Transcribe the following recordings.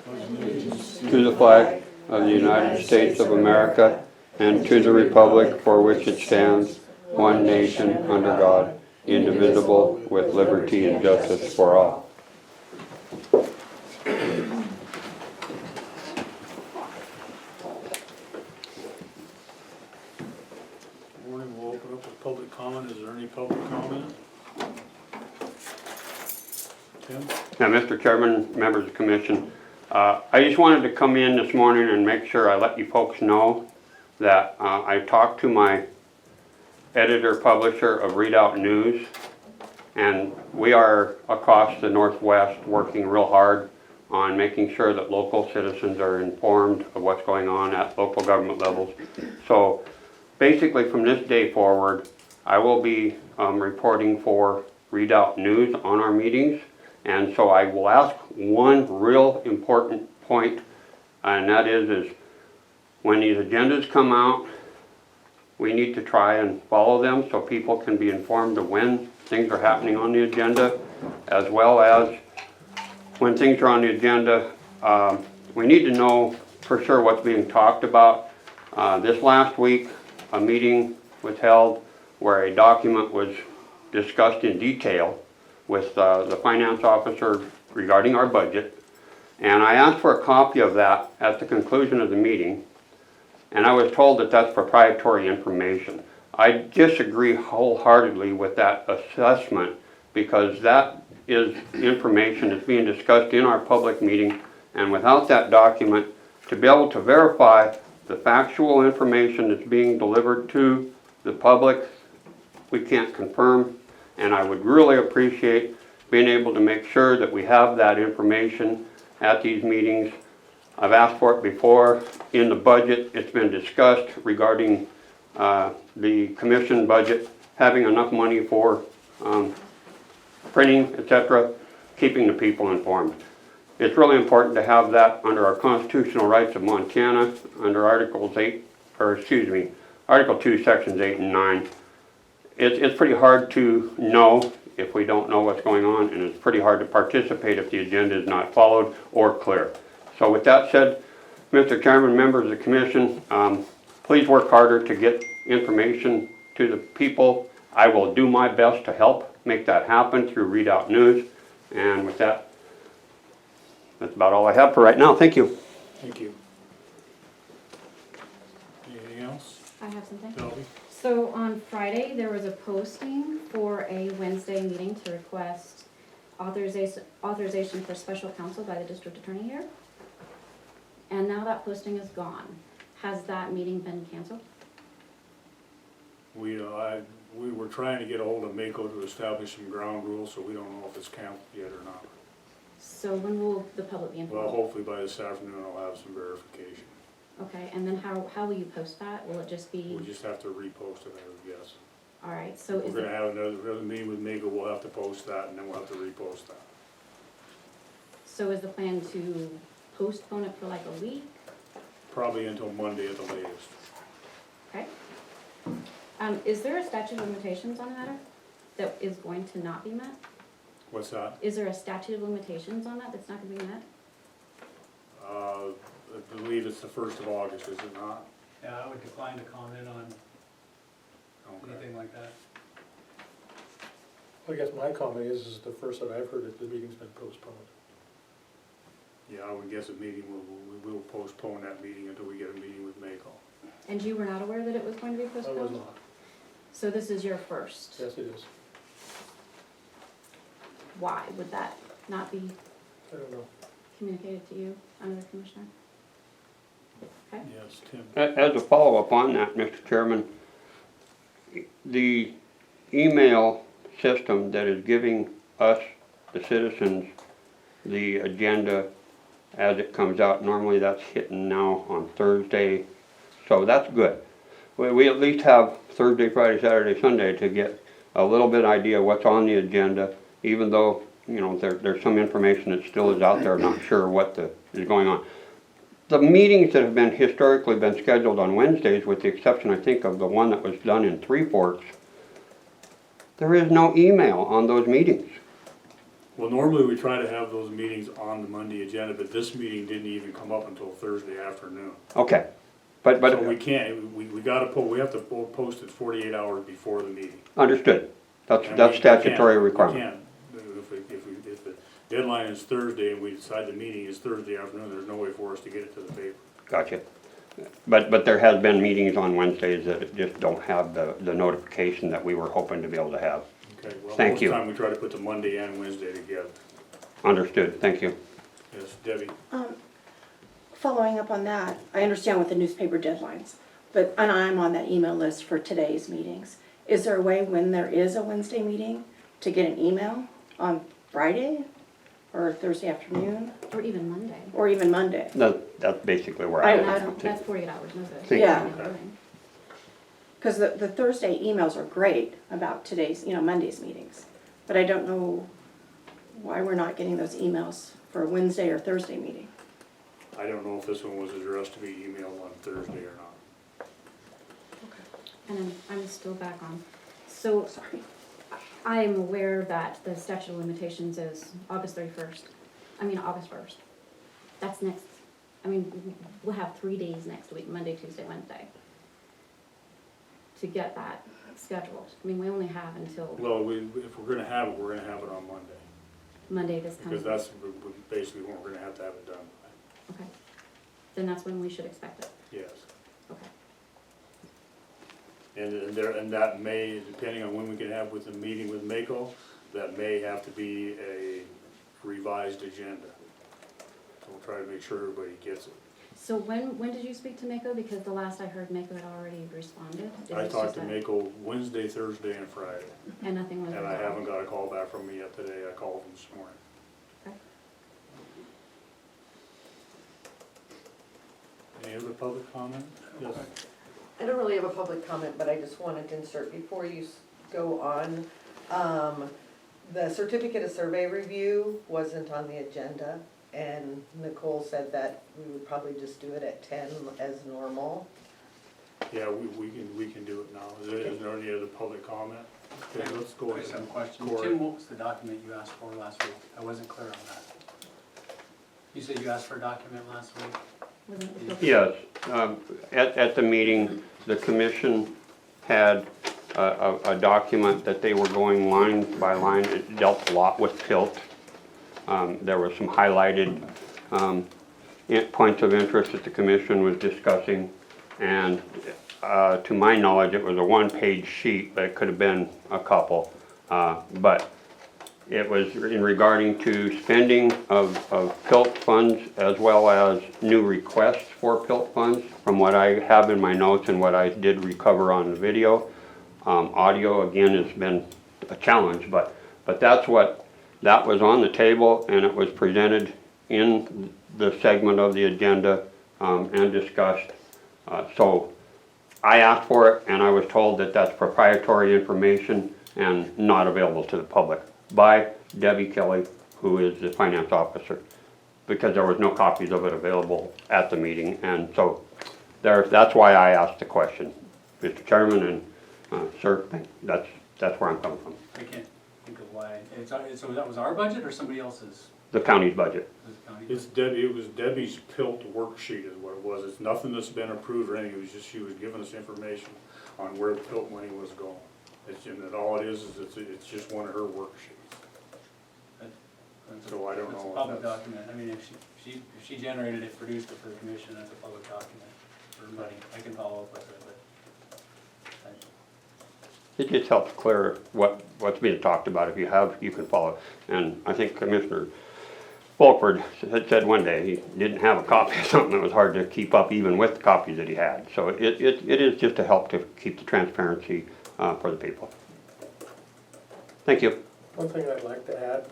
to the flag of the United States of America and to the republic for which it stands, one nation under God, indivisible, with liberty and justice for all. Morning, we'll open up with public comment. Is there any public comment? Tim? Now, Mr. Chairman, members of the commission, I just wanted to come in this morning and make sure I let you folks know that I talked to my editor-publisher of Readout News, and we are across the Northwest working real hard on making sure that local citizens are informed of what's going on at local government levels. So basically from this day forward, I will be reporting for Readout News on our meetings. And so I will ask one real important point, and that is when these agendas come out, we need to try and follow them so people can be informed of when things are happening on the agenda, as well as when things are on the agenda, we need to know for sure what's being talked about. This last week, a meeting was held where a document was discussed in detail with the finance officer regarding our budget, and I asked for a copy of that at the conclusion of the meeting, and I was told that that's proprietary information. I disagree wholeheartedly with that assessment because that is information that's being discussed in our public meeting, and without that document, to be able to verify the factual information that's being delivered to the public, we can't confirm. And I would really appreciate being able to make sure that we have that information at these meetings. I've asked for it before. In the budget, it's been discussed regarding the commission budget, having enough money for printing, etc., keeping the people informed. It's really important to have that under our constitutional rights of Montana, under Article 2, Sections 8 and 9. It's pretty hard to know if we don't know what's going on, and it's pretty hard to participate if the agenda is not followed or clear. So with that said, Mr. Chairman, members of the commission, please work harder to get information to the people. I will do my best to help make that happen through Readout News. And with that, that's about all I have for right now. Thank you. Thank you. Anything else? I have something. Delby? So on Friday, there was a posting for a Wednesday meeting to request authorization for special counsel by the district attorney here. And now that posting is gone. Has that meeting been canceled? We were trying to get a hold of Mako to establish some ground rules, so we don't know if it's canceled yet or not. So when will the public be informed? Well, hopefully by this afternoon I'll have some verification. Okay, and then how will you post that? Will it just be? We'll just have to repost it, I would guess. All right, so We're is gonna it, have another meeting with Mako, we'll have to post that, and then we'll have to repost that. so is the plan to postpone it for like a week? Probably until Monday at the latest. Okay. Is there a statute of limitations on a matter that is going to not be met? What's that? Is there a statute of limitations on that that's not gonna be met? I believe it's the 1st of August, is it not? Yeah, I would decline to comment on Okay. anything like that. I guess my comment is the first that I've heard that the meeting's been postponed. Yeah, I would guess we will postpone that meeting until we get a meeting with Mako. And you were not aware that it was going to be I postponed? was not. So this is your first? Yes, it is. Why would that not be I don't know. communicated to you, under the commissioner? Okay. Yes, Tim. As a follow-up on that, Mr. Chairman, the email system that is giving us, the citizens, the agenda as it comes out, normally that's hitting now on Thursday, so that's good. We at least have Thursday, Friday, Saturday, Sunday to get a little bit idea what's on the agenda, even though, you know, there's some information that still is out there, not sure what is going on. The meetings that have been historically been scheduled on Wednesdays, with the exception, I think, of the one that was done in Three Forks, there is no email on those meetings. Well, normally we try to have those meetings on the Monday agenda, but this meeting didn't even come up until Thursday afternoon. Okay, but, So we can't, we gotta we have to post it 48 hours before the meeting. understood. And That's we statutory can't- requirement. We can't, if the deadline is Thursday and we decide the meeting is Thursday afternoon, there's no way for us to get it to the paper. Gotcha. But there has been meetings on Wednesdays that just don't have the notification that we were hoping to be able to have. Okay, well, Thank you. most of the time we try to put the Monday and Wednesday together. Understood, thank you. Yes, Debbie? Following up on that, I understand with the newspaper deadlines, but, and I'm on that email list for today's meetings. Is there a way when there is a Wednesday meeting to get an email on Friday or Thursday afternoon Or even Monday. or even Monday? That's basically where I I And am. that's 48 hours notice. Thank you. Yeah. Because the Thursday emails are great about today's, Monday's meetings. But I don't know why we're not getting those emails for a Wednesday or Thursday meeting. I don't know if this one was addressed to be emailed on Thursday or not. And I'm still back on. So Sorry. I am aware that the statute of limitations is August 31st. August 1st. That's next, we'll have 3 days next week, Monday, Tuesday, Wednesday, to get that scheduled. We only have until Well, if we're gonna have it, we're gonna have it on Monday, Monday this coming. because that's basically when we're gonna have to have it done by. Okay. Then that's when we should expect it. Yes. Okay. And that may, depending on when we can have with the meeting with Mako, that may have to be a revised agenda. So we'll try to make sure everybody gets it. So when did you speak to Mako? Because the last I heard, Mako had already responded. Is I it talked just to that- Mako Wednesday, Thursday, and Friday, And nothing was and I resolved? haven't got a call back from him yet today. I called him this morning. Okay. Any other public comment? Yes. I don't really have a public comment, but I just wanted to insert before you go on. The certificate of survey review wasn't on the agenda, and Nicole said that we would probably just do it at 10 as normal. Yeah, we can do it now. Is there any other public comment? Okay, let's go I ahead. just have a question. Corey. Tim, what was the document you asked for last week? I wasn't clear on that. You said you asked for a document last week? Wasn't it the- Yes, at the meeting, the commission had a document that they were going line by line. It dealt a lot with PILT. There were some highlighted points of interest that the commission was discussing. And to my knowledge, it was a one-page sheet, but it could have been a couple. But it was in regarding to spending of PILT funds as well as new requests for PILT funds, from what I have in my notes and what I did recover on the video. Audio, again, has been a challenge, but that was on the table, and it was presented in the segment of the agenda and discussed. So I asked for it, and I was told that that's proprietary information and not available to the public by Debbie Kelly, who is the finance officer, because there was no copies of it available at the meeting. And so that's why I asked the question, Mr. Chairman, and sir, that's where I'm coming from. I can't think of why. So that was our budget or somebody else's? The county's budget. Was it county? It was Debbie's PILT worksheet is what it was. It's nothing that's been approved or anything. It was just, she was giving us information on where the PILT money was going. And all it is it's just one of her worksheets. So I don't It's a know if public that's- document. If she generated it, produced it for the commission, that's a public document for everybody. I can follow up with it, but. It just helps clear what's being talked about. If you can follow. And I think Commissioner Fulford had said one day he didn't have a copy of something that was hard to keep up even with the copies that he had. So it is just to help to keep the transparency for the people. Thank you. One thing I'd like to add,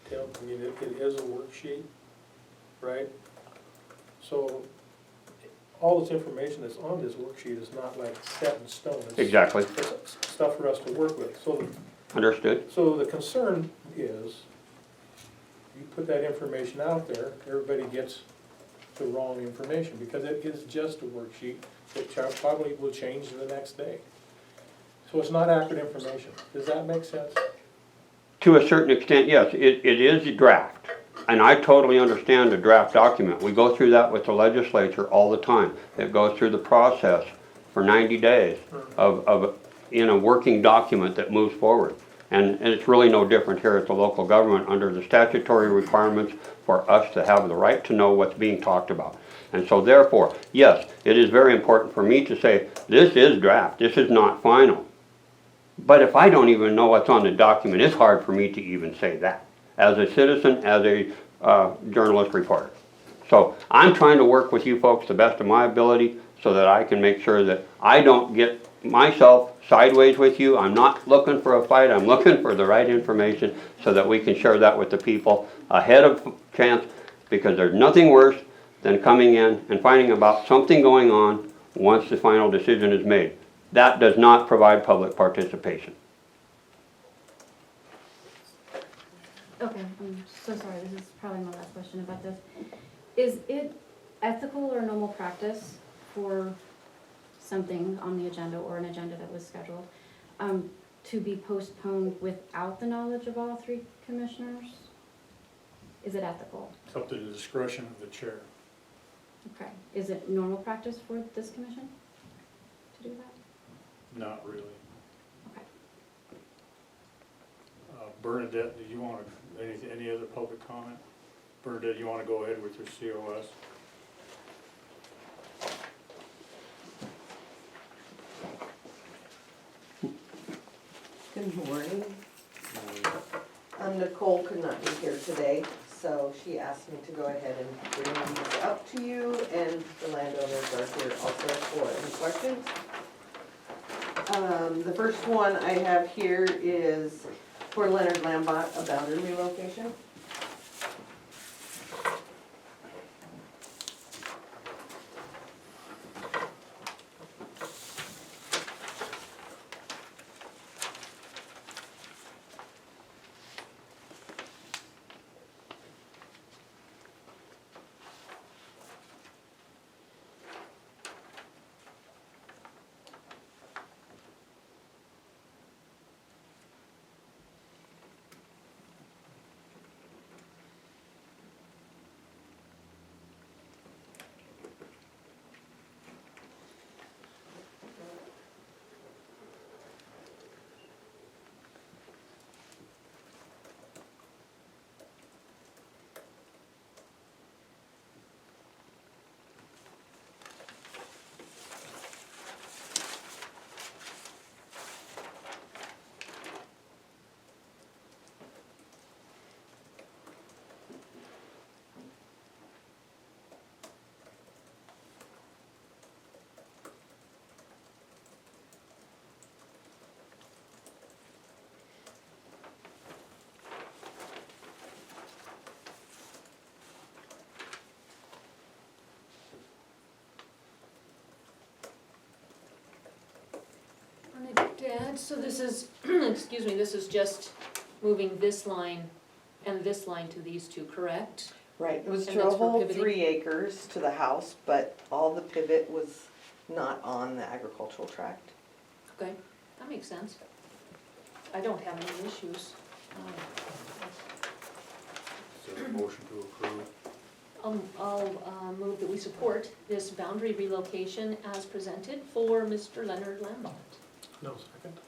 Tim, it is a worksheet, right? So all this information that's on this worksheet is not like set in stone. It's- Exactly. It's stuff for us to work with. Understood. So the concern is, you put that information out there, everybody gets the wrong information, because it is just a worksheet that probably will change the next day. So it's not accurate information. Does that make sense? To a certain extent, yes, it is a draft. And I totally understand the draft document. We go through that with the legislature all the time. It goes through the process for 90 days in a working document that moves forward. And it's really no different here at the local government under the statutory requirements for us to have the right to know what's being talked about. And so therefore, yes, it is very important for me to say, this is draft, this is not final. But if I don't even know what's on the document, it's hard for me to even say that, as a citizen, as a journalist reporter. So I'm trying to work with you folks the best of my ability so that I can make sure that I don't get myself sideways with you. I'm not looking for a fight, I'm looking for the right information so that we can share that with the people ahead of chance, because there's nothing worse than coming in and finding about something going on once the final decision is made. That does not provide public participation. Okay, I'm so sorry, this is probably my last question about this. Is it ethical or normal practice for something on the agenda or an agenda that was scheduled to be postponed without the knowledge of all three commissioners? Is it ethical? It's up to the discretion of the chair. Okay, is it normal practice for this commission to do that? Not really. Okay. Bernadette, do you want any other public comment? Bernadette, you want to go ahead with your COS? Good morning. Nicole could not be here today, so she asked me to go ahead and bring these up to you, and the landowners are here also for any questions. The first one I have here is for Leonard Lambert, a boundary relocation. Dad, so this is, excuse me, this is just moving this line and this line to these two, correct? Right, it was And to a that's for whole pivoting? 3 acres to the house, but all the pivot was not on the agricultural tract. Okay, that makes sense. I don't have any issues. Is there a motion to approve? I'll move that we support this boundary relocation as presented for Mr. Leonard Lambert. No, second.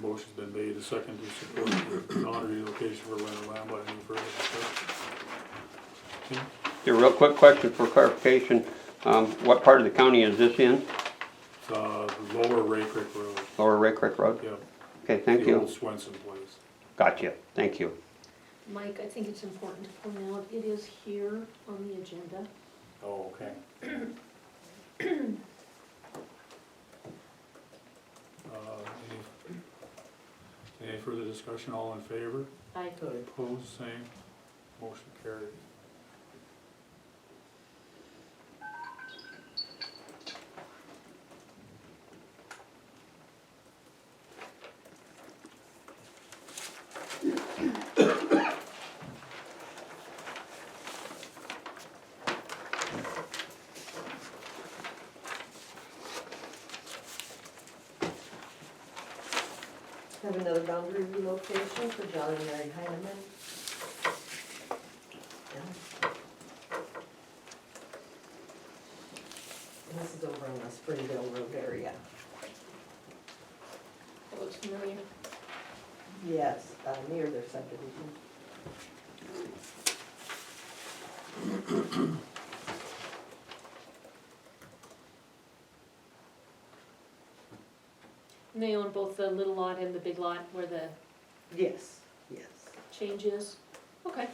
Motion's been made, a second to support the boundary relocation for Leonard Lambert. Any further discussion? A real quick question for clarification. What part of the county is this in? Lower Ray Creek Road. Lower Ray Creek Road? Yep. Okay, thank The old you. Swenson place. Gotcha, thank you. Mike, I think it's important to point out, it is here on the agenda. Oh, okay. Any further discussion? All in favor? I Opposed, same. Motion carried. Have another boundary relocation for John and Mary Heineman. And this is over in the Springville Road area. That looks familiar. Yes, near their subdivision. And they own both the little lot and the big lot where the Yes, yes. change is? Okay.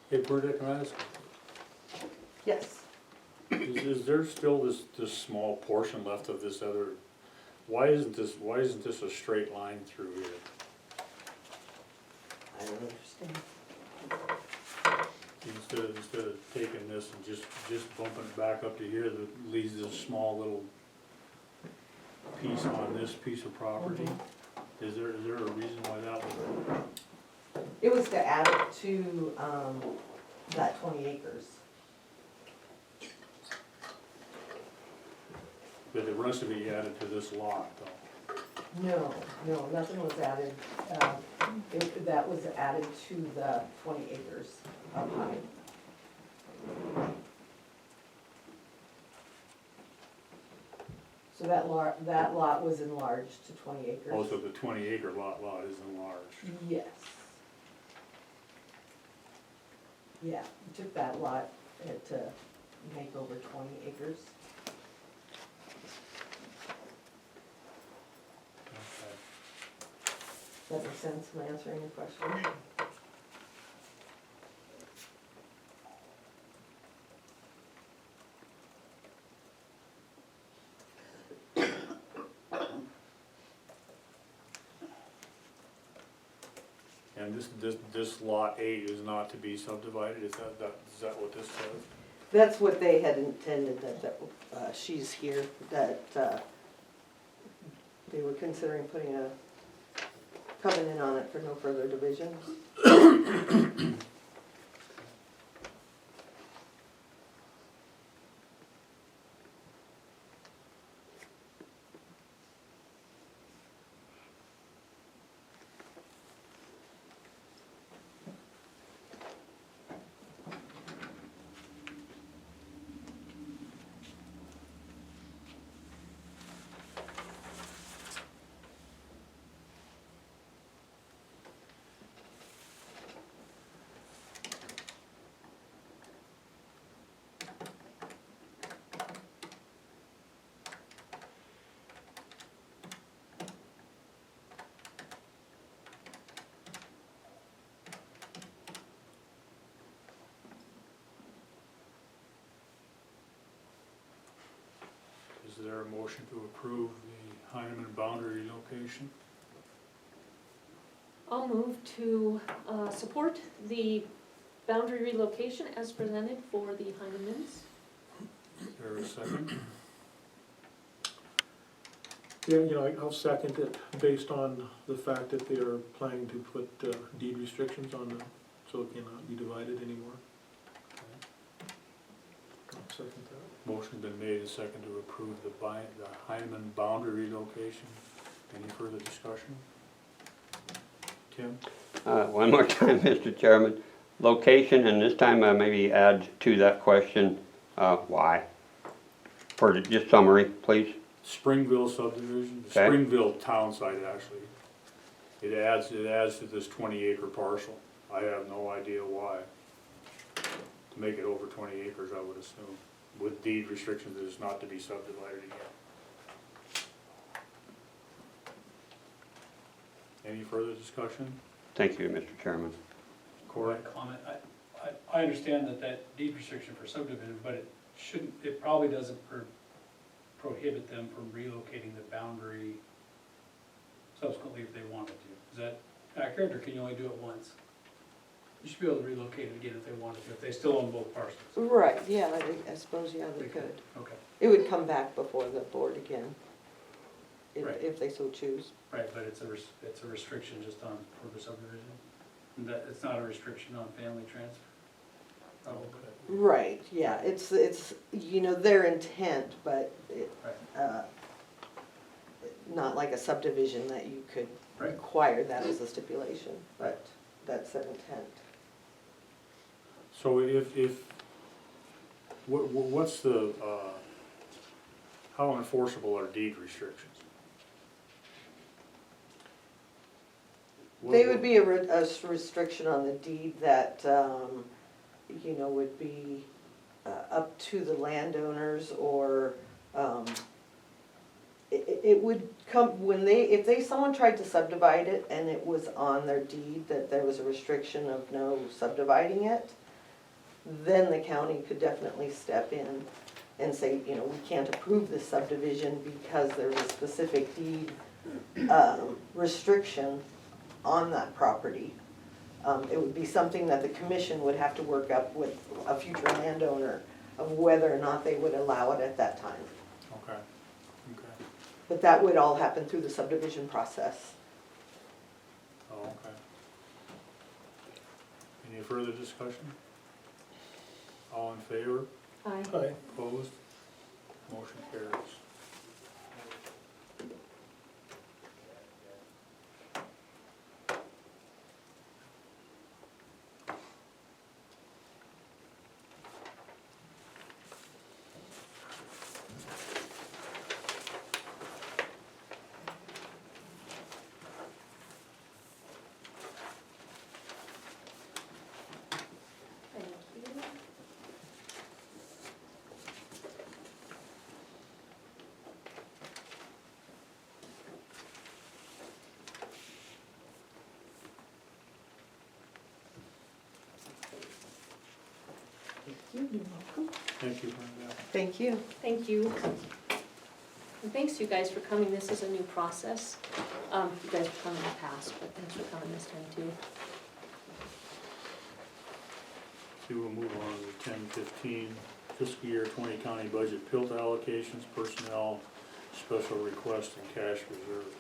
Hey, Bert, can I ask, Yes. is there still this small portion left of this other, why isn't this a straight line through here? I don't understand. Instead of taking this and just bumping it back up to here, that leaves this small little piece on this piece of property? Is there a reason why that was? It was to add it to, that 20 acres. But the rest of it you added to this lot, though? No, nothing was added. That was added to the 20 acres up high. So that lot was enlarged to 20 acres. Also, the 20-acre lot is enlarged. Yes. Yeah, we took that lot to make over 20 acres. Okay. Does that make sense? Am I answering your question? And this lot 8 is not to be subdivided, is that what this says? That's what they had intended, she's here, that they were considering putting a covenant on it for no further divisions. Is there a motion to approve the Heineman boundary relocation? I'll move to support the boundary relocation as presented for the Heinemans. Is there a second? Yeah, I'll second it based on the fact that they are planning to put deed restrictions on them, so it cannot be divided anymore. Second that. Motion's been made and second to approve the Heineman boundary relocation. Any further discussion? Tim? One more time, Mr. Chairman. Location, and this time maybe add to that question, why? For just summary, please. Springville subdivision, Okay. Springville town site actually. It adds to this 20-acre parcel. I have no idea why. To make it over 20 acres, I would assume, with deed restrictions that it's not to be subdivided again. Any further discussion? Thank you, Mr. Chairman. Corey? Comment, I understand that deed restriction for subdivision, but it shouldn't, it probably doesn't prohibit them from relocating the boundary subsequently if they wanted to. Is that accurate, or can you only do it once? You should be able to relocate it again if they wanted to, if they still own both parcels. Right, yeah, I suppose, yeah, they They could. Okay, It would come back before the board again, Right. if they so choose. right, but it's a restriction just on, for the subdivision? And that, it's not a restriction on family transfer? Probably. Right, yeah, it's, their intent, but Right. not like a subdivision that you could Right. require that as a stipulation, but that's their intent. So what's the, how enforceable are deed restrictions? They would be a restriction on the deed that, would be up to the landowners, or it would come, if someone tried to subdivide it and it was on their deed that there was a restriction of no subdividing it, then the county could definitely step in and say, we can't approve this subdivision because there's a specific deed restriction on that property. It would be something that the commission would have to work up with a future landowner of whether or not they would allow it at that time. Okay. But that would all happen through the subdivision process. Oh, okay. Any further discussion? All in favor? Aye. Aye. Opposed? Motion carries. Thank you. You're welcome. Thank you, Brenda. Thank you. Thank you. And thanks you guys for coming, this is a new process. You guys have come in the past, but thanks for coming this time too. See, we'll move on to 10-15, fiscal year 20 county budget PILT allocations, personnel, special request, and cash reserves.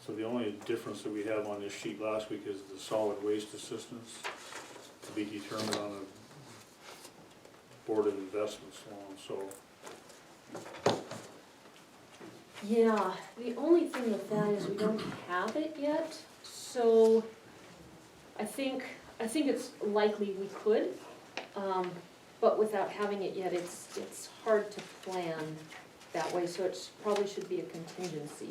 So the only difference that we have on this sheet last week is the solid waste assistance to be determined on a Board of Investments loan, so. Yeah, the only thing with that is we don't have it yet, so I think it's likely we could, but without having it yet, it's hard to plan that way, so it probably should be a contingency.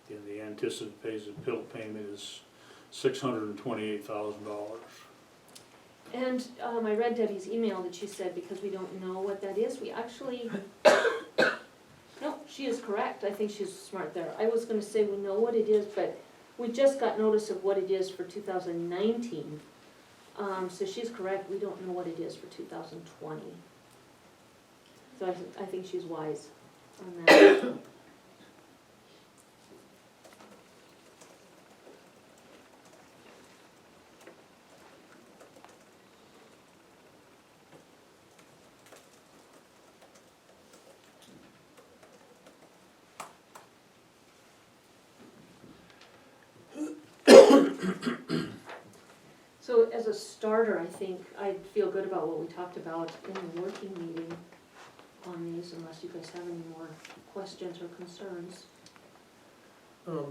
And the anticipated PILT payment is $628,000. And I read Debbie's email that she said because we don't know what that is, we actually, no, she is correct, I think she's smart there. I was gonna say we know what it is, but we just got notice of what it is for 2019. So she's correct, we don't know what it is for 2020. So I think she's wise on that. So as a starter, I think I'd feel good about what we talked about in the working meeting on these, unless you guys have any more questions or concerns.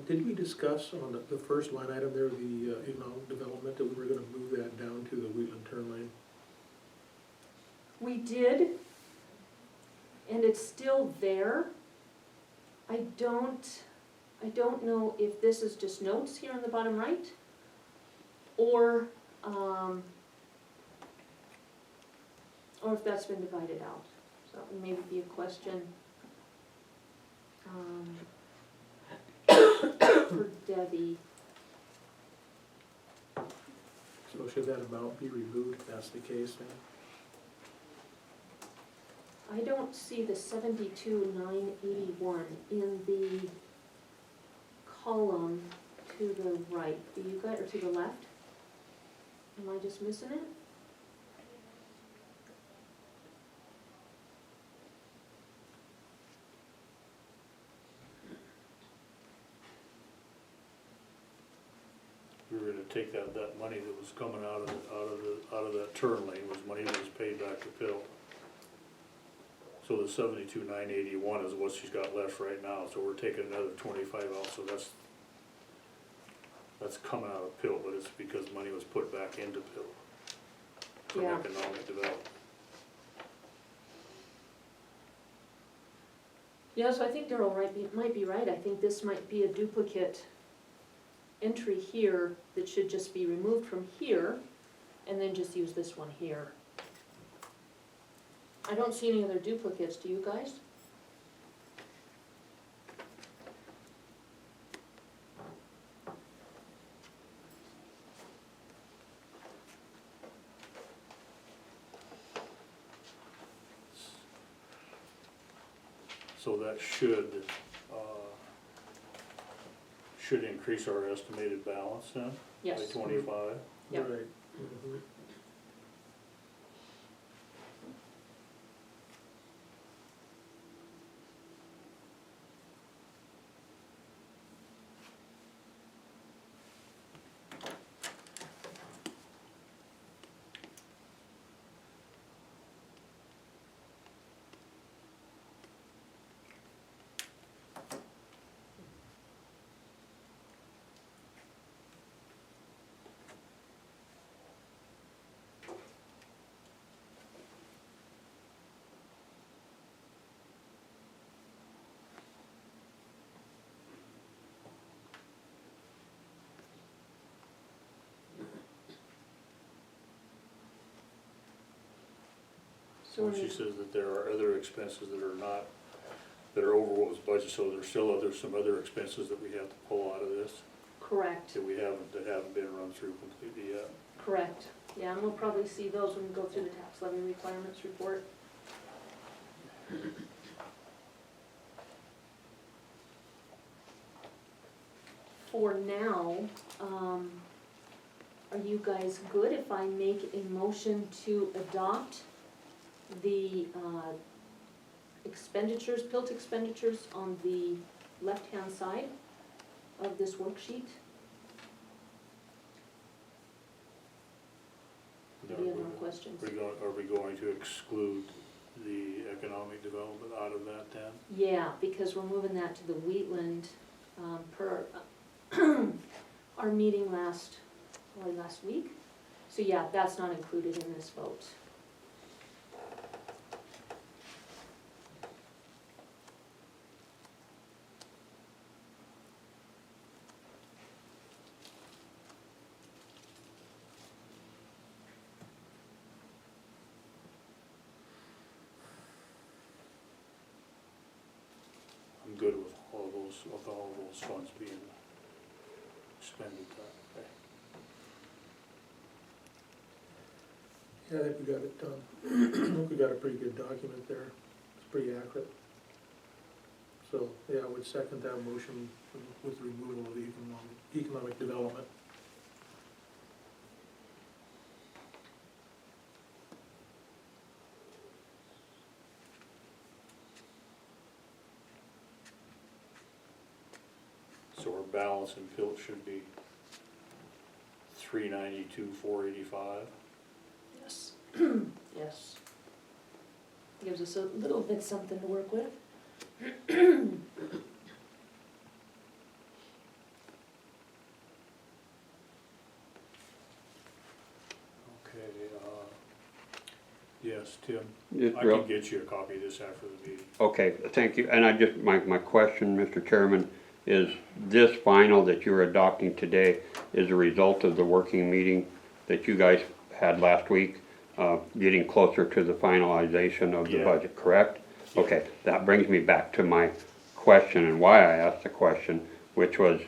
Did we discuss on the first line item there, the economic development, that we were gonna move that down to the Wheatland turn lane? We did, and it's still there. I don't know if this is just notes here on the bottom right, or if that's been divided out. So that would maybe be a question for Debbie. So should that amount be removed if that's the case then? I don't see the 72,981 in the column to the right. Do you guys, or to the left? Am I just missing it? We were gonna take that money that was coming out of that turn lane was money that was paid back to PILT. So the 72,981 is what she's got left right now, so we're taking another 25 out, so that's coming out of PILT, but it's because money was put back into PILT from Yeah. economic development. Yeah, so I think Darrell might be right. I think this might be a duplicate entry here that should just be removed from here and then just use this one here. I don't see any other duplicates, do you guys? So that should increase our estimated balance then, by Yes. 25. Yep. Right. Mhm. So Well, she says that there are other expenses that are over what was budgeted, so there's still some other expenses that we have to pull out of this, correct, that haven't been run through completely yet. correct. Yeah, and we'll probably see those when we go through the tax levy requirements report. For now, are you guys good if I make a motion to adopt the expenditures, PILT expenditures on the left-hand side of this worksheet? Do you have no questions? Are we going to exclude the economic development out of that then? Yeah, because we're moving that to the Wheatland, per our meeting last week. So yeah, that's not included in this vote. I'm good with all those funds being expended. Okay. Yeah, I think we got it done. I think we got a pretty good document there. It's pretty accurate. So, yeah, I would second that motion with removal of the economic development. So our balance in PILT should be 392, 485. Yes. Yes. Gives us a little bit something to work with. Okay, yes, Tim, Just I real- can get you a copy of this after the meeting. Okay, thank you. And I just, my question, Mr. Chairman, is this final that you're adopting today is a result of the working meeting that you guys had last week, getting closer to the finalization of the Yeah. budget, correct? Yeah. Okay, that brings me back to my question and why I asked the question, which was,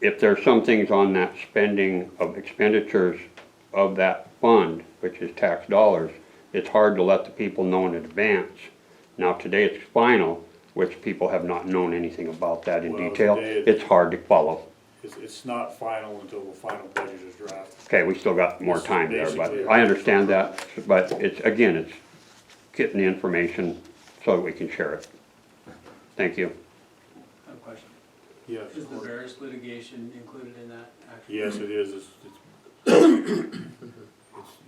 if there's some things on that spending of expenditures of that fund, which is tax dollars, it's hard to let the people know in advance. Now, today it's final, which people have not known anything about that in Well, detail. today it- It's hard to follow. It's not final until the final budget is drafted. Okay, we still got more This is time there, but basically- I understand that, but it's, again, it's getting the information so that we can share it. Thank you. I have a question. Yes, Is the Veris litigation included in that action? yes, it is.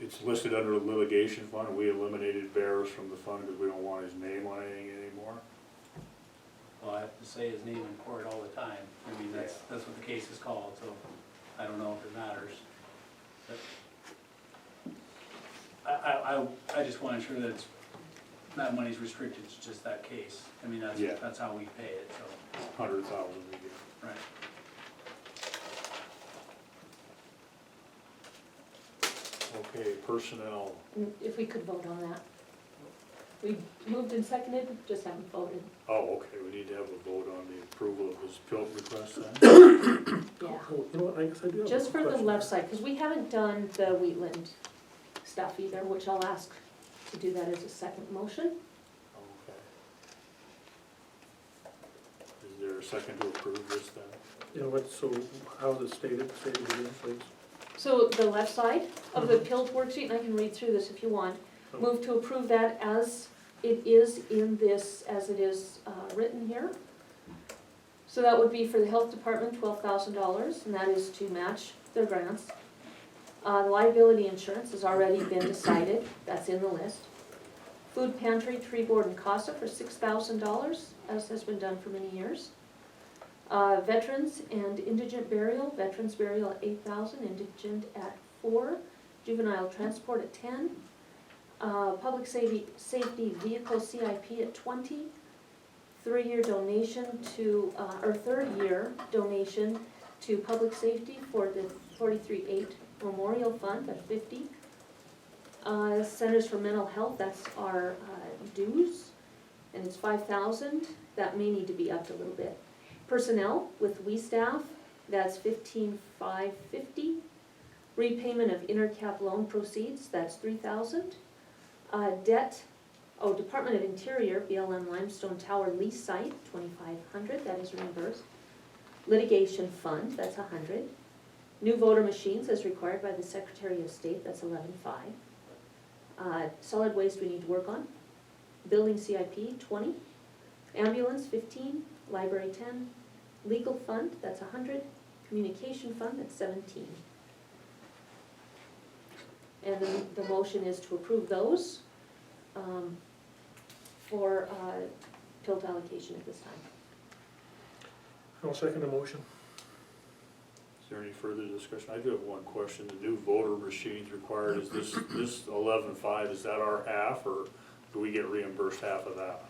It's listed under the litigation fund. We eliminated Barris from the fund because we don't want his name on anything anymore. Well, I have to say his name in court all the time. I mean, that's what the case is called, so I don't know if it matters. But I just want to ensure that that money's restricted to just that case. I mean, Yeah. that's how we pay it, so, 100,000 we get. right. Okay, personnel. If we could vote on that. We moved and seconded, just haven't voted. Oh, okay, we need to have a vote on the approval of his PILT request then? Yeah. Oh, you know what, I guess I do have a Just for the question. left side, because we haven't done the Wheatland stuff either, which I'll ask to do that as a second motion. Okay. Is there a second to approve this then? You know what, so how is it stated? Say it again, please. So the left side of the PILT worksheet, and I can read through this if you want, move to approve that as it is in this, as it is written here. So that would be for the health department, $12,000, and that is to match their grants. Liability insurance has already been decided, that's in the list. Food pantry, tree board and CASA for $6,000, as has been done for many years. Veterans and indigent burial, veterans burial at $8,000, indigent at $4,000, juvenile transport at $10,000. Public safety vehicle CIP at $20,000, 3-year donation to, or 3rd year donation to public safety for the 43-8 Memorial Fund at $50,000. Centers for Mental Health, that's our dues, and it's $5,000. That may need to be upped a little bit. Personnel with we staff, that's $15,550. Repayment of intercap loan proceeds, that's $3,000. Debt, Department of Interior, BLM Limestone Tower lease site, $2,500, that is reimbursed. Litigation fund, that's $100. New voter machines as required by the Secretary of State, that's $11,500. Solid waste we need to work on. Building CIP, $20. Ambulance, $15. Library, $10. Legal fund, that's $100. Communication fund, that's $17. And then the motion is to approve those for PILT allocation at this time. I'll second the motion. Is there any further discussion? I do have one question. The new voter machines required, is this 11.5, is that our half, or do we get reimbursed half of that?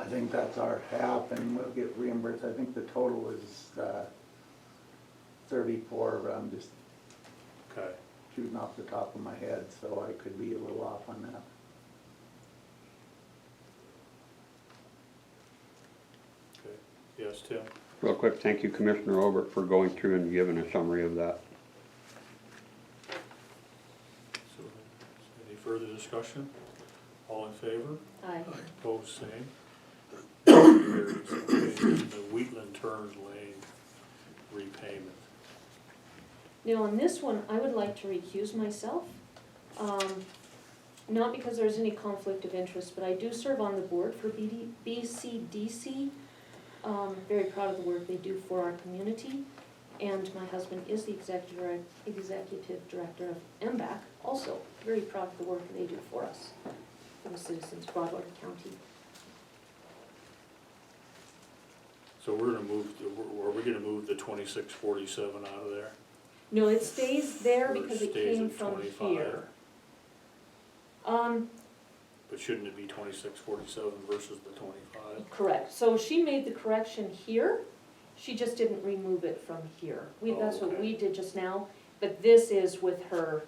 I think that's our half and we'll get reimbursed. I think the total is 34, but I'm just Okay, shooting off the top of my head, so I could be a little off on that. okay. Yes, Tim? Real quick, thank you Commissioner Obert for going through and giving a summary of that. So, any further discussion? All in favor? Aye. Opposed, same. Carries. Okay, the Wheatland Turns Lane repayment. Now, on this one, I would like to recuse myself. Not because there's any conflict of interest, but I do serve on the board for BCDC. Very proud of the work they do for our community. And my husband is the executive director of MBAC, also very proud of the work they do for us, for the citizens of Broadwater County. So we're gonna move, are we gonna move the 2647 out of there? No, it stays there Or because it stays came at from 25? here. But shouldn't it be 2647 versus the 25? Correct, so she made the correction here, she just didn't remove it from here. That's what Okay. we did just now, but this is with her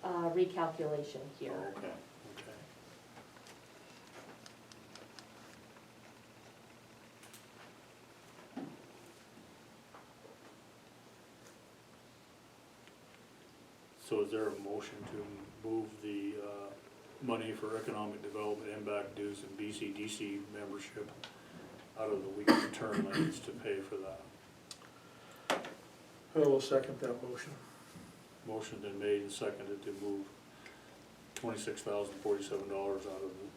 recalculation here. Okay, okay. So is there a motion to move the money for economic development, MBAC dues, and BCDC membership out of the weekly turn lanes to pay for that? I will second that motion. Motion been made and seconded to move $26,047 out of the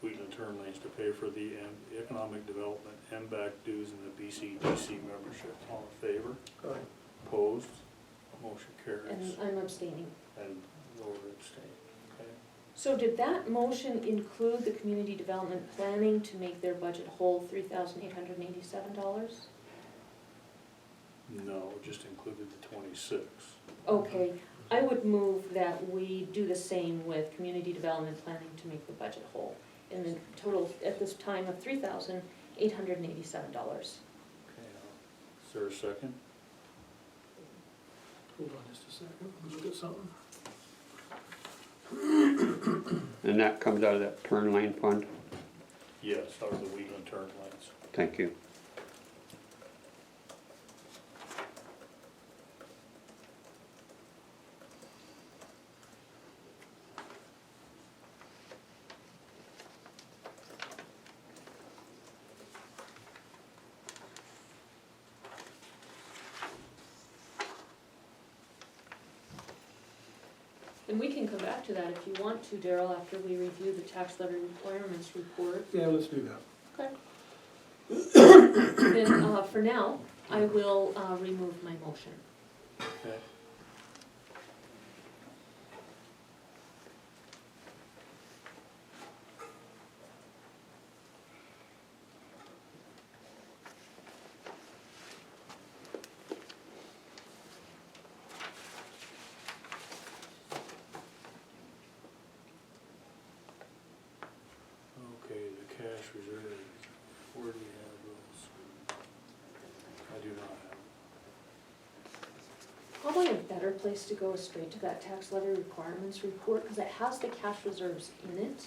Wheatland turn lanes to pay for the economic development, MBAC dues, and the BCDC membership. All in favor? Aye. Opposed? Motion And carries. I'm abstaining. And Laura abstained. Okay. So did that motion include the community development planning to make their budget whole $3,887? No, just included the 26. Okay, I would move that we do the same with community development planning to make the budget whole, in the total at this time of $3,887. Okay, is there a second? Hold on just a second, let me look at something. And that comes out of that turn lane fund? Yes, out of the Wheatland turn lanes. Thank you. And we can come back to that if you want to, Daryl, after we review the tax levy requirements report. Yeah, let's do that. Okay. Then, for now, I will remove my motion. Okay. Okay, the cash reserves, where do we have those? I do not have. Probably a better place to go is straight to that tax levy requirements report, because it has the cash reserves in it.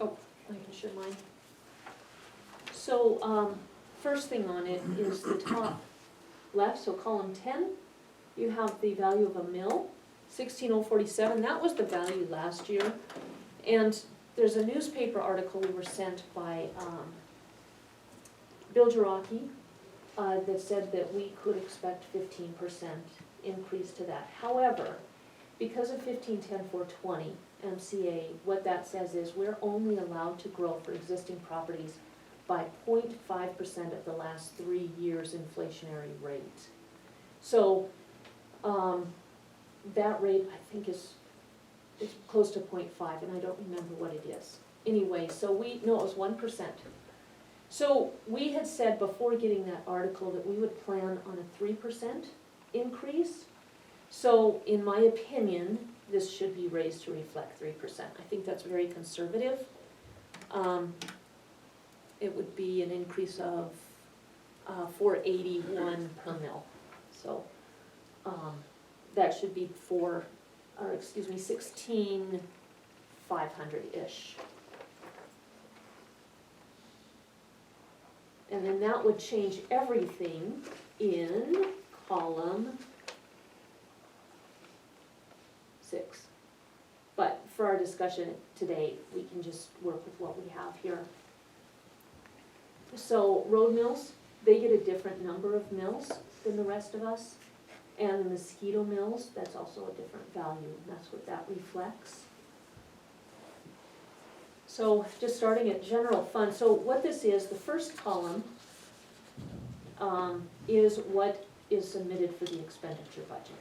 Oh, I can share mine. So, first thing on it is the top left, so column 10, you have the value of a mill, 16,047, that was the value last year. And there's a newspaper article we were sent by Bill Jarocki that said that we could expect 15% increase to that. However, because of 1510-420 MCA, what that says is we're only allowed to grow for existing properties by 0.5% of the last 3 years' inflationary rate. So, that rate, I think, is close to 0.5, and I don't remember what it is. Anyway, so it was 1%. So we had said before getting that article that we would plan on a 3% increase. So in my opinion, this should be raised to reflect 3%. I think that's very conservative. It would be an increase of $4.81 per mil. So that should be 16,500-ish. And then that would change everything in column 6. But for our discussion today, we can just work with what we have here. So road mills, they get a different number of mills than the rest of us. And the mosquito mills, that's also a different value, and that's what that reflects. So just starting at general fund, so what this is, the first column is what is submitted for the expenditure budget.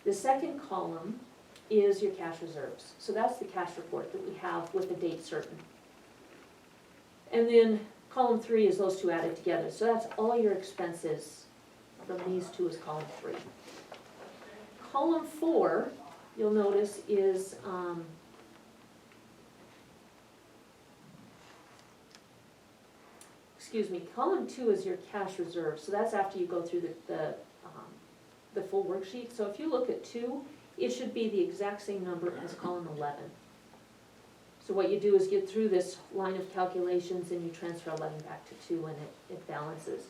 The second column is your cash reserves. So that's the cash report that we have with the date certain. And then column 3 is those two added together. So that's all your expenses from these two is column 3. Column 4, you'll notice, is column 2 is your cash reserve. So that's after you go through the full worksheet. So if you look at 2, it should be the exact same number as column 11. So what you do is get through this line of calculations and you transfer 11 back to 2 and it balances.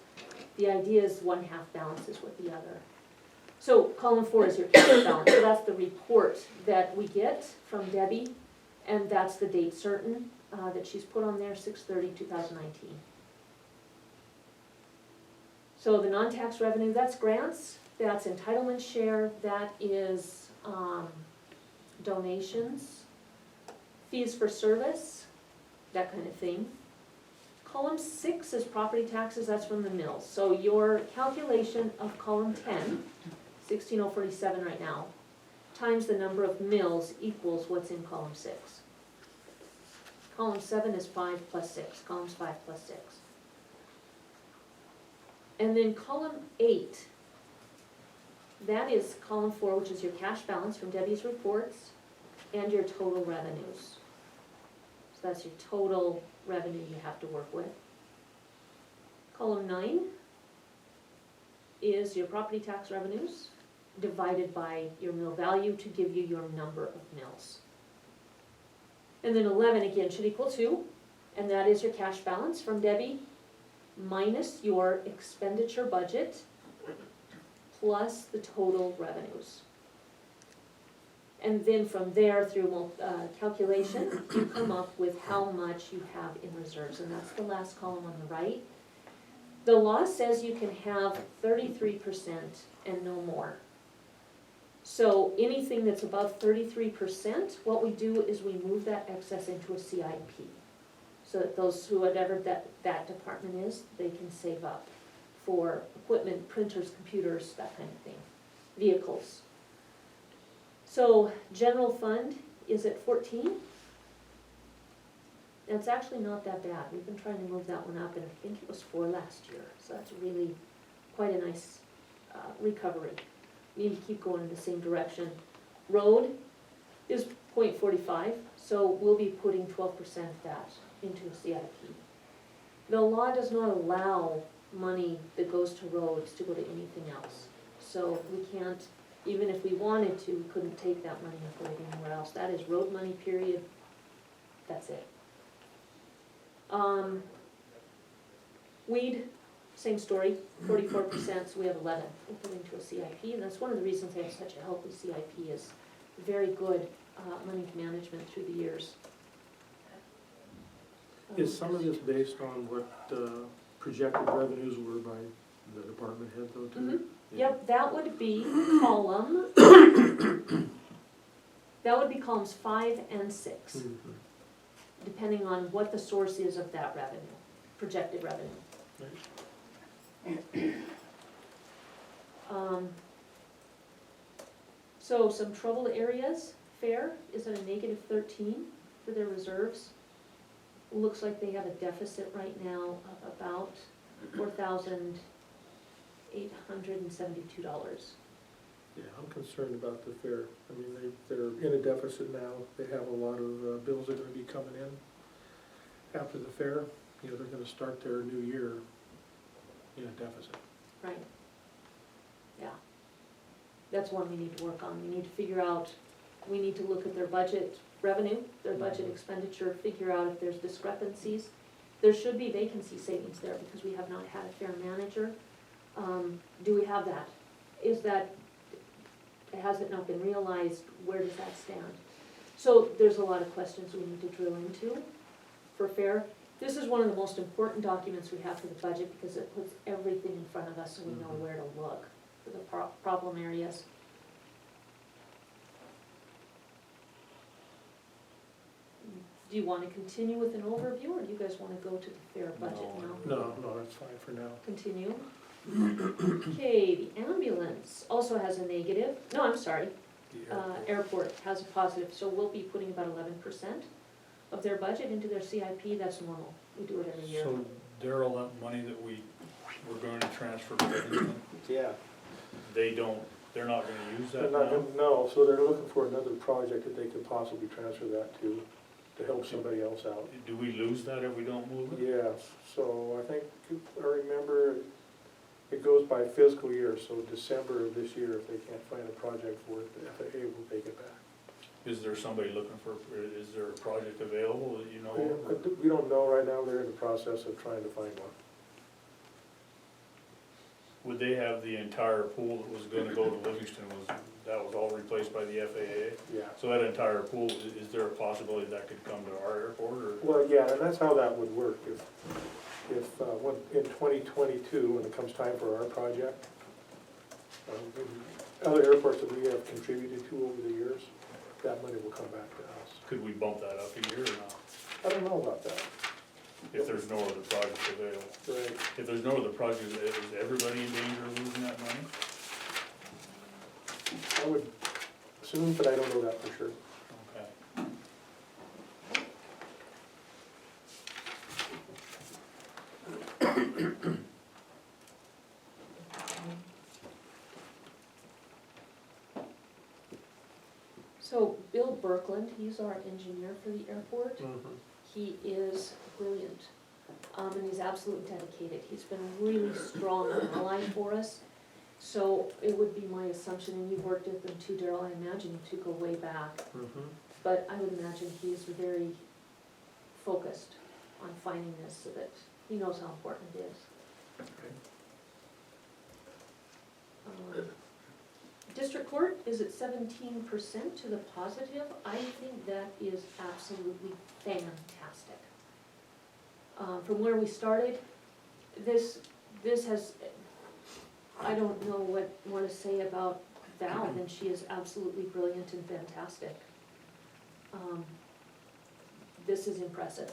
The idea is 1/2 balances with the other. So column 4 is your cash balance. So that's the report that we get from Debbie, and that's the date certain that she's put on there, 6/30/2019. So the non-tax revenue, that's grants, that's entitlement share, that is donations, fees for service, that kind of thing. Column 6 is property taxes, that's from the mills. So your calculation of column 10, 16,047 right now, times the number of mills equals what's in column 6. Column 7 is 5 plus 6, column's 5 plus 6. And then column 8, that is column 4, which is your cash balance from Debbie's reports, and your total revenues. So that's your total revenue you have to work with. Column 9 is your property tax revenues divided by your mill value to give you your number of mills. And then 11 again should equal 2, and that is your cash balance from Debbie minus your expenditure budget plus the total revenues. And then from there, through calculation, you come up with how much you have in reserves, and that's the last column on the right. The law says you can have 33% and no more. So anything that's above 33%, what we do is we move that excess into a CIP. So that whatever that department is, they can save up for equipment, printers, computers, that kind of thing, vehicles. So general fund is at 14. It's actually not that bad. We've been trying to move that one up, and I think it was 4 last year. So that's really quite a nice recovery. We need to keep going in the same direction. Road is 0.45, so we'll be putting 12% of that into a CIP. The law does not allow money that goes to roads to go to anything else. So we can't, even if we wanted to, we couldn't take that money and put it anywhere else. That is road money, period. That's it. Weed, same story, 44%, so we have 11. We put into a CIP, and that's one of the reasons they have such a healthy CIP is very good money management through the years. Is some of this based on what projected revenues were by the department head though too? Mhm. Yep, that would be column, that would be columns 5 and 6, Mhm. depending on what the source is of that revenue, projected revenue. So some troubled areas, fair is at a -13 for their reserves. Looks like they have a deficit right now of about $4,872. Yeah, I'm concerned about the fair. I mean, they're in a deficit now. They have a lot of bills that are gonna be coming in after the fair. You know, they're gonna start their new year in a deficit. Right. Yeah. That's one we need to work on. We need to figure out, we need to look at their budget revenue, their budget expenditure, figure out if there's discrepancies. There should be vacancy savings there because we have not had a fair manager. Do we have that? Is that, has it not been realized? Where does that stand? So there's a lot of questions we need to drill into for fair. This is one of the most important documents we have for the budget because it puts everything in front of us so we know where to look for the problem areas. Do you want to continue with an overview, or do you guys want to go to the fair budget now? No, that's fine for now. Continue. Okay, the ambulance also has a negative, no, I'm sorry, airport has a positive, so we'll be putting about 11% of their budget into their CIP, that's normal, we do it every year. So Daryl, that money that we're going to transfer to Livingston, Yeah. they're not gonna use They're that not now? gonna, no, so they're looking for another project that they could possibly transfer that to help somebody else out. Do we lose that if we don't move it? Yes, so I think, I remember, it goes by fiscal year, so December of this year, if they can't find a project for it, the FAA will take it back. Is there somebody looking for, is there a project available that you know We of? we don't know right now, they're in the process of trying to find one. Would they have the entire pool that was gonna go to Livingston, that was all replaced by the FAA? Yeah. So that entire pool, is there a possibility that could come to our airport, or? Well, yeah, and that's how that would work, if, when, in 2022, when it comes time for our project, other airports that we have contributed to over the years, that money will come back to us. Could we bump that up a year or not, I don't know about that. if there's no other projects available? Right. If there's no other projects, is everybody in danger of losing that money? I would assume, but I don't know that for sure. Okay. So Bill Berkland, he's our engineer for the airport. He is brilliant, and he's absolutely dedicated. He's been really strong and ally for us. So it would be my assumption, and you've worked with them too, Daryl, I imagine you two go way back. But I would imagine he's very focused on finding this so that he knows how important it is. District Court is at 17% to the positive. I think that is absolutely fantastic. From where we started, this has, I don't know what more to say about Val, and she is absolutely brilliant and fantastic. This is impressive.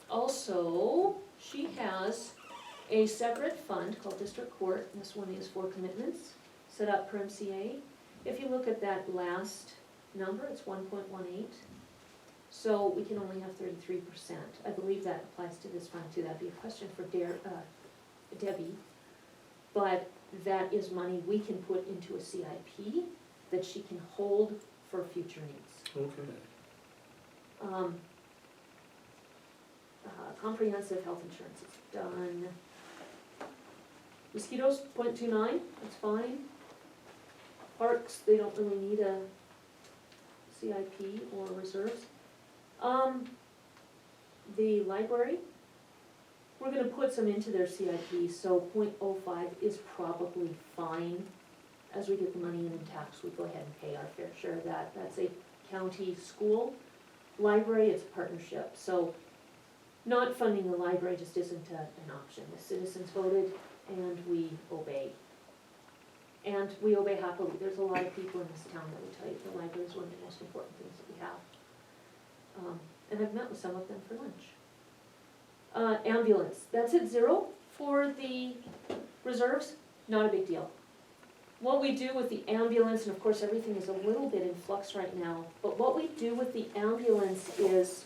Also, she has a separate fund called District Court, and this one is for commitments, set up per MCA. If you look at that last number, it's 1.18. So we can only have 33%. I believe that applies to this fund too. That'd be a question for Debbie. But that is money we can put into a CIP that she can hold for future needs. Okay. Comprehensive health insurance is done. Mosquitoes, 0.29, that's fine. Parks, they don't really need a CIP or reserves. The library, we're gonna put some into their CIP, so 0.05 is probably fine. As we get the money in tax, we go ahead and pay our fair share of that. That's a county school, library, it's a partnership, so not funding the library just isn't an option. The citizens voted and we obey. And we obey happily. There's a lot of people in this town that will tell you the library is one of the most important things that we have. And I've met with some of them for lunch. Ambulance, that's at 0 for the reserves, not a big deal. What we do with the ambulance, and of course everything is a little bit in flux right now, but what we do with the ambulance is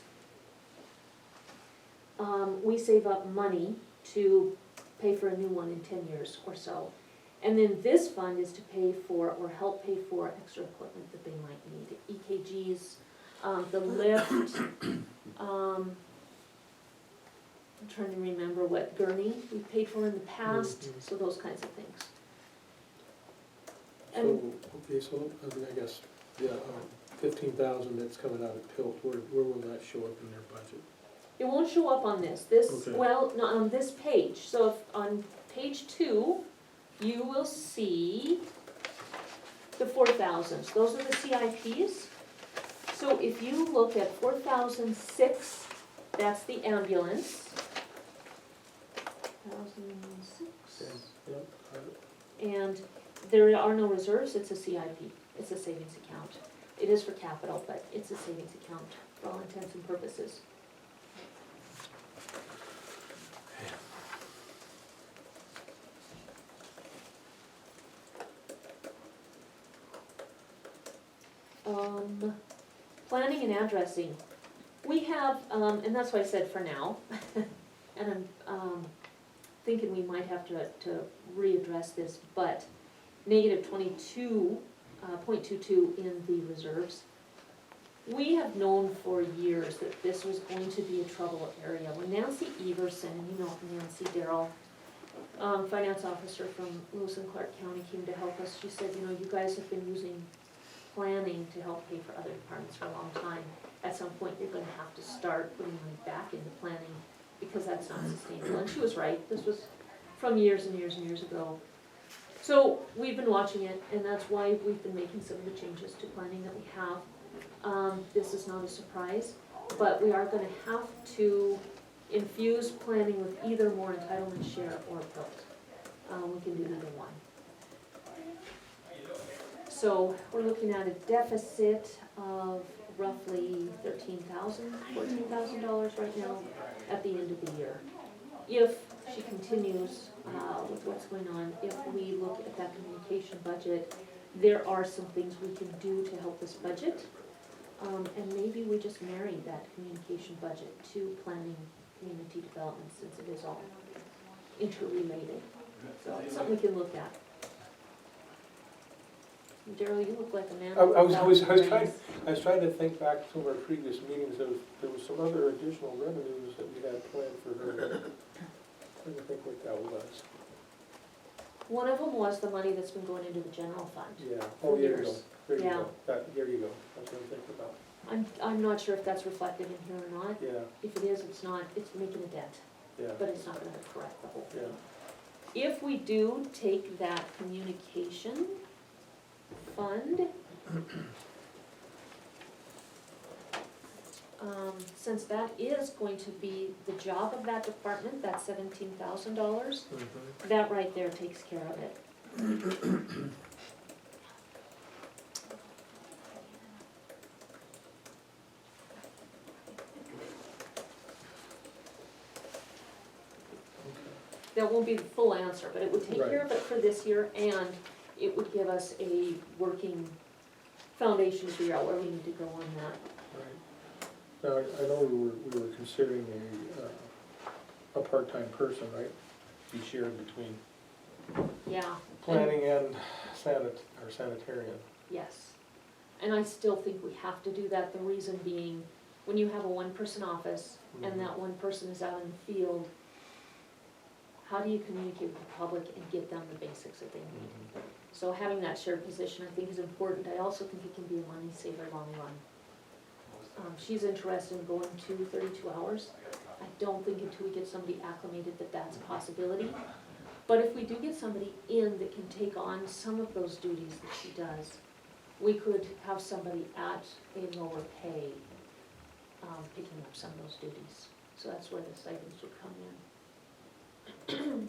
we save up money to pay for a new one in 10 years or so. And then this fund is to pay for, or help pay for, extra equipment that they might need. EKGs, the lift, I'm trying to remember what gurney we paid for in the past, so those kinds of things. So, And okay, so, I mean, I guess, yeah, 15,000 that's coming out of PILT, where will that show up in their budget? it won't show up on this, Okay. well, not on this page. So if on page 2, you will see the 4,000s. Those are the CIPs. So if you look at 4,006, that's the ambulance. 1,006. Yep, And there are no reserves, it's a CIP, it's a savings account. It is for capital, but it's a savings account for all intents and purposes. Planning and addressing. We have, and that's why I said for now, and I'm thinking we might have to readdress this, but negative 22.22 in the reserves. We have known for years that this was going to be a trouble area. When Nancy Everson, and you know Nancy Darrell, finance officer from Lewis and Clark County, came to help us, she said, you know, you guys have been using planning to help pay for other departments for a long time. At some point, you're gonna have to start putting money back into planning, because that's not sustainable. And she was right, this was from years and years and years ago. So we've been watching it, and that's why we've been making some of the changes to planning that we have. This is not a surprise, but we are gonna have to infuse planning with either more entitlement share or PILT. We can do either one. So we're looking at a deficit of roughly $14,000 right now at the end of the year. If she continues with what's going on, if we look at that communication budget, there are some things we can do to help this budget. And maybe we just marry that communication budget to planning community development, since it is all interrelated. So it's something we can look at. Daryl, you look like a man. I was without trying, brains. I was trying to think back to some of our previous meetings, there was some other additional revenues that we had planned for her. Trying to think what that was. One of them was the money that's been going into the general fund. Yeah, oh, there you go, Years. there you Yeah. go, there you go, that's what I'm thinking about, I'm not sure if that's reflected in here or not. yeah, If it is, it's not, it's making a dent, yeah, but it's not gonna correct the whole yeah. thing. If we do take that communication fund, since that is going to be the job of that department, that's $17,000, that right there takes care of it. That won't be the full answer, but it would take care of it for this year, and it would give us a working foundation to figure out where we need to go on that. Right. Now, I know we were considering a part-time person, right? Be shared between Yeah. planning and sanitarian. Yes. And I still think we have to do that, the reason being, when you have a one-person office, and that one person is out in the field, how do you communicate with the public and get them the basics that they need? So having that shared position, I think, is important. I also think it can be a money saver long run. She's interested in going to 32 hours. I don't think until we get somebody acclimated that that's a possibility. But if we do get somebody in that can take on some of those duties that she does, we could have somebody at a lower pay picking up some of those duties. So that's where the stipends would come in.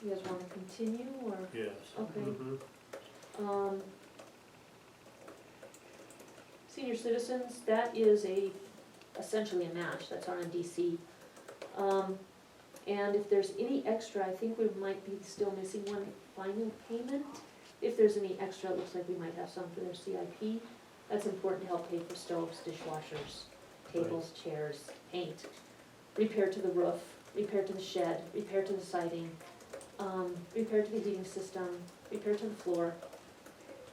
You guys wanna continue, or? Yes. Okay. Senior citizens, that is essentially a match, that's RMDC. And if there's any extra, I think we might be still missing one final payment. If there's any extra, it looks like we might have some for their CIP. That's important to help pay for stoves, dishwashers, tables, chairs, paint, repair to the roof, repair to the shed, repair to the siding, repair to the heating system, repair to the floor.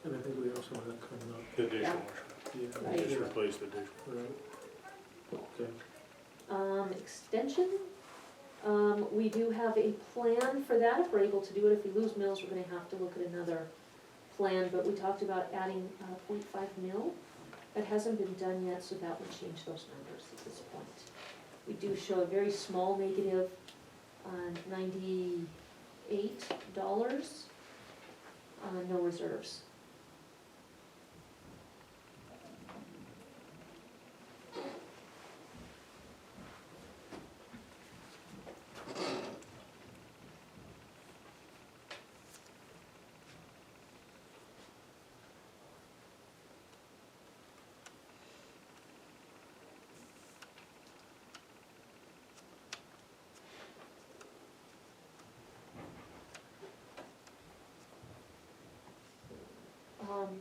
And I think we also have that coming up. The dishwasher. Yeah. Right. Just replace the dishwasher. Right. Okay. Extension, we do have a plan for that, if we're able to do it. If we lose mills, we're gonna have to look at another plan, but we talked about adding 0.5 mil. That hasn't been done yet, so that would change those numbers at this point. We do show a very small negative, $98, no reserves.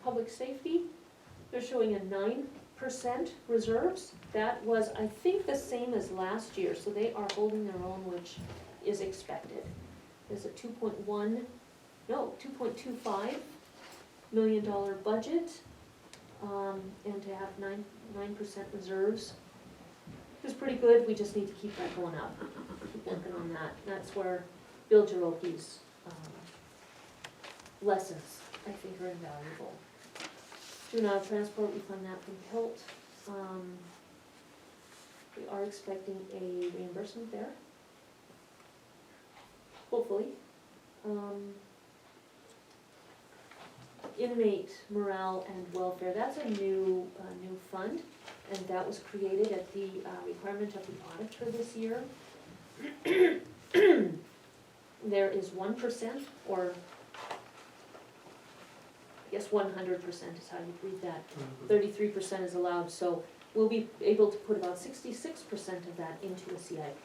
Public safety, they're showing a 9% reserves. That was, I think, the same as last year, so they are holding their own, which is expected. There's a $2.25 million budget, and to have 9% reserves is pretty good. We just need to keep that going up, keep working on that. And that's where Bill Jeroke's lessons, I think, are invaluable. Juvenile transport, we fund that from PILT. We are expecting a reimbursement there, hopefully. Inmate morale and welfare, that's a new fund, and that was created at the requirement of the auditor this year. There is 1%, or I guess 100% is how you read that. 33% is allowed, so we'll be able to put about 66% of that into a CIP.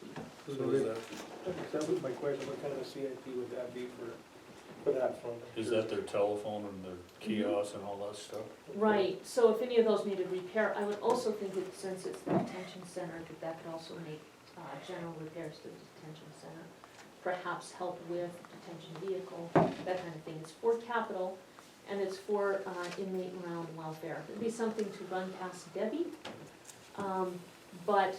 So that was my question, what kind of CIP would that be for that fund? Is that their telephone and their kiosks and all that stuff? Right, so if any of those needed repair, I would also think that since it's the detention center, that could also make general repairs to the detention center. Perhaps help with detention vehicle, that kind of thing. It's for capital, and it's for inmate morale and welfare. It'd be something to run past Debbie, but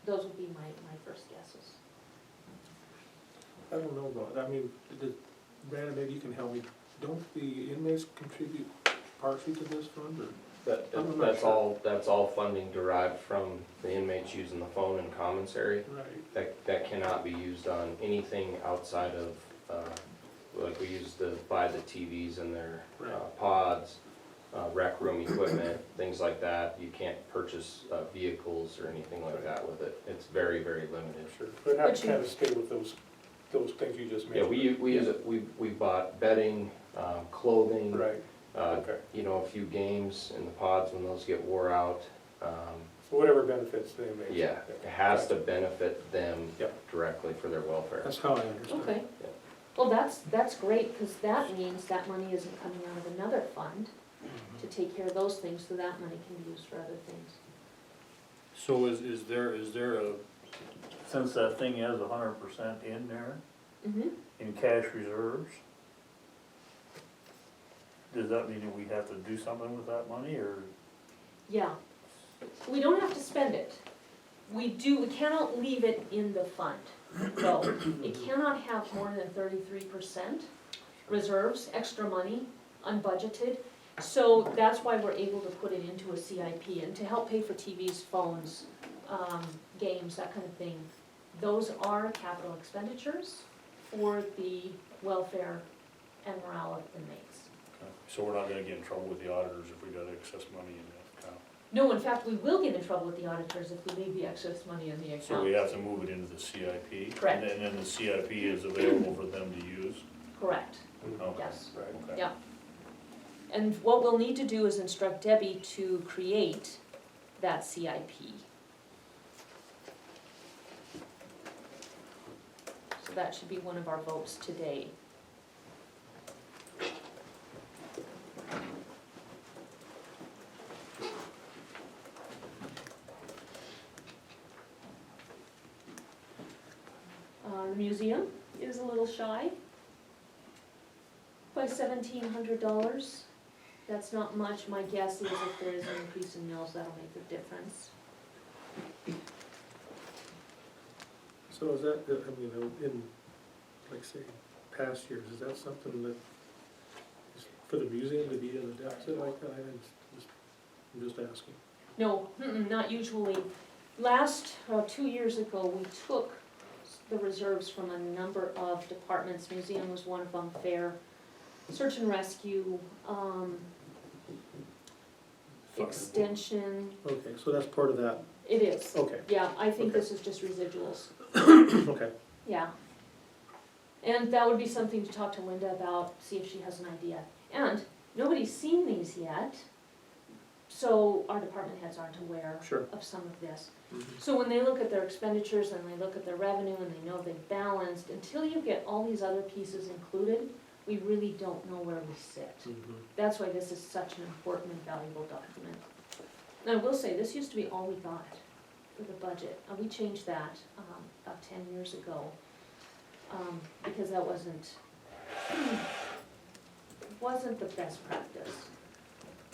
those would be my first guesses. I don't know about, I mean, Brandon, maybe you can help me. Don't the inmates contribute partially to this fund, or? I'm not sure. That's all funding derived from the inmates using the phone and commissary. Right. That cannot be used on anything outside of, like we used to buy the TVs in their pods, rec room equipment, things like that. You can't purchase vehicles or anything like that with it. It's very, very limited. Sure, but have to kind of stay with those things you just Yeah, mentioned. we use it, we bought bedding, clothing. Right, okay. You know, a few games in the pods when those get wore out. Whatever benefits the inmates. Yeah, it has to benefit them Yep. directly for their welfare. That's how I understand. Okay. Well, that's great, because that means that money isn't coming out of another fund to take care of those things, so that money can be used for other things. So is there a, since that thing has 100% in there, Mm-hmm. in cash reserves, does that mean that we have to do something with that money, or? Yeah. We don't have to spend it. We cannot leave it in the fund, though. It cannot have more than 33%. reserves, extra money, unbudgeted. So that's why we're able to put it into a CIP and to help pay for TVs, phones, games, that kind of thing. Those are capital expenditures for the welfare and morale of inmates. Okay. So we're not gonna get in trouble with the auditors if we got excess money in that account? No, in fact, we will get in trouble with the auditors if we leave the excess money in the account. So we have to move it into the CIP? Correct. And then the CIP is available for them to use? Correct, Okay. yes. Okay. Yeah. And what we'll need to do is instruct Debbie to create that CIP. So that should be one of our votes today. The museum is a little shy by $1,700. That's not much. My guess is if there is an increase in mills, that'll make a difference. So is that, I mean, in, like say, past years, is that something that is for the museum to be in a deficit like that? I'm just asking. No, not usually. 2 years ago, we took the reserves from a number of departments. Museum was one of them, fair, search and rescue, extension. Okay, so that's part of that, It is. okay, Yeah, I think Okay. this is just residuals. okay. Yeah. And that would be something to talk to Linda about, see if she has an idea. And nobody's seen these yet, so our department heads aren't aware Sure. of some of this. Mhm. So when they look at their expenditures and they look at their revenue and they know they've balanced, until you get all these other pieces included, we really don't know where we sit. Mhm. That's why this is such an important and valuable document. And I will say, this used to be all we got for the budget. We changed that about 10 years ago, because that wasn't the best practice.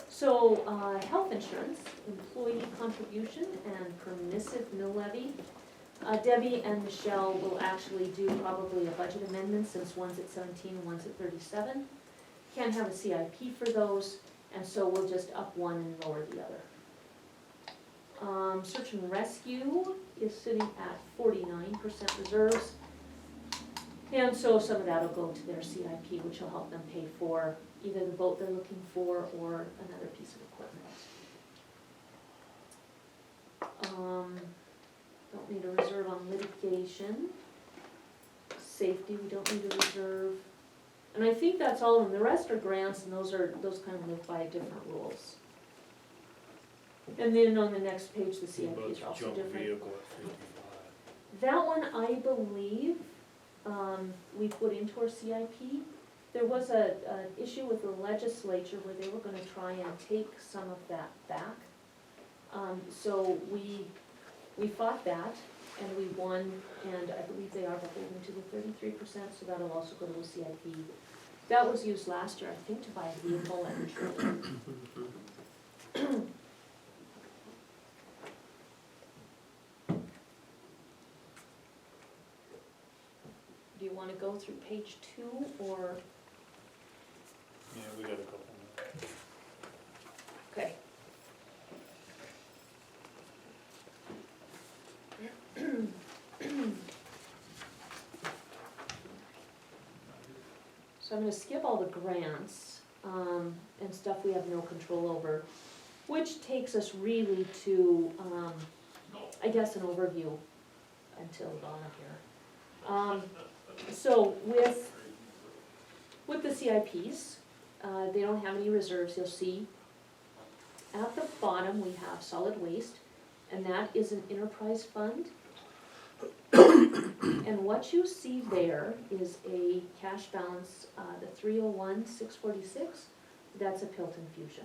So, health insurance, employee contribution, and permissive mill levy. Debbie and Michelle will actually do probably a budget amendment, since one's at 17 and one's at 37. Can't have a CIP for those, and so we'll just up one and lower the other. Search and rescue is sitting at 49% reserves. And so some of that will go to their CIP, which will help them pay for either the boat they're looking for or another piece of equipment. Don't need a reserve on litigation. Safety, we don't need a reserve. And I think that's all of them. The rest are grants, and those kind of live by different rules. And then on the next page, the CIPs are also Junk different. vehicle at 55. That one, I believe, we put into our CIP. There was an issue with the legislature where they were gonna try and take some of that back. So we fought that, and we won, and I believe they are beholden to the 33%, so that'll also go to the CIP. That was used last year, I think, to buy a vehicle and a trailer. Do you wanna go through page 2, or, Yeah, we got a couple more. okay. So I'm gonna skip all the grants, and stuff we have no control over, which takes us really to, I guess, an overview until Donna here. So with the CIPs, they don't have any reserves, you'll see. At the bottom, we have solid waste, and that is an enterprise fund. And what you see there is a cash balance, the 301,646, that's a PILT infusion.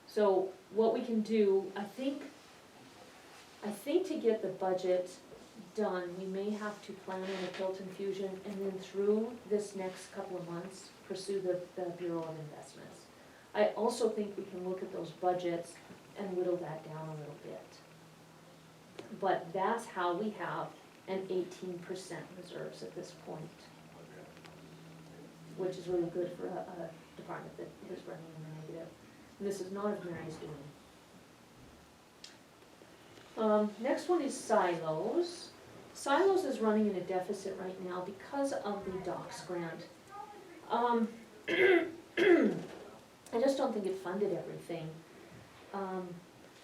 So what we can do, I think to get the budget done, we may have to plan in a PILT infusion, and then through this next couple of months, pursue the Bureau of Investments. I also think we can look at those budgets and whittle that down a little bit. But that's how we have an 18% reserves at this point. which is really good for a department that is running in the negative. And this is not of Mary's doing. Next one is silos. Silos is running in a deficit right now because of the docks grant. I just don't think it funded everything.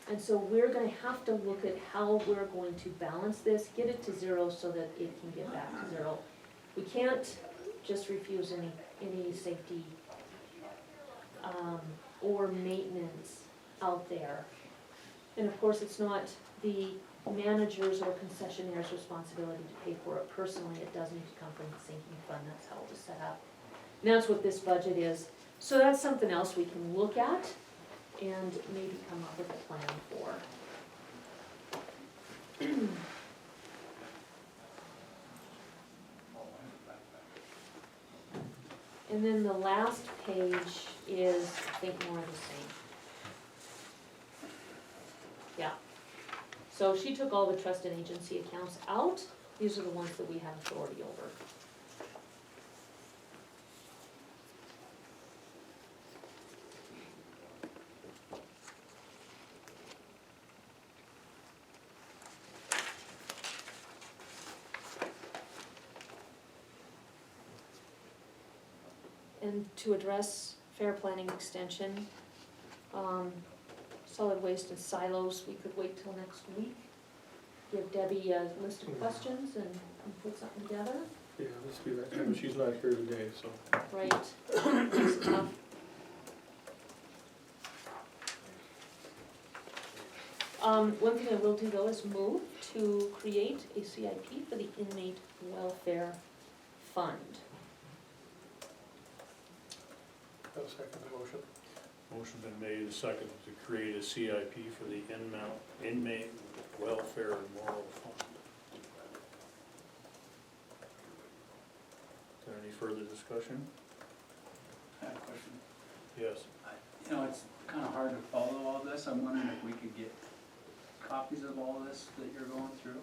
And so we're gonna have to look at how we're going to balance this, get it to zero so that it can get back to zero. We can't just refuse any safety, or maintenance out there. And of course, it's not the manager's or concessionaire's responsibility to pay for it personally, it does need to come from the sinking fund, that's how it was set up. And that's what this budget is. So that's something else we can look at and maybe come up with a plan for. And then the last page is, I think, more of the same. Yeah. So she took all the trust and agency accounts out. These are the ones that we have authority over. And to address fair planning extension, solid waste and silos, we could wait till next week. Give Debbie a list of questions and put something together, Yeah, let's do that, but she's not here today, so. right? Makes it tough. One thing I will do though is move to create a CIP for the inmate welfare fund. I'll second the motion. Motion been made and seconded to create a CIP for the inmate welfare and moral fund. Is there any further discussion? I have a question. Yes. You know, it's kind of hard to follow all this. I'm wondering if we could get copies of all this that you're going through?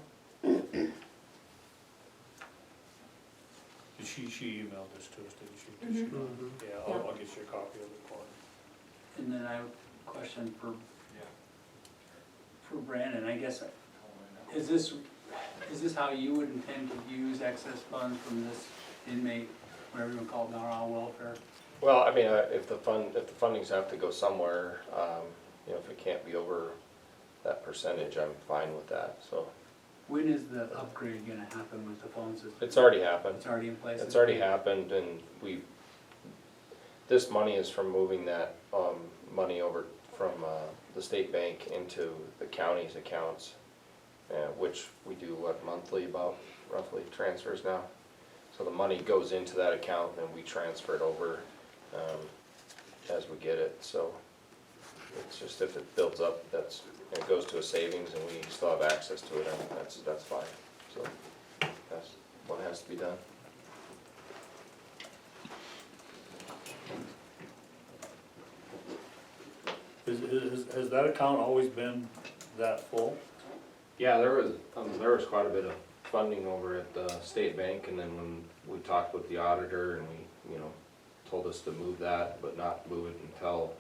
Did she emailed this to us, didn't she? Did she? Mhm. Yeah, I'll get you a copy of it for her. And then I have a question for Brandon, I guess. Is this how you would intend to use excess funds from this inmate, whatever you want to call it, now, welfare? Well, I mean, if the fundings have to go somewhere, you know, if it can't be over that percentage, I'm fine with that, so. When is the upgrade gonna happen with the phone system? It's already happened. It's already in place? It's already happened, and this money is from moving that, money over from, the state bank into the county's accounts, which we do, monthly, about roughly transfers now. So the money goes into that account, and then we transfer it over, as we get it, so it's just if it builds up, and it goes to a savings and we still have access to it, and that's fine, so that's what has to be done. Has that account always been that full? Yeah, there was quite a bit of funding over at the state bank, and then when we talked with the auditor and we, told us to move that, but not move it until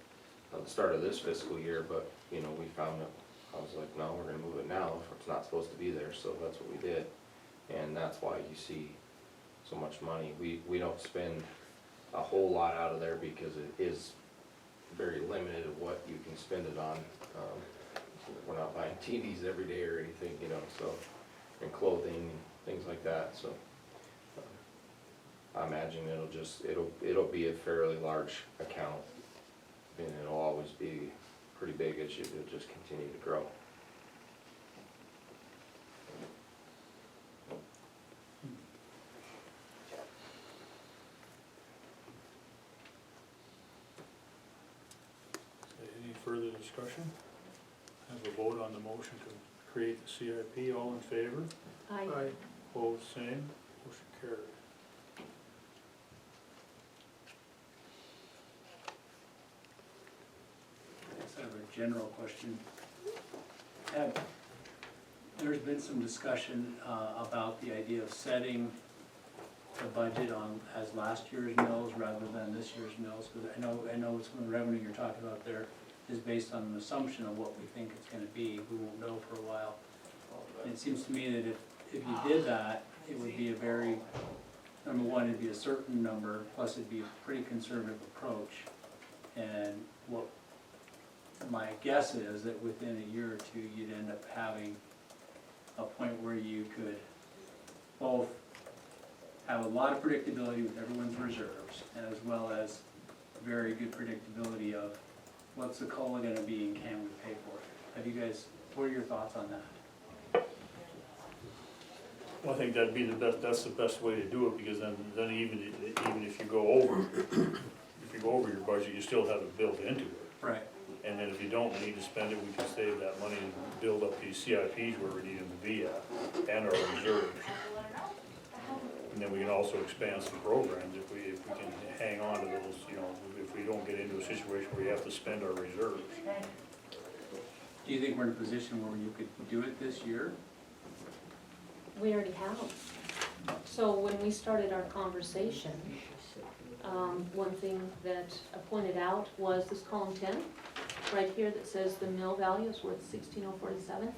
the start of this fiscal year, but, we found it, I was like, no, we're gonna move it now if it's not supposed to be there, so that's what we did. And that's why you see so much money. We don't spend a whole lot out of there because it is very limited of what you can spend it on. We're not buying TVs every day or anything, so, and clothing and things like that, so. I imagine it'll be a fairly large account, and it'll always be pretty big, it'll just continue to grow. Any further discussion? Have a vote on the motion to create the CIP, all in favor? Aye. Opposed, same, motion carried. I have a general question. There's been some discussion about the idea of setting the budget on, as last year's mills rather than this year's mills? Because I know some of the revenue you're talking about there is based on an assumption of what we think it's gonna be. We won't know for a while. And it seems to me that if you did that, it would be a very, number one, it'd be a certain number, plus it'd be a pretty conservative approach. And what my guess is that within a year or two, you'd end up having a point where you could both have a lot of predictability with everyone's reserves, as well as very good predictability of what's the COLA gonna be and can we pay for it? Have you guys, what are your thoughts on that? Well, I think that'd be the best, that's the best way to do it, because then even if you go over your budget, you still have it built into it. Right. And then if you don't need to spend it, we can save that money and build up these CIPs where we need them to be at, and our reserves. And then we can also expand some programs if we can hang on to those, you know, if we don't get into a situation where we have to spend our reserves. Do you think we're in a position where you could do it this year? We already have. So when we started our conversation, one thing that I pointed out was this column 10, right here that says the mill value is worth 16,047.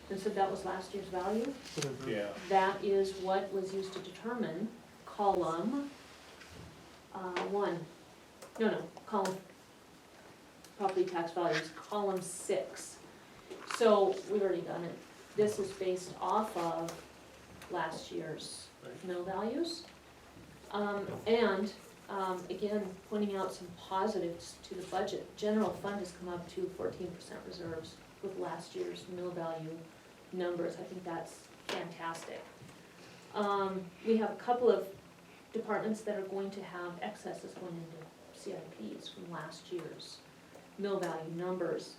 And so that was last year's value. Yeah. That is what was used to determine column column property tax values, column 6. So we've already done it. This is based off of last year's mill values. Again, pointing out some positives to the budget. General fund has come up to 14% reserves with last year's mill value numbers. I think that's fantastic. We have a couple of departments that are going to have excesses going into CIPs from last year's mill value numbers.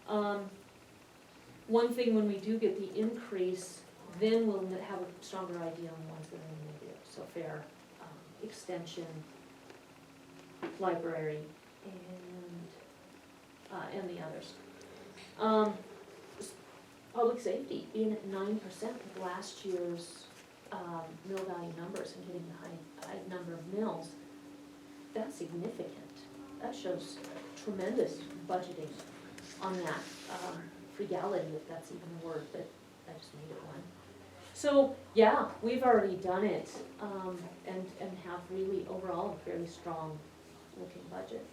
One thing, when we do get the increase, then we'll have a stronger idea on the ones that are negative. So fair, extension, library, and the others. Public safety being at 9% with last year's mill value numbers and getting the high number of mills, that's significant. That shows tremendous budgeting on that. Frugality, if that's even a word, but I just made it one. So, yeah, we've already done it, and have really overall a fairly strong looking budget.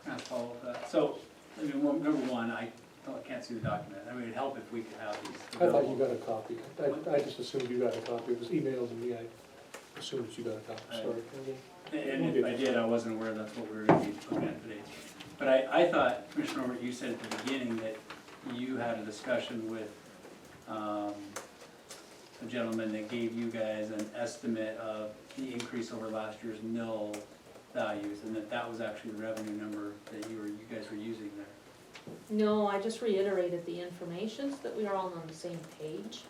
Can I follow up that? So, I mean, number one, I can't see the document. I mean, it'd help if we could have these I thought you available. got a copy. I just assumed you got a copy. It was emailed to me. I assumed that you got a copy, sorry. And if I did, I wasn't aware that's what we were gonna be looking at today. But I thought, Commissioner Norbert, you said at the beginning that you had a discussion with a gentleman that gave you guys an estimate of the increase over last year's mill values, and that was actually the revenue number that you guys were using there. No, I just reiterated the information so that we are all on the same page.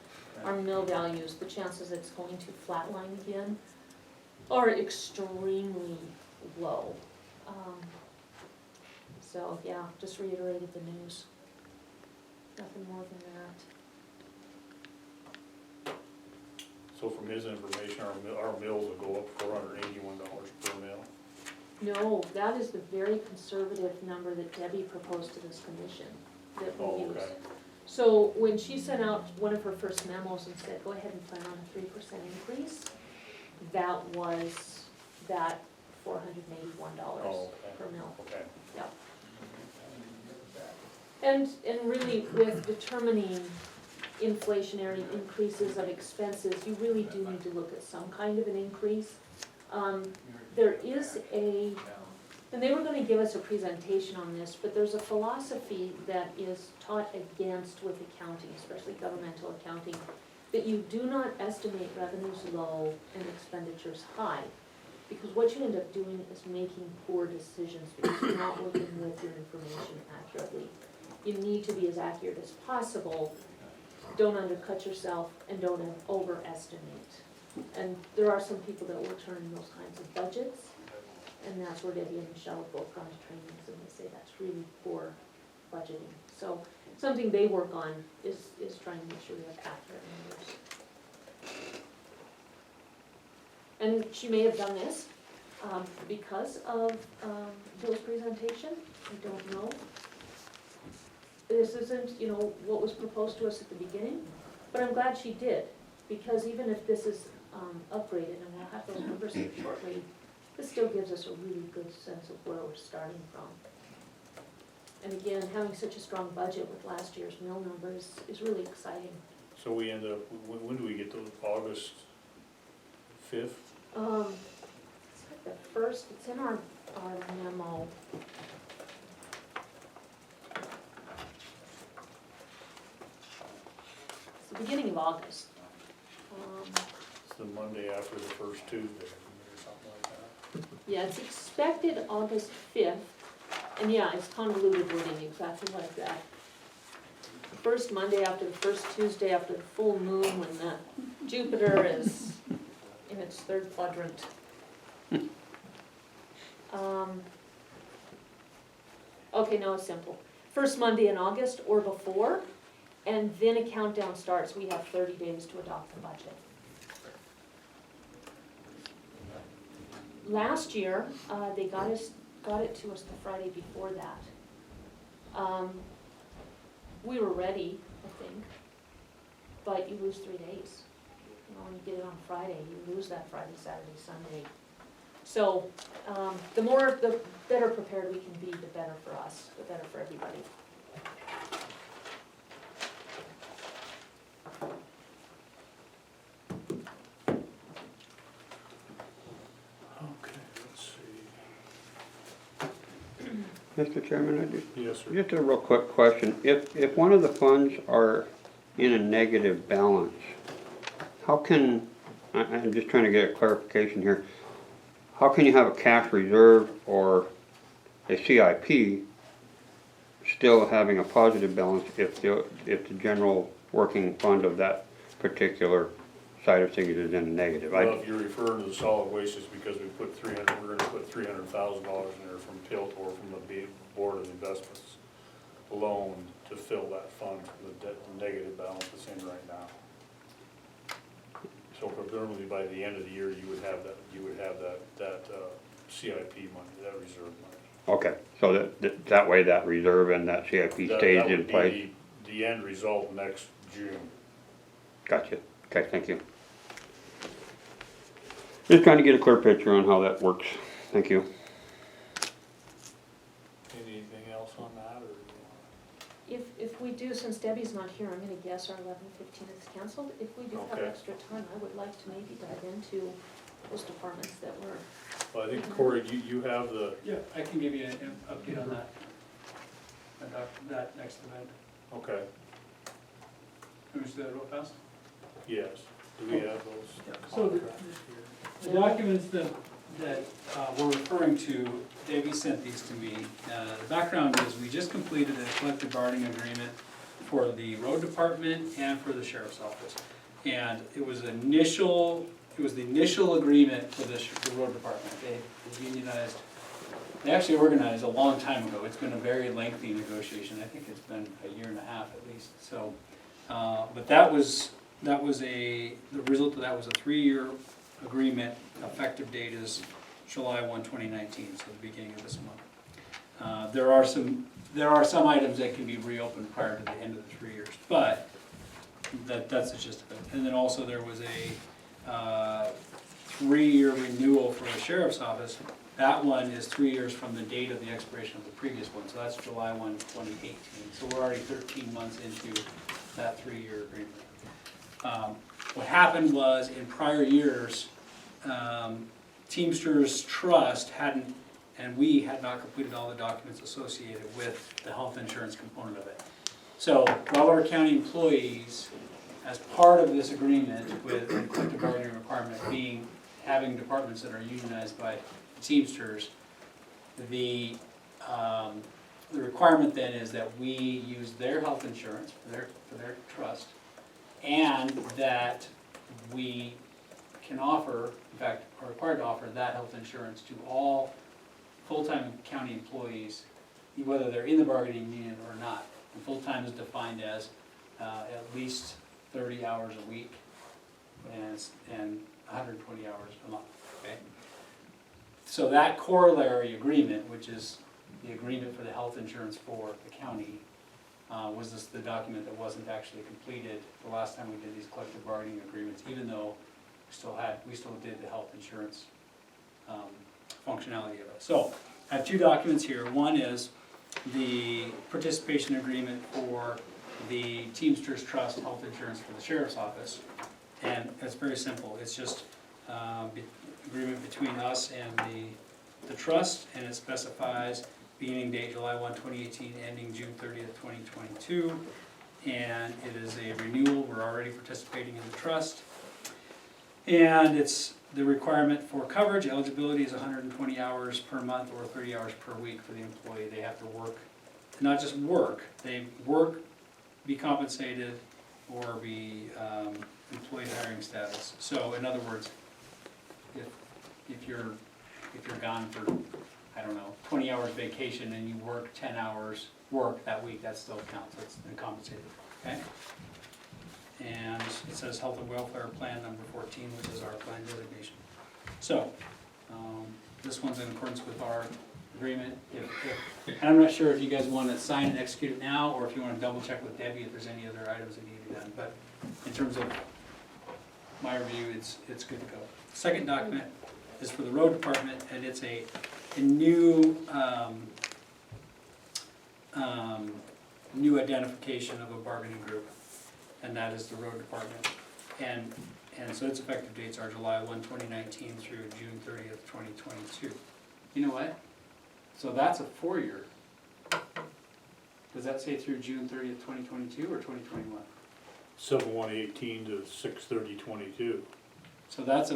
Our mill values, the chances it's going to flatline again are extremely low. So, yeah, just reiterated the news. Nothing more than that. So from his information, our mills will go up $481 per mill. No, that is the very conservative number that Debbie proposed to this commission that we Oh, use. okay. So when she sent out one of her first memos and said, go ahead and plan on a 3% increase, that was that $481 Oh, okay. per mill. Okay. And really with determining inflationary increases of expenses, you really do need to look at some kind of an increase. There is and they were gonna give us a presentation on this, but there's a philosophy that is taught against with accounting, especially governmental accounting, that you do not estimate revenues low and expenditures high. Because what you end up doing is making poor decisions because you're not working with your information accurately. You need to be as accurate as possible, don't undercut yourself, and don't overestimate. And there are some people that will turn in those kinds of budgets, and that's where Debbie and Michelle have both gone to trainings, and they say that's really poor budgeting. So something they work on is trying to make sure we have accurate numbers. And she may have done this because of Bill's presentation, I don't know. This isn't, you know, what was proposed to us at the beginning, but I'm glad she did, because even if this is upgraded, and we'll have those numbers here shortly, this still gives us a really good sense of where we're starting from. And again, having such a strong budget with last year's mill numbers is really exciting. So we end up, when do we get those, August 5th? It's like the first, it's in our memo. It's the beginning of August. It's the Monday after the first Tuesday, or something like that. Yeah, it's expected August 5th, and yeah, it's convoluted wording exactly like that. The first Monday after the first Tuesday after the full moon, when the Jupiter is in its third quadrant. Okay, no, it's simple. First Monday in August or before, and then a countdown starts. We have 30 days to adopt the budget. Last year, they got it to us the Friday before that. We were ready, I think, but you lose 3 days. You know, when you get it on Friday, you lose that Friday, Saturday, Sunday. So, the better prepared we can be, the better for us, the better for everybody. Okay, let's see. Mr. Chairman, Yes, sir. just a real quick question. If one of the funds are in a negative balance, how can, I'm just trying to get a clarification here, how can you have a cash reserve or a CIP still having a positive balance if the general working fund of that particular side of things is in a negative? Well, if you're referring to the solid waste, it's because we put we're gonna put $300,000 in there from PILT or from the Board of Investments alone to fill that fund from the negative balance that's in right now. So presumably by the end of the year, you would have that CIP money, that reserve money. Okay, so that way that reserve and that CIP stays in place? That would be the end result next June. Gotcha. Okay, thank you. Just trying to get a clear picture on how that works. Thank you. Anything else on that, or? If we do, since Debbie's not here, I'm gonna guess our 11:15 is canceled. If we do have Okay. extra time, I would like to maybe dive into those departments that were. Well, I think Corey, you have the, Yeah, I can give you an update on that next event. okay, Can we just do that real fast? yes. Do we have those? So the documents that we're referring to, Debbie sent these to me. The background is we just completed a collective bargaining agreement for the road department and for the sheriff's office. And it was the initial agreement for the road department. They unionized, they actually organized a long time ago. It's been a very lengthy negotiation. I think it's been a year and a half at least. So, but the result of that was a 3-year agreement. Effective date is July 1, 2019, so the beginning of this month. There are some items that can be reopened prior to the end of the 3 years, but that's the gist of it. And then also there was a 3-year renewal for the sheriff's office. That one is 3 years from the date of the expiration of the previous one, so that's July 1, 2018. So we're already 13 months into that 3-year agreement. What happened was, in prior years, Teamsters Trust hadn't, and we had not completed all the documents associated with the health insurance component of it. So Broadwater County employees, as part of this agreement with the collective bargaining requirement being having departments that are unionized by Teamsters, the requirement then is that we use their health insurance for their trust, and that we can offer, in fact, are required to offer that health insurance to all full-time county employees, whether they're in the bargaining union or not. And full-time is defined as at least 30 hours a week. And and 120 hours a month, okay? So that corollary agreement, which is the agreement for the health insurance for the county, was this the document that wasn't actually completed the last time we did these collective bargaining agreements, even though we still did the health insurance functionality of it. So I have two documents here. One is the participation agreement for the Teamsters Trust health insurance for the sheriff's office. And it's very simple. It's just agreement between us and the trust, and it specifies beginning date July 1, 2018, ending June 30th, 2022. And it is a renewal. We're already participating in the trust. And it's the requirement for coverage. Eligibility is 120 hours per month or 30 hours per week for the employee. They have to work, not just work, they work, be compensated, or be employee hiring status. So in other words, if you're gone for, I don't know, 20 hours vacation and you work 10 hours work that week, that still counts. That's compensated, okay? And it says health and welfare plan number 14, which is our plan designation. So, this one's in accordance with our agreement. And I'm not sure if you guys want to sign and execute it now, or if you want to double check with Debbie if there's any other items that need to be done. But in terms of my review, it's good to go. Second document is for the road department, and it's a new new identification of a bargaining group, and that is the road department. And so its effective dates are July 1, 2019 through June 30th, 2022. You know what? So that's a 4-year. Does that say through June 30th, 2022 or 2021? 7/1/18 to 6/30/22. So that's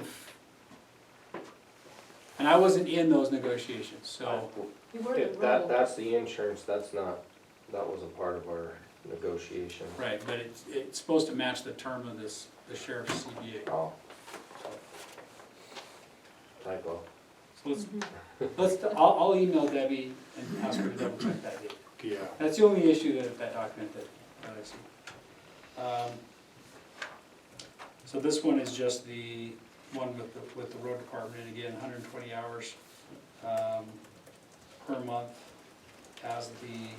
and I wasn't in those negotiations, so, You were the If that, road. that's the insurance, that's not, that wasn't part of our negotiation. right, but it's supposed to match the term of the sheriff's CBA. Oh. Typo. So I'll email Debbie and ask her to double check that date. Yeah. That's the only issue that document that I see. So this one is just the one with the road department, and again, 120 hours per month as the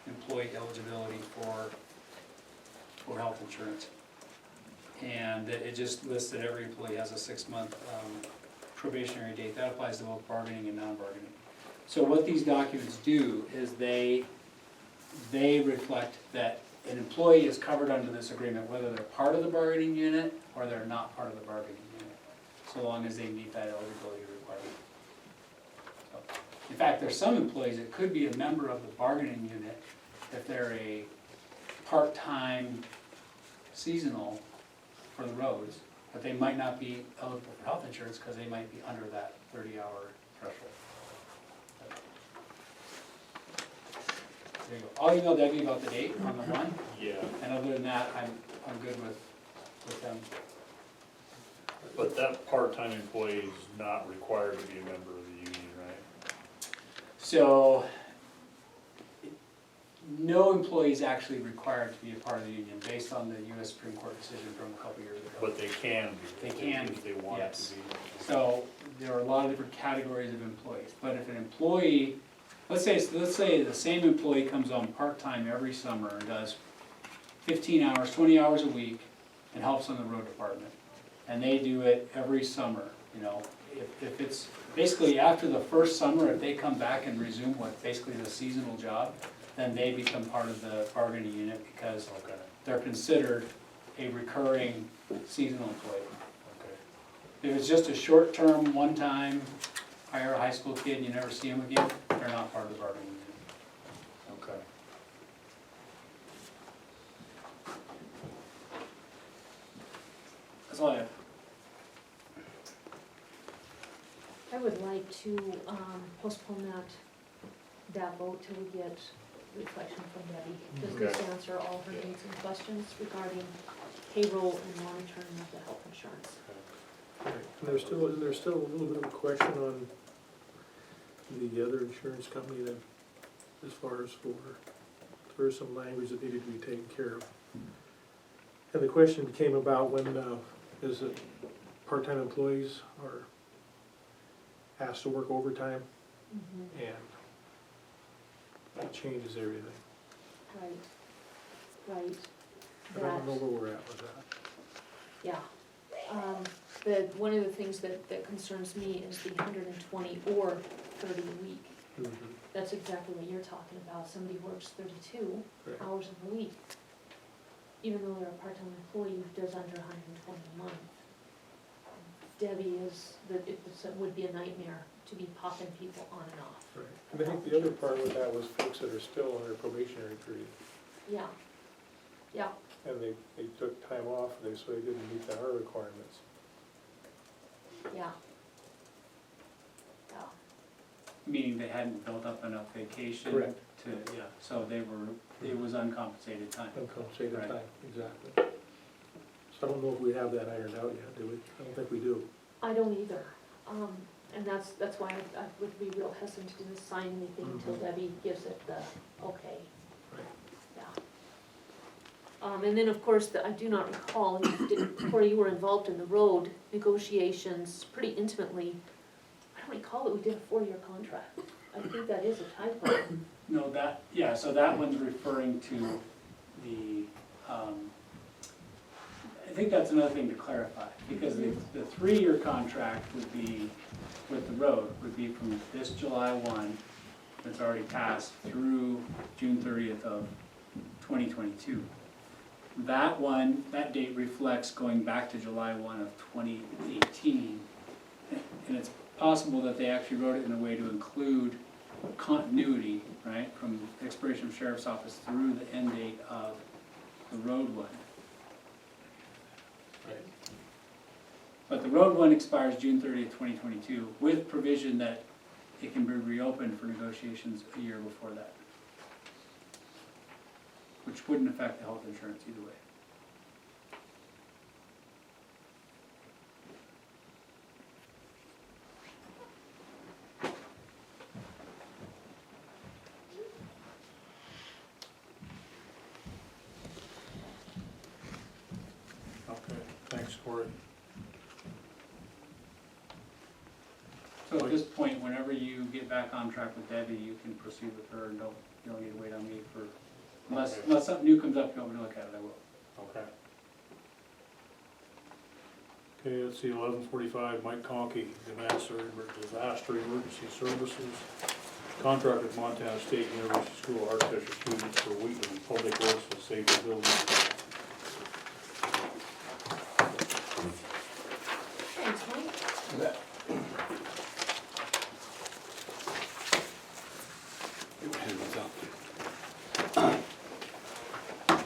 employee eligibility for health insurance. And it just lists that every employee has a 6-month probationary date. That applies to both bargaining and non-bargaining. So what these documents do is they reflect that an employee is covered under this agreement, whether they're part of the bargaining unit or they're not part of the bargaining unit, so long as they meet that eligibility requirement. So, in fact, there's some employees that could be a member of the bargaining unit if they're a part-time seasonal for the roads, but they might not be eligible for health insurance because they might be under that 30-hour threshold. There you go. I'll email Debbie about the date on the one, Yeah, and other than that, I'm good with them. but that part-time employee is not required to be a member of the union, right? So, no employee is actually required to be a part of the union based on the US Supreme Court decision from a couple years ago. But they can be. They can if they want yes. to be. So, there are a lot of different categories of employees, but if an employee, let's say the same employee comes on part-time every summer and does 15 hours, 20 hours a week and helps on the road department. And they do it every summer, you know. If it's basically after the first summer, if they come back and resume what basically is a seasonal job, then they become part of the bargaining unit because they're considered a recurring seasonal employee. Okay. If it's just a short-term, one-time, hire a high school kid and you never see them again, they're not part of the bargaining unit. Okay. That's all I have. I would like to postpone that vote till we get reflection from Debbie. Does this Okay. answer all her needs and questions regarding payroll and monitoring of the health insurance? And there's still a little bit of a question on the other insurance company that, as far as for some language that needed to be taken care of. And the question came about when is that part-time employees are asked to work overtime, Mhm. and that changes everything. Right, right. I don't know That- where we're at with that. Yeah. One of the things that concerns me is the 120 or 30 a week. That's exactly what you're talking about. Somebody works 32 Right. hours a week, even though they're a part-time employee who does under 120 a month. Debbie it would be a nightmare to be popping people on and off. Right. And I think the other part with that was folks that are still under probationary period, Yeah, yeah, and they took time off, so they didn't meet the hour requirements. yeah. Yeah, Meaning they hadn't built up enough vacation. Correct. So it was uncompensated time. Uncompensated Right. time, exactly. So I don't know if we have that ironed out yet, do we? I don't think we do. I don't either. And that's why I would be real hesitant to just sign anything until Debbie gives it the okay. Right. Yeah. And then, of course, I do not recall, Corey, you were involved in the road negotiations pretty intimately. I don't recall that we did a 4-year contract. I think that is a typo. No, so that one's referring to the, I think that's another thing to clarify, because the 3-year contract would be, with the road, would be from this July 1, that's already passed, through June 30th of 2022. That one, that date reflects going back to July 1 of 2018. And it's possible that they actually wrote it in a way to include continuity, right, from the expiration of sheriff's office through the end date of the road one. Right. But the road one expires June 30th, 2022, with provision that it can be reopened for negotiations a year before that. Which wouldn't affect the health insurance either way. Okay, thanks, Corey. So at this point, whenever you get back on track with Debbie, you can proceed with her and you don't need to wait on me for, unless something new comes up you want me to look at it, I will. Okay. Okay, let's see, 11:45, Mike Conkey, disaster emergency services. Contract with Montana State University School of Architecture students for Wheaton Public Works and Safety Building. Thanks, Mike.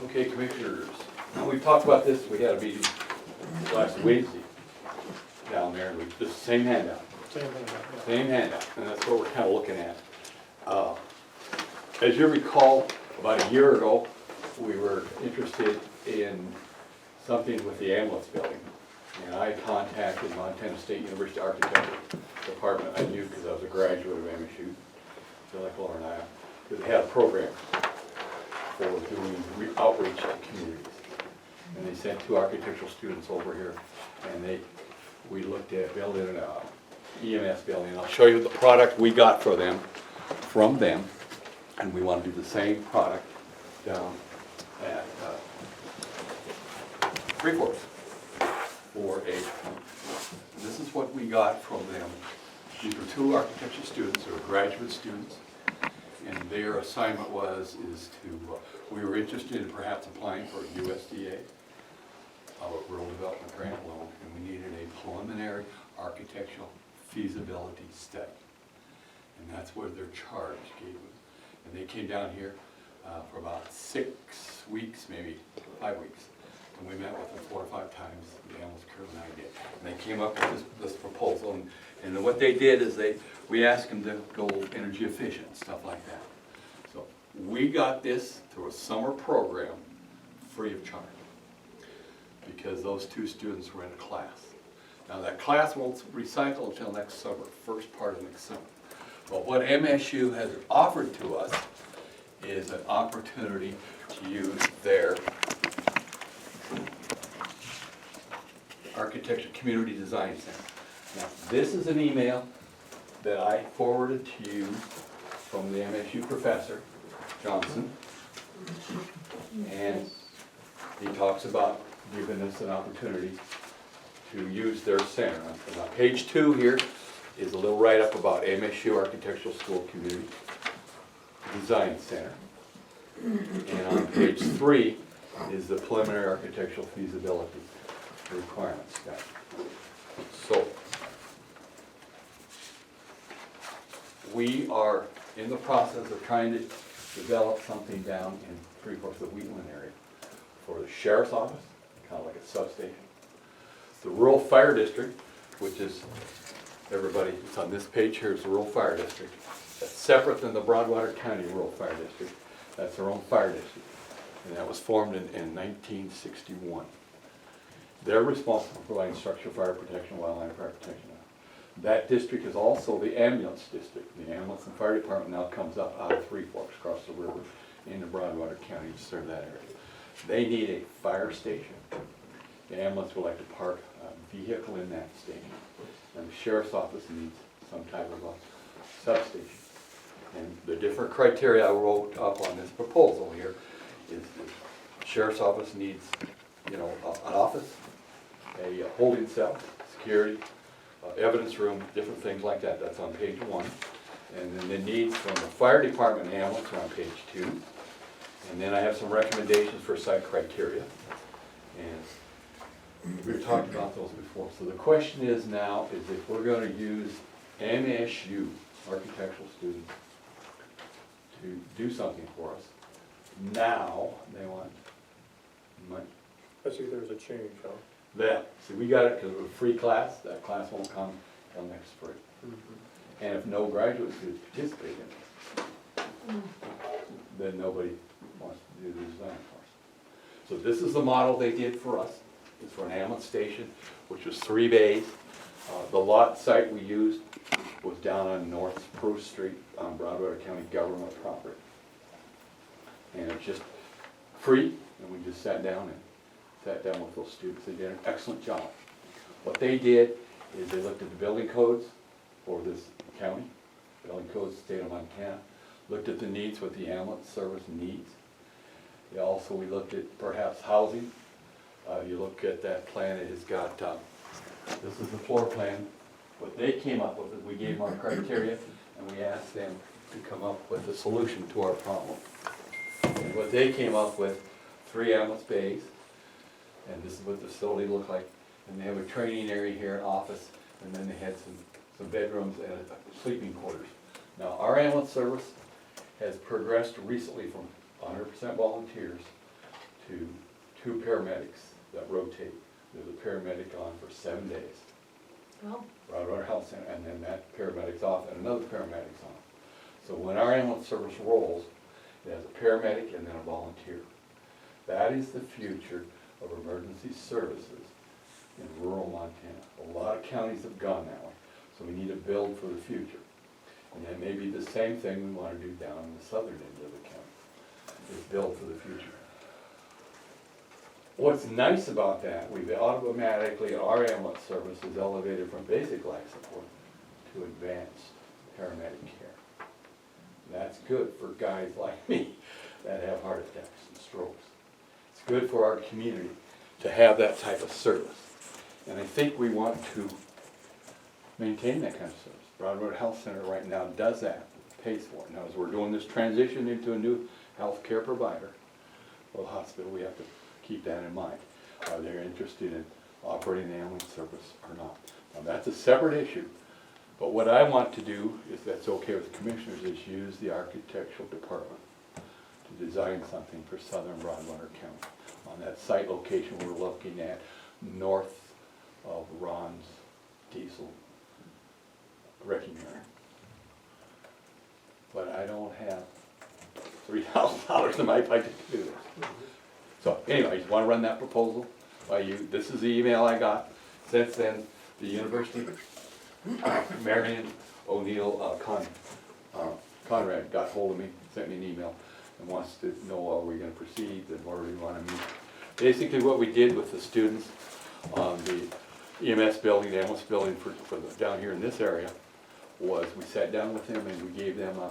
Okay, commissioners, we've talked about this, we had a meeting last Wednesday down there, and we, just the same handout, Same thing, and that's what we're kind of looking at. As you recall, about a year ago, we were interested in something with the ambulance building. And I contacted Montana State University Architecture Department, I knew because I was a graduate of MSU, so like Laura and I, because they had a program for doing outreach to communities. And they sent 2 architectural students over here, and we looked at building an EMS building. I'll show you the product we got for them, from them, and we want to do the same product down at Freeport this is what we got from them. These were 2 architecture students, they were graduate students, and their assignment is to, we were interested in perhaps applying for a USDA, Rural Development Grant loan, and we needed a preliminary architectural feasibility study. And that's what their charge gave us. And they came down here for about 6 weeks, maybe 5 weeks. And we met with them 4 or 5 times, the ambulance crew and I did. And they came up with this proposal. And then what they did is we asked them to go energy efficient, stuff like that. So we got this through a summer program, free of charge, because those 2 students were in a class. Now that class won't recycle until next summer, first part of next summer. But what MSU has offered to us is an opportunity to use their Architecture Community Design Center. Now, this is an email that I forwarded to you from the MSU professor, Johnson. And he talks about giving us an opportunity to use their center. On page 2 here is a little write-up about MSU Architectural School Community Design Center. And on page 3 is the preliminary architectural feasibility requirements study. So, we are in the process of trying to develop something down in three-fourths of Wheatland area for the sheriff's office, kind of like a substation. The rural fire district, which is, everybody, it's on this page here, is the rural fire district. That's separate than the Broadwater County Rural Fire District. That's their own fire district. And that was formed in 1961. They're responsible for providing structural fire protection, wildland fire protection. That district is also the ambulance district. The ambulance and fire department now comes up out of Three Forks, across the river, into Broadwater County to serve that area. They need a fire station. The ambulance would like to park a vehicle in that station. And the sheriff's office needs some type of a substation. And the different criteria I wrote up on this proposal here is the sheriff's office needs, you know, an office, a holding cell, security, evidence room, different things like that. That's on page 1. And then the needs from the fire department and ambulance are on page 2. And then I have some recommendations for site criteria. And we've talked about those before. So the question is now, is if we're going to use MSU architectural students to do something for us, now they want money. Let's see if there's a change, huh? That, see, we got it because it was a free class. That class won't come till next spring. And if no graduate students participate in it, then nobody wants to do the design for us. So this is the model they did for us. It's for an ambulance station, which was 3 bays. The lot site we used was down on North Spruce Street on Broadwater County government property. And it's just free, and we just sat down with those students. They did an excellent job. What they did is they looked at the building codes for this county, building codes, state of Montana, looked at the needs, what the ambulance service needs. We looked at perhaps housing. You look at that plan, it has got, this is the floor plan. What they came up with is we gave them our criteria and we asked them to come up with a solution to our problem. And what they came up with, 3 ambulance bays, and this is what the facility looked like. And they have a training area here, an office, and then they had some bedrooms and sleeping quarters. Now, our ambulance service has progressed recently from 100% volunteers to 2 paramedics that rotate. There's a paramedic on for 7 days. Well, Broadwater Health Center, and then that paramedic's off and another paramedic's on. So when our ambulance service rolls, it has a paramedic and then a volunteer. That is the future of emergency services in rural Montana. A lot of counties have gone that way, so we need to build for the future. And that may be the same thing we want to do down in the southern end of the county, is build for the future. What's nice about that, we've automatically, our ambulance service is elevated from basic life support to advanced paramedic care. That's good for guys like me that have heart attacks and strokes. It's good for our community to have that type of service. And I think we want to maintain that kind of service. Broadwater Health Center right now does that, pays for it. Now, as we're doing this transition into a new health care provider for the hospital, we have to keep that in mind. Are they interested in operating the ambulance service or not? Now, that's a separate issue. But what I want to do, if that's okay with the commissioners, is use the architectural department to design something for southern Broadwater County. On that site location we're looking at, north of Ron's diesel wrecking yard. But I don't have $3,000 in my budget to do this. So anyway, I just want to run that proposal by you. This is the email I got. Since then, the university, Marion O'Neill Conrad got hold of me, sent me an email, and wants to know, are we going to proceed, and where do we want to meet. Basically what we did with the students, on the EMS building, the ambulance building down here in this area, was we sat down with them and we gave them a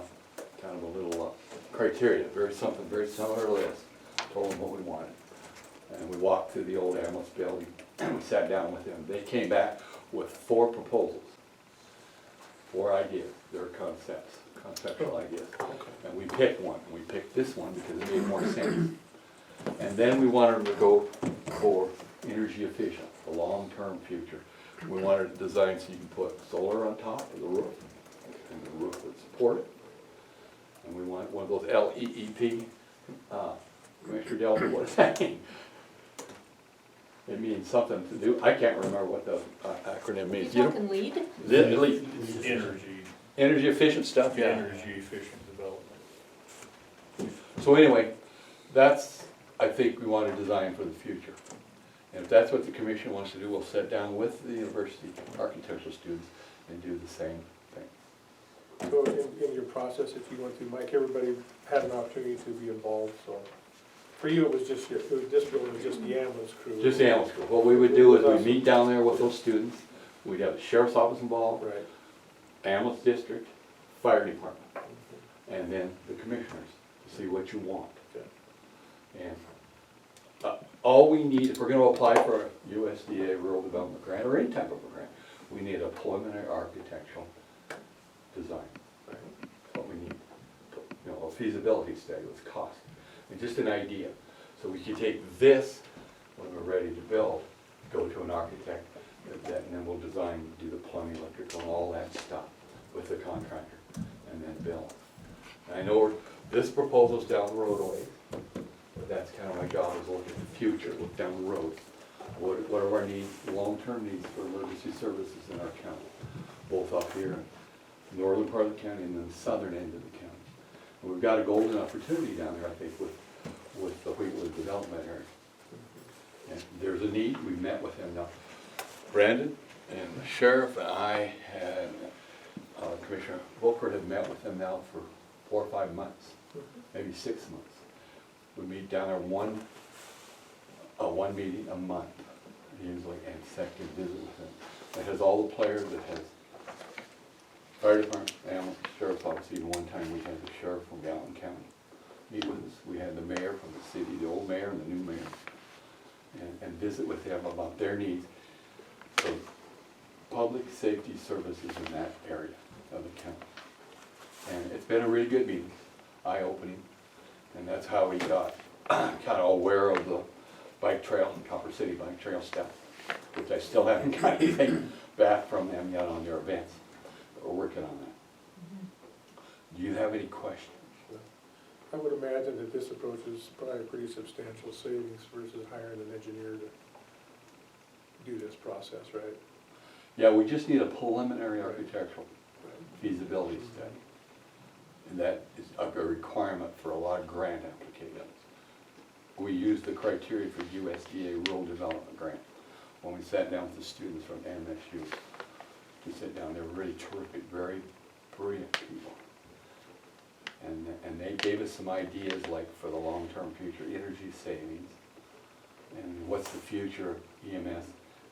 kind of a little criteria, something very similar to this, told them what we wanted. And we walked through the old ambulance building and we sat down with them. They came back with 4 proposals, 4 ideas, their conceptual ideas. And we picked one, and we picked this one because it made more sense. And then we wanted them to go for energy efficient, the long-term future. We wanted to design so you can put solar on top of the roof, and the roof would support it. And we want one of those LEEP, Commissioner Delta, what does that mean? It means something to do, I can't remember what the acronym You means. talking lead? Energy efficient stuff, yeah. Energy efficient development. So anyway, that's, I think we want to design for the future. And if that's what the commission wants to do, we'll sit down with the university architectural students and do the same thing. So in your process, if you went through, Mike, everybody had an opportunity to be involved, so. For you, it was just, this building was just the ambulance crew. Just the ambulance crew. What we would do is we'd meet down there with those students. We'd have the sheriff's office involved, Right. ambulance district, fire department, and then the commissioners to see what you want. Okay. And all we need, if we're gonna apply for a USDA rural development grant or any type of a grant, we need a preliminary architectural design. Right. That's what we need. You know, a feasibility study with cost, and just an idea. So we could take this, when we're ready to build, go to an architect, and then we'll design, do the plumbing, electrical, and all that stuff with the contractor, and then build. And I know this proposal's down the road a ways, but that's kind of my job, is look at the future, look down the road. What are our needs, long-term needs for emergency services in our county, both up here in the northern part of the county and then the southern end of the county. And we've got a golden opportunity down there, I think, with the Wheatwood development area. And there's a need, we met with him now. Brandon and the sheriff and I had, Commissioner Volkert had met with him now for 4 or 5 months, maybe 6 months. We meet down there one meeting a month, usually, and second visit with him. It has all the players, it has fire department, ambulance, sheriff's office. Even one time we had the sheriff from Gallatin County meet with us. We had the mayor from the city, the old mayor and the new mayor, and visit with them about their needs for public safety services in that area of the county. And it's been a really good meeting, eye-opening, and that's how we got kind of aware of the bike trail, Copper City bike trail stuff, which I still haven't got anything back from them yet on their events. But we're working on that. Do you have any questions? I would imagine that this approach is probably a pretty substantial savings versus hiring an engineer to do this process, right? Yeah, we just need a preliminary architectural feasibility study. And that is a requirement for a lot of grant applications. We use the criteria for USDA Rural Development Grant. When we sat down with the students from MSU, we sat down, they were really terrific, very brilliant people. And they gave us some ideas, like for the long-term future, energy savings, and what's the future of EMS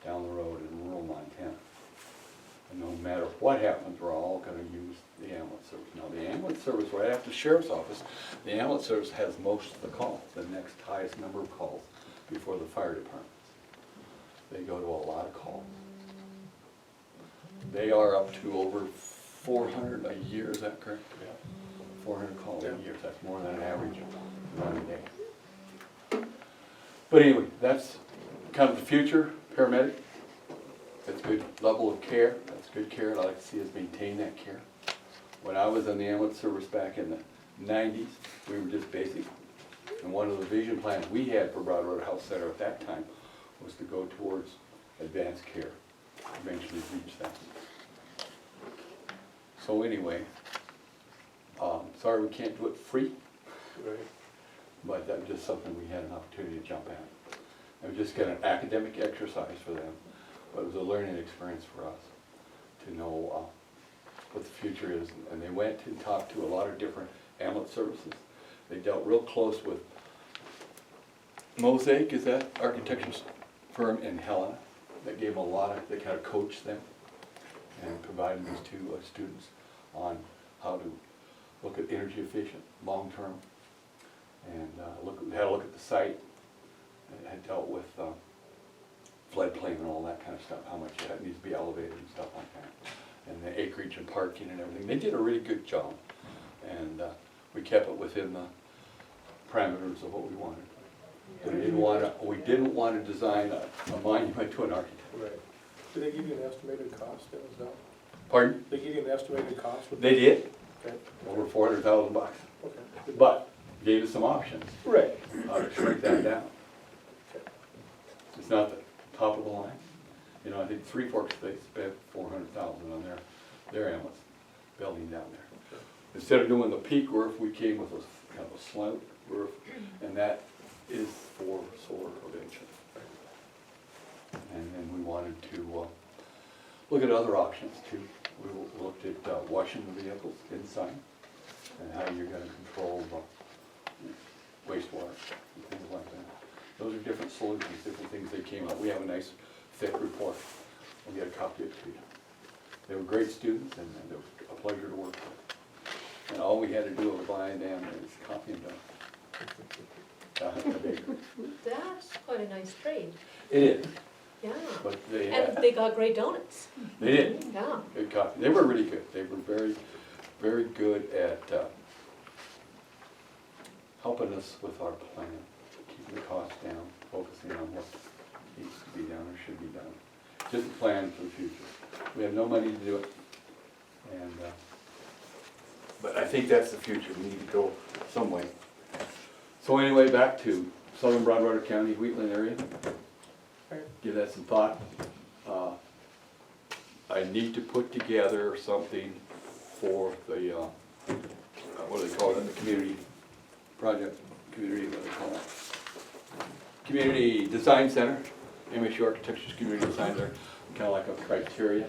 down the road in rural Montana. And no matter what happens, we're all gonna use the ambulance service. Now, the ambulance service, right after the sheriff's office, the ambulance service has most of the calls, the next highest number of calls before the fire departments. They go to a lot of calls. They are up to over 400 a year, is that correct? Yeah. 400 calls a year, that's more than an average of one a day. But anyway, that's kind of the future, paramedic. That's good level of care, that's good care, I'd like to see us maintain that care. When I was in the ambulance service back in the 90s, we were just basic. And one of the vision plans we had for Broadwater Health Center at that time was to go towards advanced care, eventually reach that. So anyway, sorry we can't do it free, Right. but that was just something we had an opportunity to jump at. It was just kind of an academic exercise for them, but it was a learning experience for us to know what the future is. And they went and talked to a lot of different ambulance services. They dealt real close with Mosaic, is that architectural firm in Helena, that gave them a lot of, they kind of coached them and provided these two students on how to look at energy efficient, long-term, and had a look at the site, and had dealt with floodplain and all that kind of stuff, how much it needs to be elevated and stuff like that, and the acreage and parking and everything. They did a really good job, and we kept it within the parameters of what we wanted. We didn't want to design a monument to an architect. Right. Did they give you an estimated cost that was done? Pardon? They give you an estimated cost? They did, Okay. over $400,000. Okay. But gave us some options, Right. how to shrink that down. Okay. It's not the top of the line. You know, I think Three Forks, they spent $400,000 on their ambulance building down there. Instead of doing the peak roof, we came with a kind of a slant roof, and that is for solar prevention. And then we wanted to look at other options too. We looked at washing the vehicles inside and how you're gonna control wastewater and things like that. Those are different solutions, different things they came up. We have a nice thick report. We'll get a copy of it to you. They were great students and they were a pleasure to work with. And all we had to do was buy them is copy and done. That's quite a nice trade, It is, yeah. but they And they got great donuts, they did. yeah. Good copy. They were really good. They were very, very good at helping us with our plan, keeping the costs down, focusing on what needs to be done or should be done. Just a plan for the future. We have no money to do it, and but I think that's the future. We need to go some way. So anyway, back to southern Broadwater County, Wheatland area. Give that some thought. I need to put together something for the, what do they call it, the community project, community, what do they call it? Community Design Center, MSU Architecture's Community Design Center, kind of like a criteria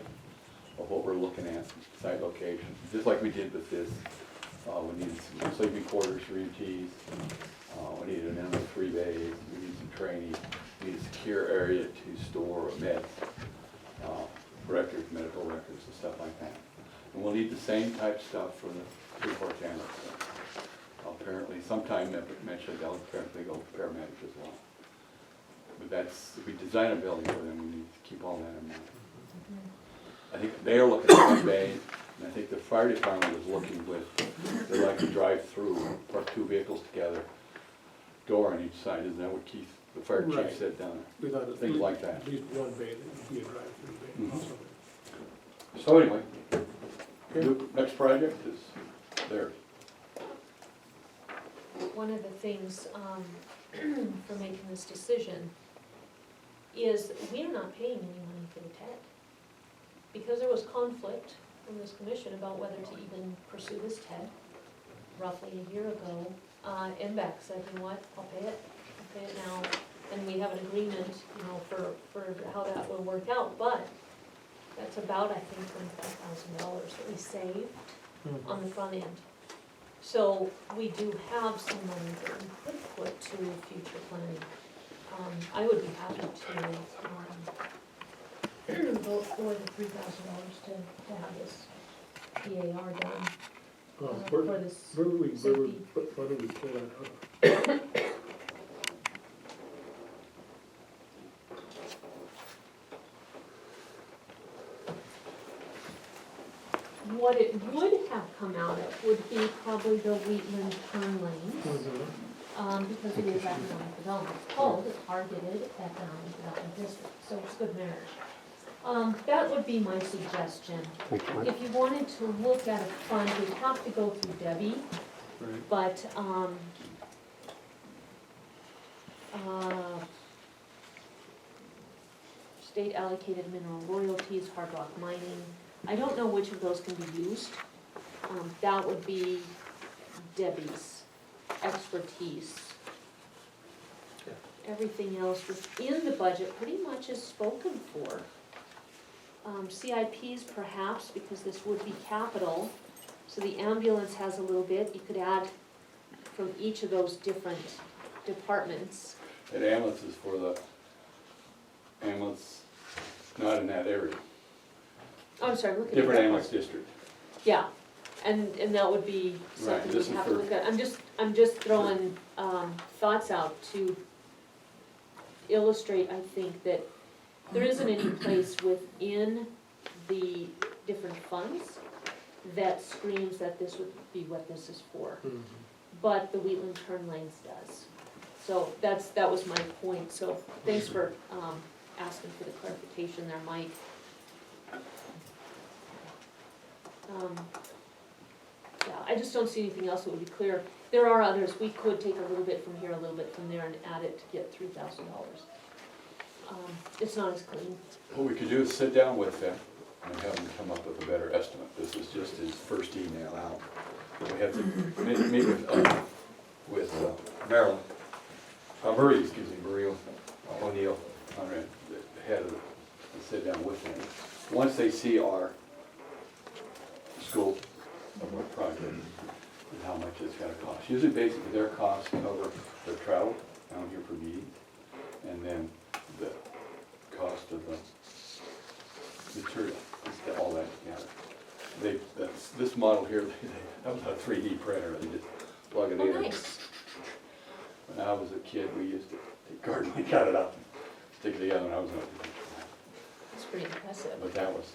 of what we're looking at, site location, just like we did with this. We needed some sleeping quarters for EMTs, we needed an M3 bays, we need some training, we need a secure area to store meds, records, medical records and stuff like that. And we'll need the same type stuff for the Three-Forks ambulance. Apparently, sometime mentioned they'll apparently go to paramedics as well. But that's, if we design a building for them, we need to keep all that in mind. I think they are looking at one bay, and I think the fire department is looking with, they like to drive through, park two vehicles together, door on each side, isn't that what Keith, the fire Right. chief said down We thought at Things like that. least one bay that would be a drive-through bay. Mhm. So- there? So anyway, Okay. the next project is theirs. One of the things for making this decision is we are not paying any money for the TED. Because there was conflict from this commission about whether to even pursue this TED roughly a year ago, MBEC said, you know what, I'll pay it now. And we have an agreement, you know, for how that will work out, but that's about, I think, $25,000 that we saved on the front end. So we do have some money that we could put to future planning. I would be happy to vote for the $3,000 to have this PAR done for this Where do we safety. pull that out? What it would have come out of would be probably the Wheatland turn lanes, because it is economic development. It's called a targeted economic development district, so it's good marriage. That would be my suggestion. If you wanted to look at a fund, we'd have to go through Debbie, Right. but, state allocated mineral royalties, hard rock mining, I don't know which of those can be used. That would be Debbie's expertise. Everything else within the budget pretty much is spoken for. CIPs perhaps, because this would be capital, so the ambulance has a little bit, you could add from each of those different departments. And ambulance is for the ambulance not in that area, I'm sorry, I'm looking at different that ambulance one. district. Yeah, and that would be Right, something this we'd is have to for- look at. I'm just throwing, thoughts out to illustrate, I think, that there isn't any place within the different funds that screams that this would be what this is for. But the Wheatland Turn Lanes does. So that was my point, so thanks for, asking for the clarification there, Mike. Yeah, I just don't see anything else that would be clear. There are others, we could take a little bit from here, a little bit from there, and add it to get $3,000. It's not as clean. What we could do is sit down with them and have them come up with a better estimate. This is just his first email out. We had to meet with Marilyn, Murray, excuse me, Maria O'Neill, Conrad, the head of it, and sit down with them. Once they see our scope of our project and how much it's gonna cost. Usually basically their costs cover their travel down here for meetings, and then the cost of the material, just get all that together. This model here, that was a 3D printer, they just plug it Oh, in. nice. When I was a kid, we used to take carton, we cut it up and stick it together when I was a That's pretty impressive. but that was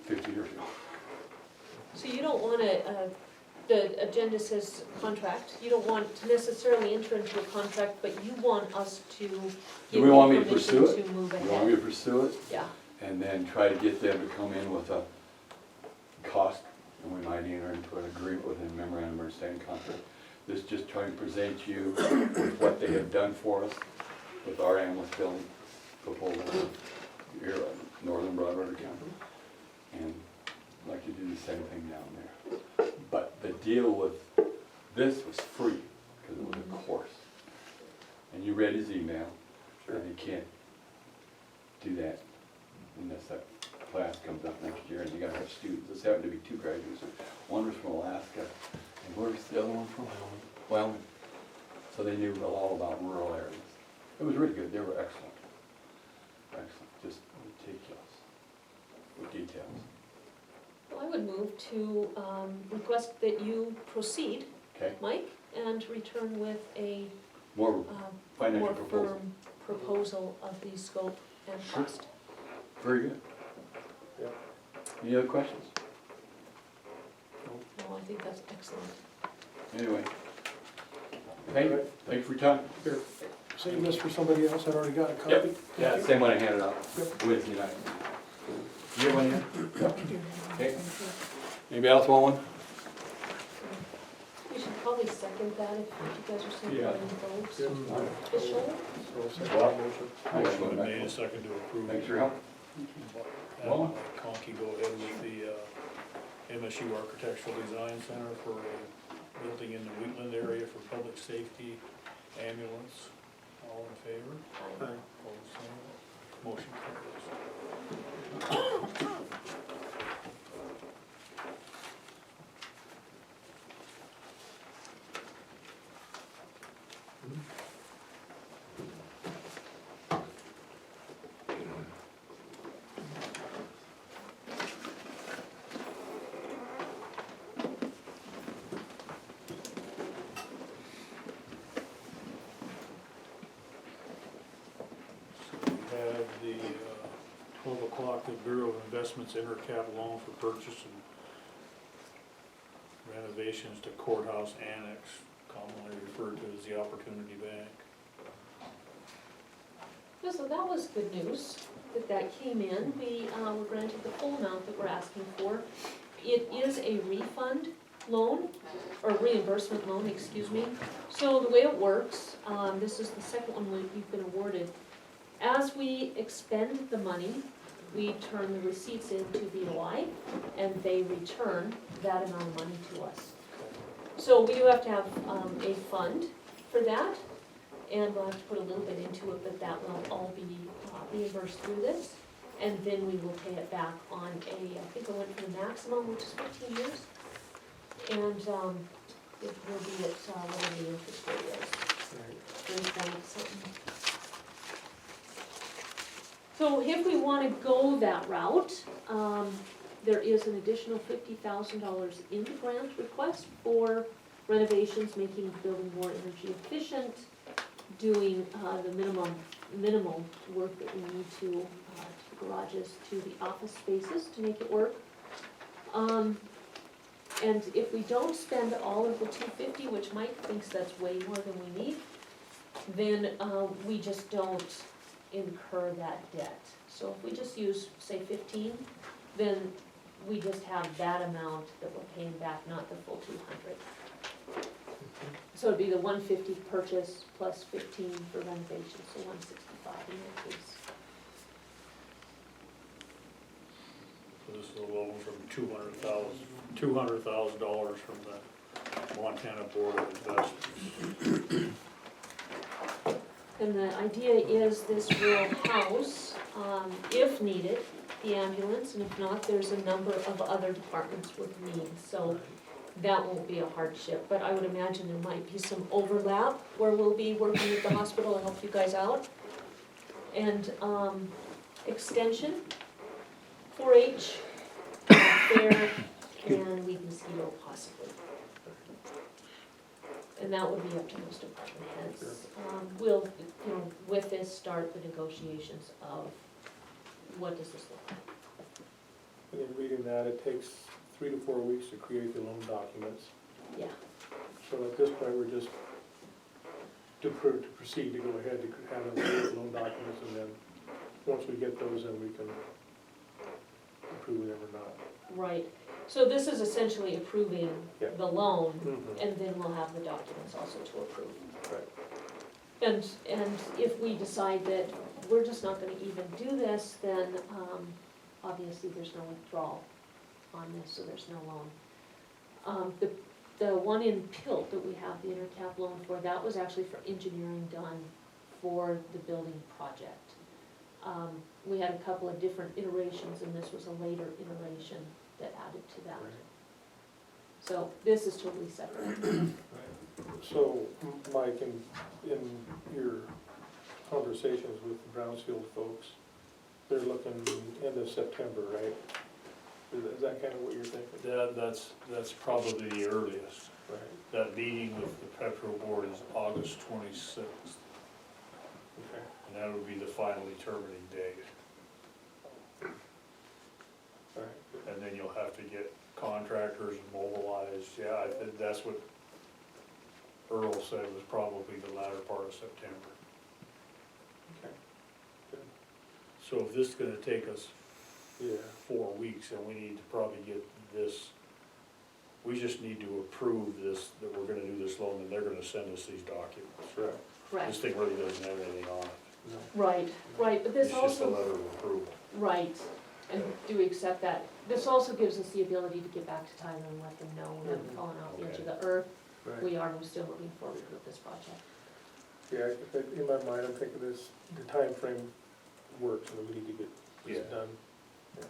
50 years ago. So you don't want the agenda says contract, you don't want to necessarily enter into a contract, but you want us to give we want me to information pursue it? to move You want me ahead. to pursue it Yeah, and then try to get them to come in with a cost, and we might enter into an agreement with a memorandum of understanding contract. This is just trying to present you with what they have done for us with our ambulance building proposal here in northern Broadwater County. And I'd like to do the same thing down there. But the deal with this was free, because it was a course. And you read his email, and you can't do that unless that class comes up next year, and you gotta have students. This happened to be two graduates, one was from Alaska, and where's the other one from? Wyoming. So they knew all about rural areas. It was really good, they were excellent. Excellent, just meticulous with details. well, I would move to request that you proceed, Okay, Mike, and return with a more financial more proposal. firm proposal of the scope and Sure. cost. Very good. Yeah. Any other questions? No, I think that's excellent. Anyway. Thank you, thank you for your time. Here, save this for somebody else, I already got a copy. Yep. Yeah, same one I handed out Yep. Wednesday night. You get one here? Okay. Anybody else want one? We should probably second that if you guys are saying Yeah. votes. Good. Official? So second motion. Motion made and second to approve. Thanks for your help. Have Conkey go ahead with the MSU Architectural Design Center for a building in the Wheatland area for public safety, ambulance. All in favor? Aye. Opposed, same. Motion carries. We have the 12 o'clock, the Bureau of Investments intercap loan for purchase and renovations to courthouse annex, commonly referred to as the Opportunity Bank. Yeah, so that was good news, that came in. We were granted the full amount that we're asking for. It is a refund loan, or reimbursement loan, excuse me. So the way it works, this is the second one we've been awarded. As we expend the money, we turn the receipts into VOI, and they return that amount of money to us. So we do have to have a fund for that, and we'll have to put a little bit into it, but that will all be reimbursed through this. And then we will pay it back on I think it went for the maximum, which is 15 years. And it will be at whatever the interest rate is, 3 point something. So if we wanna go that route, there is an additional $50,000 in the grant request for renovations, making the building more energy efficient, doing, the minimal work that we need to the garages, to the office spaces to make it work. And if we don't spend all of the $250, which Mike thinks that's way more than we need, then, we just don't incur that debt. So if we just use, say, 15, then we just have that amount that we're paying back, not the full 200. So it'd be the 150 purchase plus 15 for renovation, so 165 in that case. So this is a loan from $200,000 from the Montana Board of Investments. And the idea is this will house, if needed, the ambulance, and if not, there's a number of other departments with needs, so that won't be a hardship. But I would imagine there might be some overlap where we'll be working with the hospital to help you guys out. And, extension, 4-H, fair, and weed mosquito possibly. And that would be up to those department heads. We'll, with this, start the negotiations of what does this look like? And in reading that, it takes 3 to 4 weeks to create the loan documents. Yeah, So at this point, we're just to proceed to go ahead to have them create the loan documents, and then, once we get those, then we can approve them or not. right. So this is essentially approving Yeah. the loan, Mhm. and then we'll have the documents also to approve. Right. And if we decide that we're just not gonna even do this, then, obviously there's no withdrawal on this, so there's no loan. The one in PILT that we have the intercap loan for, that was actually for engineering done for the building project. We had a couple of different iterations, and this was a later iteration that added to that. So this is totally separate. So, Mike, in your conversations with the Brownsfield folks, they're looking end of September, right? Is that kind of what you're thinking? That's probably the earliest. Right. That meeting with the Petro Board is August 26th, Okay. and that would be the final determining date. All right. And then you'll have to get contractors mobilized. Yeah, I think that's what Earl said was probably the latter part of September. Okay. Good. So if this is gonna take us Yeah. 4 weeks, then we need to probably get this, we just need to approve this, that we're gonna do this loan, and they're gonna send us these documents. Right. This Correct, thing really doesn't have anything on it. No. right, but this It's just a also, letter of approval. right, and do we accept that? This also gives us the ability to get back to Tyler and let them know we haven't fallen off the edge of the earth. Right. We are still moving forward with this project. Yeah, in my mind, I'm thinking this, the time frame works, and we need to get this Yeah. done. And,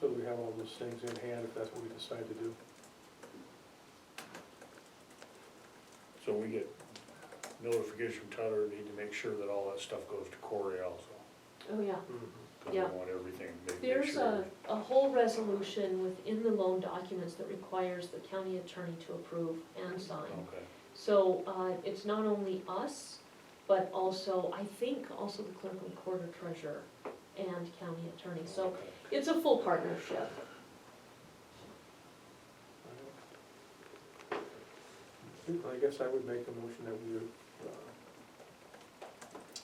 so we have all those things in hand, if that's what we decide to do. So we get notification from Tyler, need to make sure that all that stuff goes to Corey also. Oh, yeah. Because Yeah. we want everything, make There's sure. a whole resolution within the loan documents that requires the county attorney to approve and sign. Okay. So, it's not only us, but also, I think, also the clerk and recorder treasurer and county attorney. So Okay. it's a full partnership. I guess I would make a motion that we would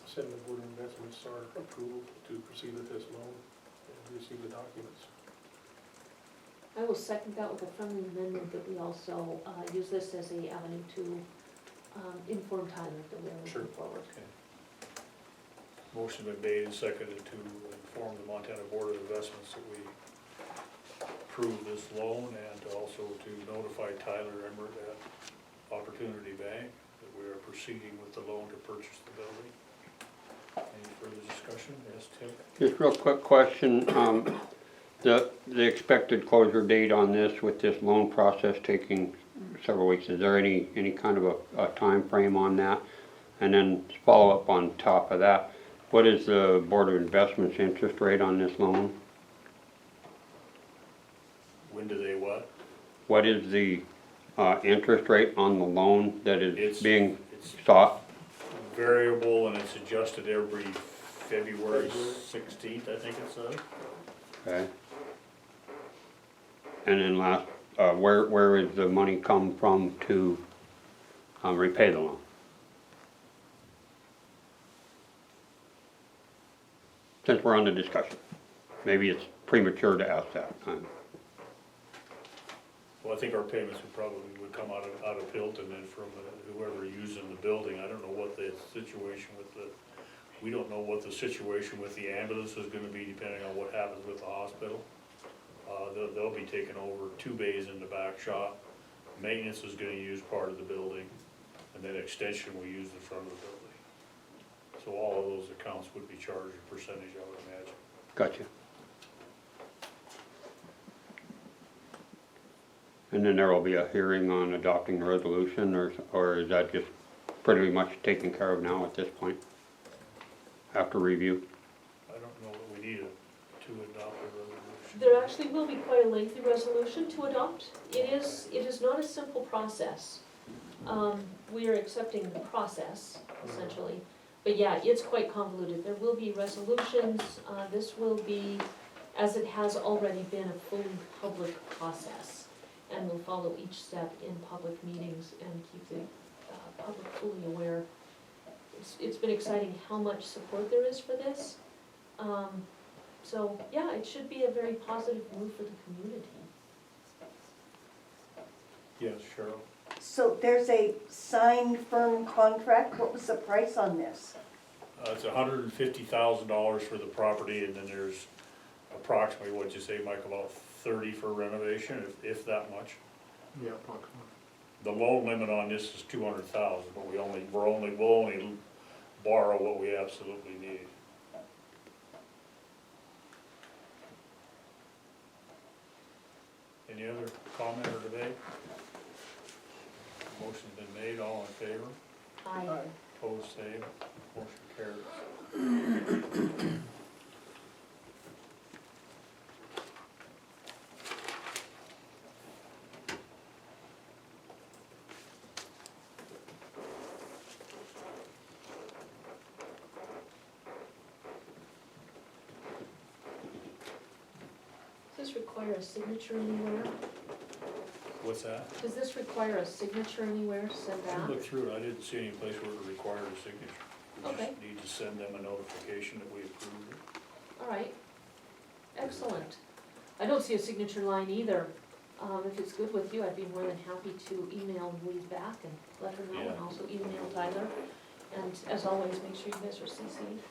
send the Board of Investments our approval to proceed with this loan and receive the documents. I will second that with a friendly amendment that we also use this as a avenue to inform Tyler that we're Sure. moving forward. Motion been made and seconded to inform the Montana Board of Investments that we approve this loan, and to also to notify Tyler Emmert at Opportunity Bank that we are proceeding with the loan to purchase the building. Any further discussion? Yes, Tim? Just real quick question, the expected closure date on this, with this loan process taking several weeks, is there any kind of a time frame on that? And then follow up on top of that, What is the Board of Investments interest rate on this loan? When do they what? What is the interest rate on the loan that is It's- being it's- sought? Variable, and it's adjusted every February 16th, I think it says. Okay. And then last, where is the money come from to repay the loan? Since we're on the discussion, maybe it's premature to ask that. Well, I think our payments would come out of PILT and then from whoever using the building. I don't know what the situation with we don't know what the situation with the ambulance is gonna be depending on what happens with the hospital. They'll be taking over 2 bays in the back shop. Maintenance is gonna use part of the building, and then extension will use the front of the building. So all of those accounts would be charged a percentage, I would imagine. Gotcha. And then there will be a hearing on adopting the resolution, or is that just pretty much taken care of now at this point? After review? I don't know that we need to adopt a resolution. There actually will be quite a lengthy resolution to adopt. It is not a simple process. We are accepting the process, essentially. But yeah, it's quite convoluted. There will be resolutions. This will be, as it has already been, a fully public process. And we'll follow each step in public meetings and keep the public fully aware. It's been exciting how much support there is for this. So, yeah, it should be a very positive move for the community. Yes, Cheryl? So there's a signed firm contract, what was the price on this? It's $150,000 for the property, and then there's approximately, what'd you say, Mike, about 30 for renovation, if that much. Yeah, approximately. The loan limit on this is 200,000, but we'll only borrow what we absolutely need. Any other comment or debate? Motion's been made, all in favor? Opposed, same. Motion carries. Does this require a signature anywhere? What's that? Does this require a signature anywhere to send I back? looked through it, I didn't see any place where it required a signature. We Okay. just need to send them a notification that we approved it. All right, excellent. I don't see a signature line either. If it's good with you, I'd be more than happy to email Louise back and let her know, and Yeah. also email Tyler. And as always, make sure you guys are CC'd.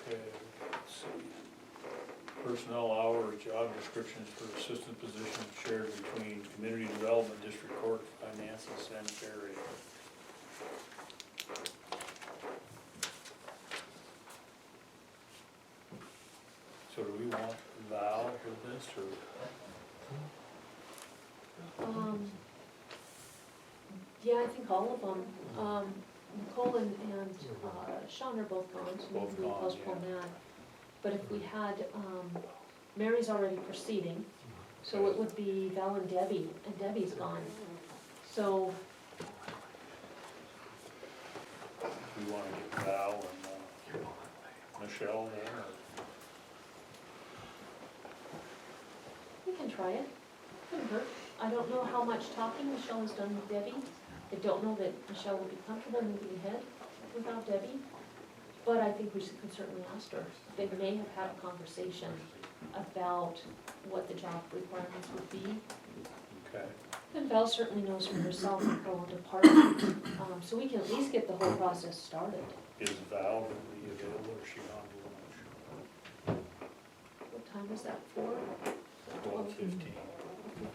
Okay, let's see. Personnel hours, job descriptions for assistant positions shared between community development, district court, finance, and sanitary. So do we want Val for this, or? Yeah, I think all of them. Nicole and Sean are both gone, so Both maybe we gone, postpone that. But if we had, Mary's already proceeding, so it would be Val and Debbie's gone. So, We wanna get Val and Michelle there, or? we can try it. Couldn't hurt. I don't know how much talking Michelle has done with Debbie. I don't know that Michelle would be comfortable moving ahead without Debbie, but I think we could certainly ask her. They may have had a conversation about what the job requirements would be. Okay. And Val certainly knows for herself in her own department, so we can at least get the whole process started. Is Val gonna be available, or is she on lunch? What time is that for? 12:15.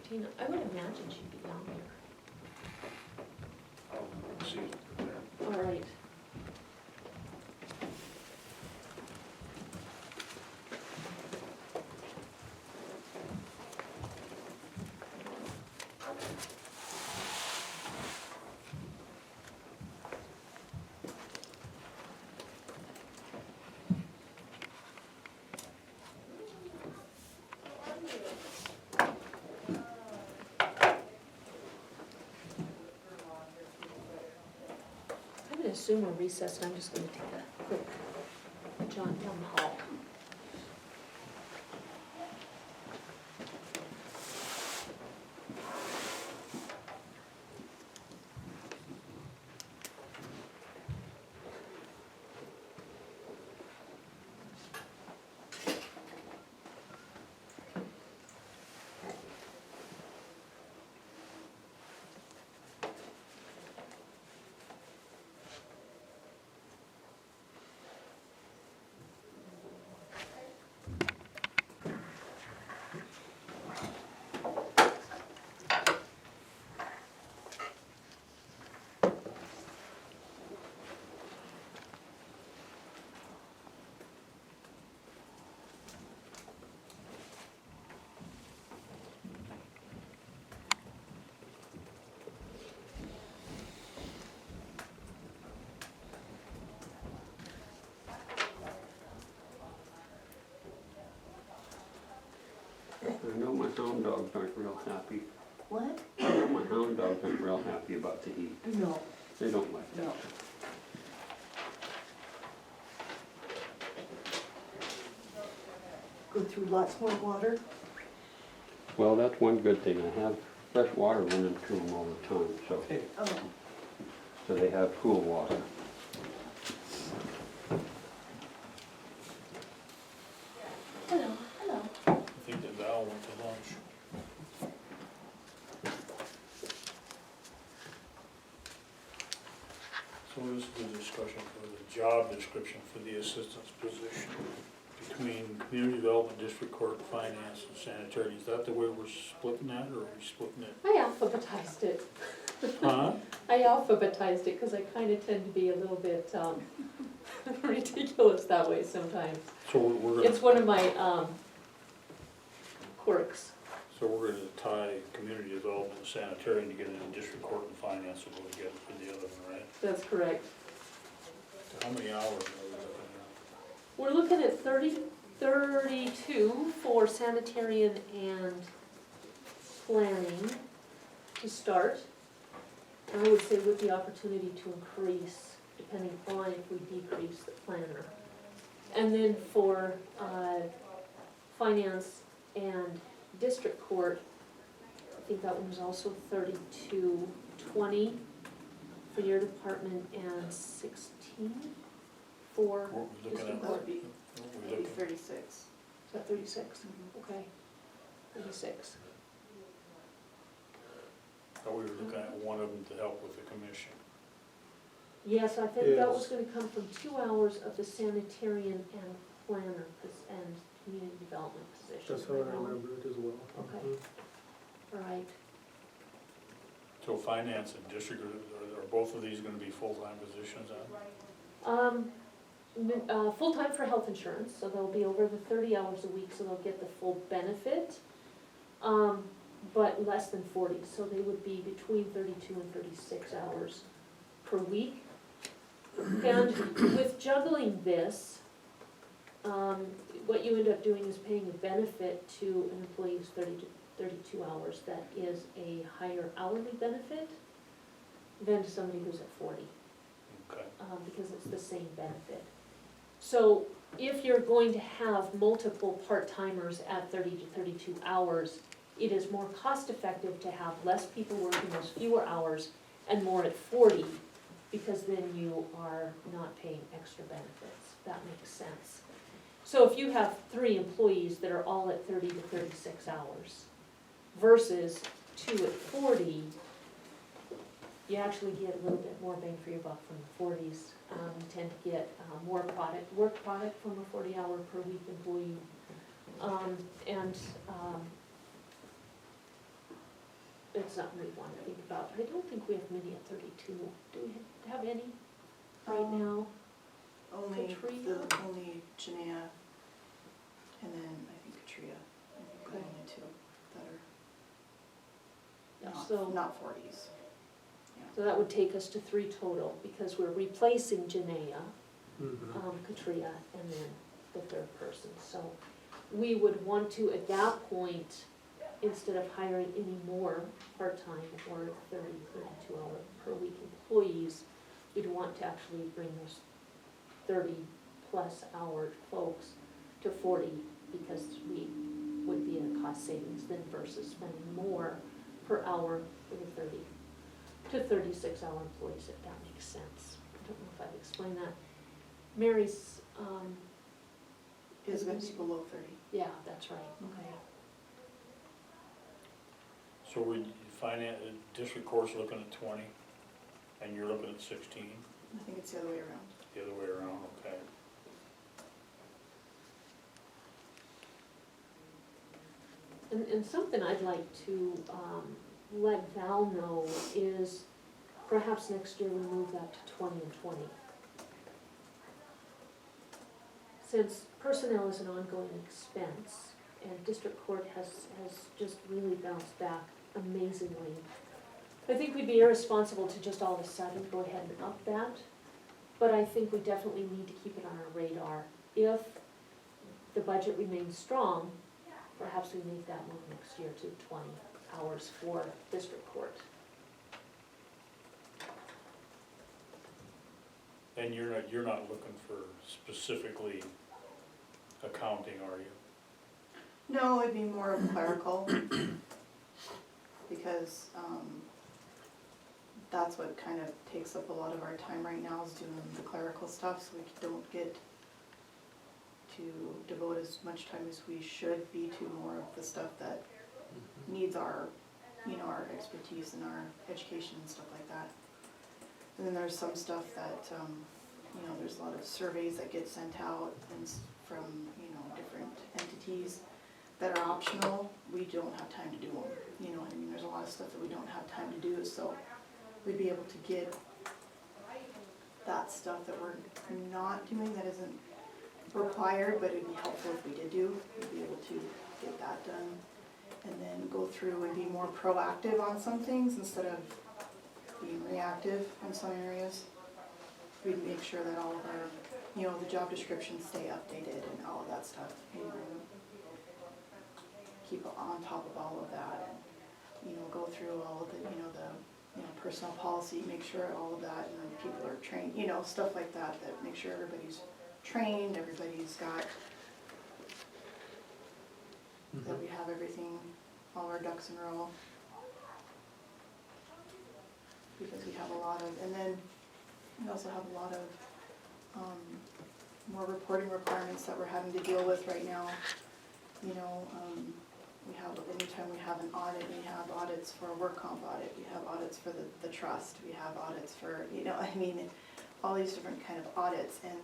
15. I would imagine she'd be down here. I'll see if they're there. All right. assume we're recessed, I'm just gonna take a quick jaunt down the hall. I know my hound dogs aren't real happy. What? I know my hound dogs aren't real happy about the heat. No, They don't like that. no. Go through lots more water. Well, that's one good thing. I have fresh water running through them all the time, Oh, so they have cool water. hello, hello. I think that Val went to lunch. So this is the discussion for the job description for the assistant's position between community development, district court, finance, and sanitary. Is that the way we're splitting that, or are we splitting it? I alphabetized it. Huh? I alphabetized it because I kind of tend to be a little bit ridiculous that way sometimes. So we're It's gonna, one of my quirks. so we're gonna tie community development and sanitary together, and district court and finance will go together for the other one, right? That's correct. So how many hours are we looking We're looking at 32 for sanitarian and planning to start. And I would say with the opportunity to increase, depending on if we decrease the planner. And then for finance and district court, I think that one was also 32.20 for your department and 16 for at? What we looking district at? court. What we looking- 36. Is that 36? Okay, 36. Thought we were looking at one of them to help with the commission. Yes, I think that was Yes. gonna come from 2 hours of the sanitarian and planner and community development position. That's how I remember it as well. Okay. Mhm. Right, So finance and district, are both of these gonna be full-time positions then? full-time for health insurance, so they'll be over the 30 hours a week, so they'll get the full benefit. But less than 40, so they would be between 32 and 36 hours per week. And with juggling this, what you end up doing is paying a benefit to an employee who's 30 to 32 hours that is a higher hourly benefit than to somebody who's at 40. Okay. Because it's the same benefit. So if you're going to have multiple part-timers at 30 to 32 hours, it is more cost-effective to have less people working those fewer hours and more at 40, because then you are not paying extra benefits. That makes sense. So if you have 3 employees that are all at 30 to 36 hours versus 2 at 40, you actually get a little bit more bang for your buck from the 40s. You tend to get more work product from a 40-hour per week employee. It's something we want to think about. I don't think we have many at 32. Do we have any right now? Only, Katrina? only Janaea, and then I think Katria, I think the Okay. only 2 that are So, not 40s. so that would take us to 3 total, because we're replacing Janaea, Mhm. Katria, and then the 3rd person. So we would want to, at that point, instead of hiring any more part-time or 30, 32 hour per week employees, we'd want to actually bring those 30-plus hour folks to 40, because we would be in a cost savings then versus spending more per hour for the 30 to 36-hour employees, if that makes sense. I don't know if I've explained that. Mary's, Is gonna be below 30. yeah, that's right, okay. So we finance, district court's looking at 20, and you're looking at 16, I think it's the other way around. the other way around, okay. And something I'd like to let Val know is perhaps next year we move that to 20 and 20. Since personnel is an ongoing expense, and district court has just really bounced back amazingly, I think we'd be irresponsible to just all of a sudden go ahead and up that, but I think we definitely need to keep it on our radar. If the budget remains strong, perhaps we make that move next year to 20 hours for district court. And you're not looking for specifically accounting, are you? No, it'd be more of clerical, because that's what kind of takes up a lot of our time right now, is doing the clerical stuff, so we don't get to devote as much time as we should be to more of the stuff that needs our, you know, our expertise and our education and stuff like that. And then there's some stuff that, you know, there's a lot of surveys that get sent out and from, you know, different entities that are optional. We don't have time to do them, you know what I mean? There's a lot of stuff that we don't have time to do, so we'd be able to get that stuff that we're not doing, that isn't required, but it'd be helpful if we did do. We'd be able to get that done, and then go through and be more proactive on some things instead of being reactive in some areas. We'd make sure that all of our, you know, the job descriptions stay updated and all of that stuff. And keep on top of all of that, and, you know, go through all of the, you know, personnel policy, make sure all of that, and people are trained, you know, stuff like that, that make sure everybody's trained, everybody's got, that we have everything, all our ducks in a row. Because we have a lot of, and then we also have a lot of more reporting requirements that we're having to deal with right now. You know, we have, anytime we have an audit, we have audits for a work comp audit, we have audits for the trust, we have audits for, you know, I mean, all these different kind of audits, and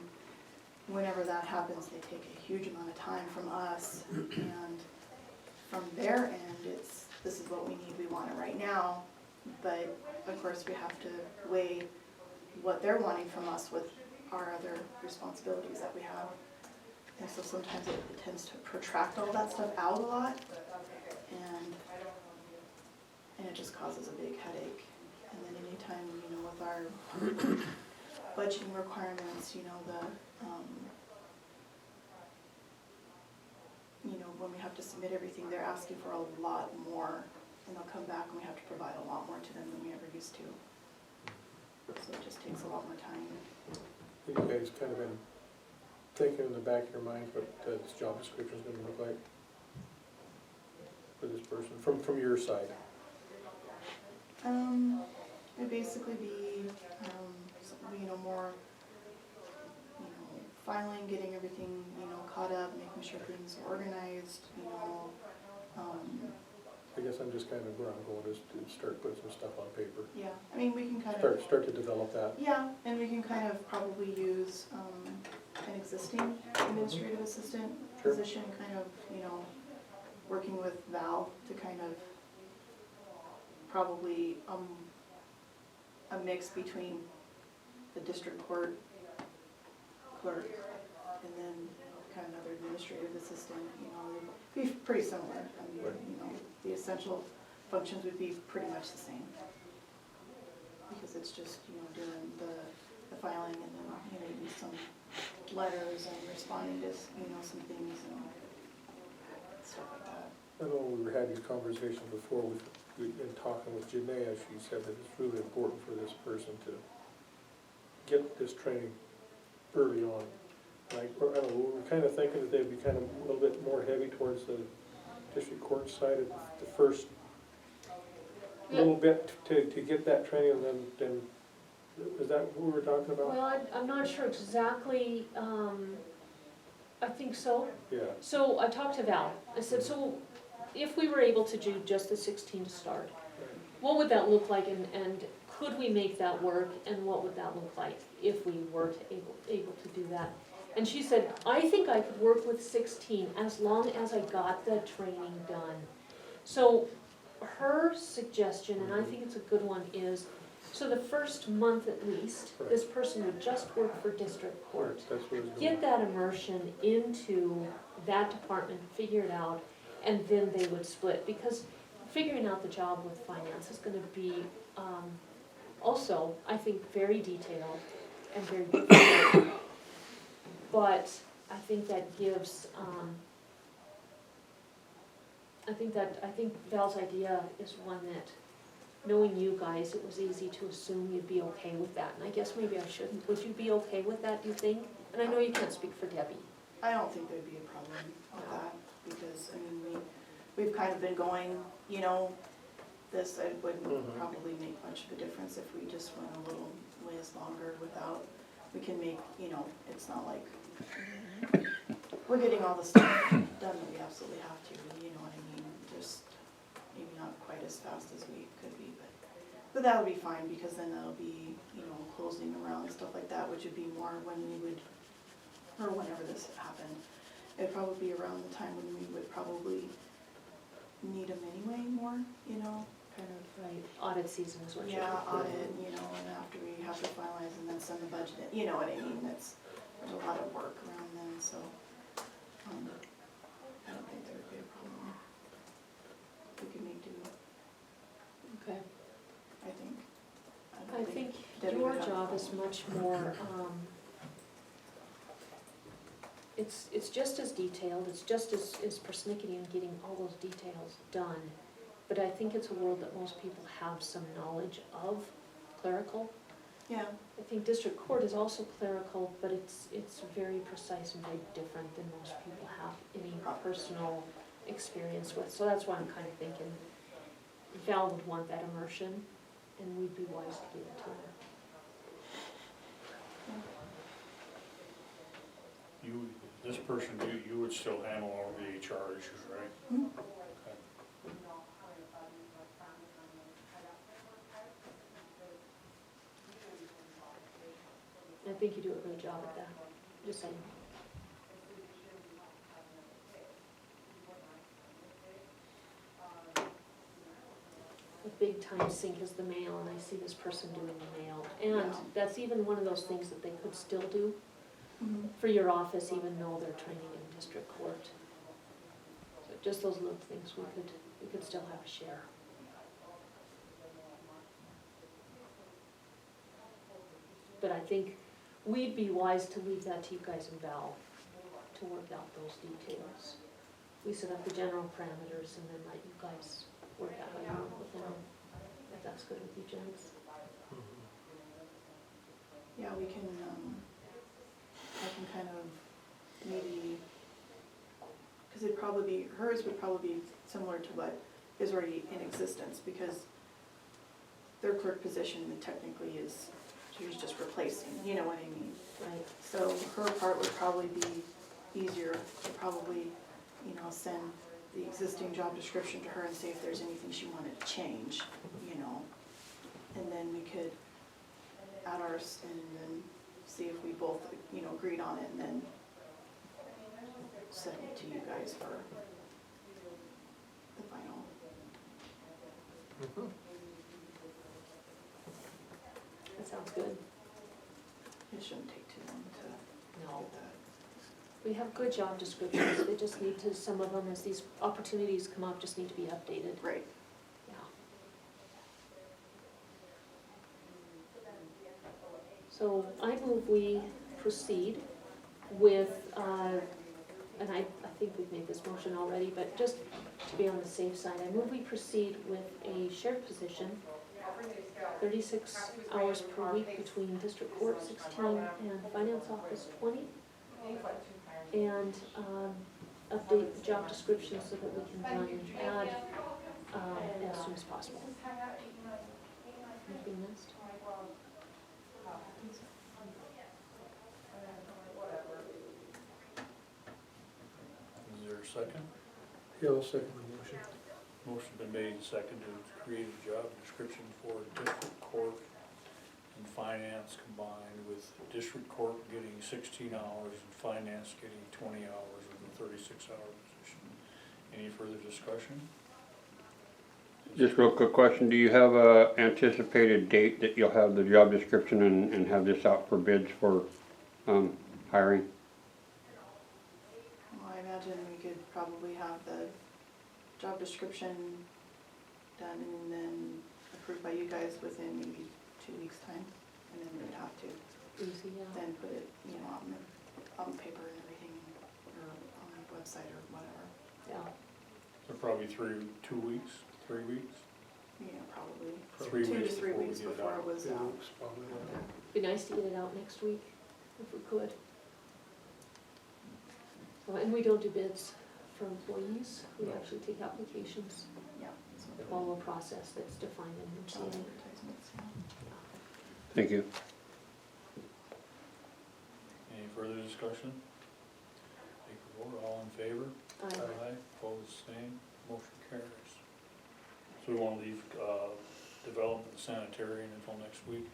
whenever that happens, they take a huge amount of time from us, and from their end, it's, this is what we need, we want it right now, but of course we have to weigh what they're wanting from us with our other responsibilities that we have. And so sometimes it tends to protract all that stuff out a lot, and it just causes a big headache. And then anytime, you know, with our budgeting requirements, you know, you know, when we have to submit everything, they're asking for a lot more, and they'll come back and we have to provide a lot more to them than we ever used to. So it just takes a lot more time. You guys kind of been thinking in the back of your mind what this job description is gonna look like for this person, from your side? It'd basically be, you know, more, you know, filing, getting everything, you know, caught up, making sure things are organized, you know. I guess I'm just kind of where I'm going, is to start putting some stuff on paper. Yeah, I mean, we can kind of. Start to develop that. Yeah, and we can kind of probably use an existing administrative assistant Sure. position, kind of, you know, working with Val to kind of probably a mix between the district court clerk and then kind of another administrative assistant, you know, it'd be pretty similar. I mean, you know, the essential functions would be pretty much the same. Because it's just, you know, doing the filing and then, you know, maybe some letters and responding to, you know, some things and stuff like that. I know we had these conversations before, we've been talking with Janaea, she said that it's really important for this person to get this training early on. Like, or, I don't know, we're kind of thinking that they'd be kind of a little bit more heavy towards the district court side of the first little bit to get that training, and then, is that what we were talking about? Well, I'm not sure exactly, I think so. Yeah, So I talked to Val, I said, so if we were able to do just the 16 to start, what would that look like, and could we make that work, and what would that look like if we were to able to do that? And she said, I think I could work with 16 as long as I got the training done. So her suggestion, and I think it's a good one, is, so the first month at least, this person would just work for district court. that's what it's going. Get that immersion into that department, figure it out, and then they would split. Because figuring out the job with finance is gonna be, also, I think, very detailed and very difficult. But I think that gives, I think Val's idea is one that, knowing you guys, it was easy to assume you'd be okay with that. And I guess maybe I shouldn't. Would you be okay with that, do you think? And I know you can't speak for Debbie. I don't think there'd be a problem with that, because, I mean, we've kind of been going, you know, this, it wouldn't probably make much of a difference if we just went a little ways longer without, we can make, you know, it's not like we're getting all the stuff done that we absolutely have to, you know what I mean? Just maybe not quite as fast as we could be, but that'll be fine, because then that'll be, you know, closing around and stuff like that, which would be more when we would, or whenever this happened. It'd probably be around the time when we would probably need them anyway more, you know, kind of. Right, audit season is what you're. Yeah, audit, you know, and after we have to finalize and then send the budget in, you know what I mean, there's a lot of work around then, so, I don't think there would be a problem. We could make do, Okay. I think. I think Debbie your would have a job is problem. much more, it's just as detailed, it's just as persnickety in getting all those details done. But I think it's a world that most people have some knowledge of, clerical. Yeah, I think district court is also clerical, but it's very precise and very different than most people have any personal experience with. So that's why I'm kind of thinking Val would want that immersion, and we'd be wise to give it to her. This person, you would still handle all the HR issues, right? Mhm. Okay. I think you do a great job at that, just saying. A big time sink is the mail, and I see this person doing the mail. And Yeah. that's even one of those things that they could still do Mhm. for your office, even though they're training in district court. So just those little things we could still have a share. But I think we'd be wise to leave that to you guys and Val to work out those details. We set up the general parameters and then let you guys work out how you want with them, if that's good with you gents. Yeah, we can, I can kind of maybe, because it'd probably be, hers would probably be similar to what is already in existence, because their clerk position technically is, she's just replacing, you know what I mean? Right. So her part would probably be easier to probably, you know, send the existing job description to her and see if there's anything she wanted to change, you know? And then we could add ours and then see if we both, you know, agreed on it, and then send it to you guys for the final. That sounds good. It shouldn't take too long to No. get that. We have good job descriptions, they just need to, some of them, as these opportunities come up, just need to be updated. Right. Yeah. So I move we proceed with, and I think we've made this motion already, but just to be on the safe side, I move we proceed with a shared position 36 hours per week between district court 16 and finance office 20. And update the job description so that we can run an ad as soon as possible. Anything missed? Is there a second? Yeah, I'll second the motion. Motion been made and seconded to create a job description for district court and finance combined, with district court getting 16 hours and finance getting 20 hours of the 36-hour position. Any further discussion? Just real quick question, do you have a anticipated date that you'll have the job description and have this out for bids for hiring? Well, I imagine we could probably have the job description done and then approved by you guys within maybe 2 weeks' time. And then we would have to Easy, yeah. then put it, you know, on paper and everything, or on the website or whatever. Yeah. So probably 3 weeks, 3 weeks? You know, probably 3 2 to weeks 3 before we weeks get it before out. it was Yeah, out. looks probably like that. Be nice to get it out next week, if we could. So, and we don't do bids for employees, we No. actually take applications, Yeah. So follow a process that's defined in job MCA. advertisements, yeah. Thank you. Any further discussion? Take a vote, all in favor? Aye. Opposed, same, motion carries. So we want to leave development sanitary until next week?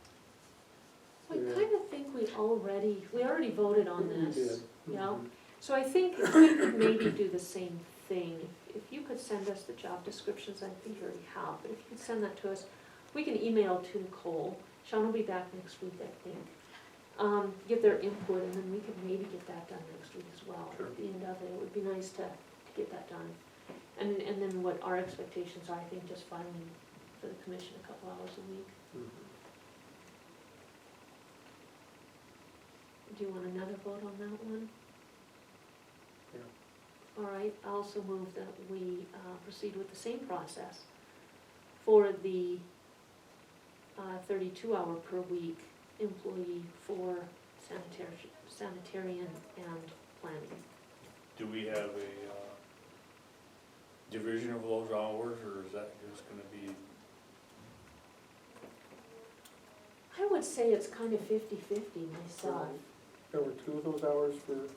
I kind of think we already voted on We this. did. Yeah, Mhm. so I think if we could maybe do the same thing, if you could send us the job descriptions, I think you already have, but if you could send that to us, we can email to Nicole. Sean will be back next week, I think. Get their input, and then we could maybe get that done next week as well. Sure. At the end of it, it would be nice to get that done. And then what our expectations are, I think just filing for the commission a couple hours a week. Mhm. Do you want another vote on that one? Yeah. All right, I also move that we proceed with the same process for the 32-hour per week employee for sanitarian and planning. Do we have a division of those hours, or is that just gonna be, I would say it's kind of 50-50 myself. There were 2 of those hours for,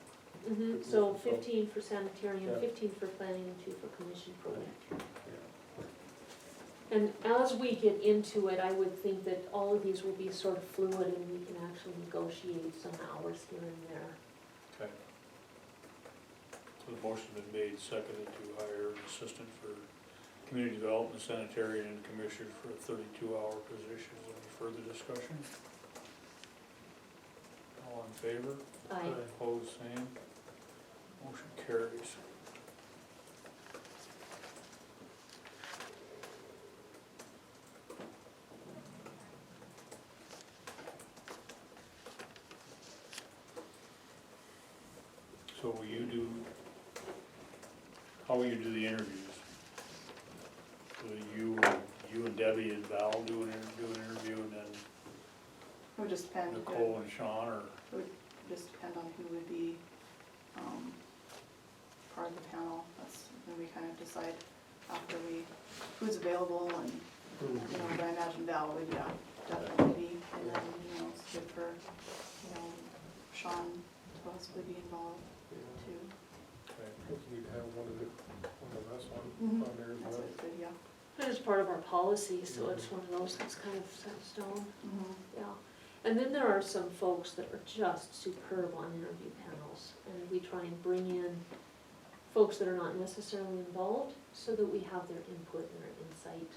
So 15 for sanitarian, Yeah. 15 for planning, and 2 for commission per week. yeah. And as we get into it, I would think that all of these will be sort of fluid and we can actually negotiate some hours here and there. okay. So the motion been made, seconded to hire an assistant for community development, sanitarian, and commission for a 32-hour position. Is there any further discussion? All in favor? Aye. Opposed, same. Motion carries. So will you do, how will you do the interviews? Will you and Debbie and Val do an interview, and then It would just depend. Nicole and Sean, or? It would just depend on who would be, part of the panel. That's when we kind of decide after who's available and, you know, but I imagine Val would, yeah, definitely be. And then, you know, it's good for, you know, Sean to possibly be involved too. Okay. I think we'd have one of us Mhm. on there as That's well. what's good, yeah. It is part of our policy, so it's one of those that's kind of set in stone, Mhm. yeah. And then there are some folks that are just superb on interview panels, and we try and bring in folks that are not necessarily involved, so that we have their input and their insight.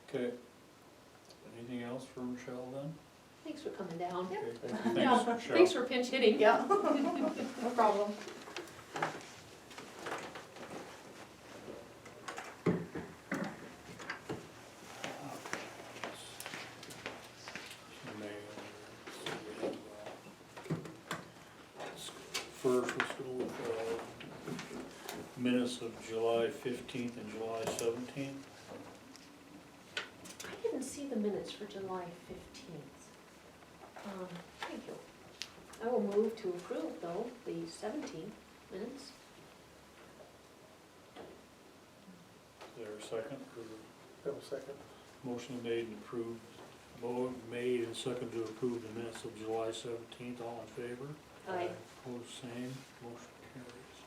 Okay. Anything else for Michelle then? Thanks for coming down. Okay, Yeah, thanks, Michelle. thanks for pinch hitting. Yeah, no problem. First, let's go with minutes of July 15th and July 17th. I didn't see the minutes for July 15th. Thank you. I will move to approve, though, the 17th minutes. Is there a second? Have a second. Motion made and approved, made and seconded to approve the minutes of July 17th. All in favor? Aye. Opposed, same. Motion carries.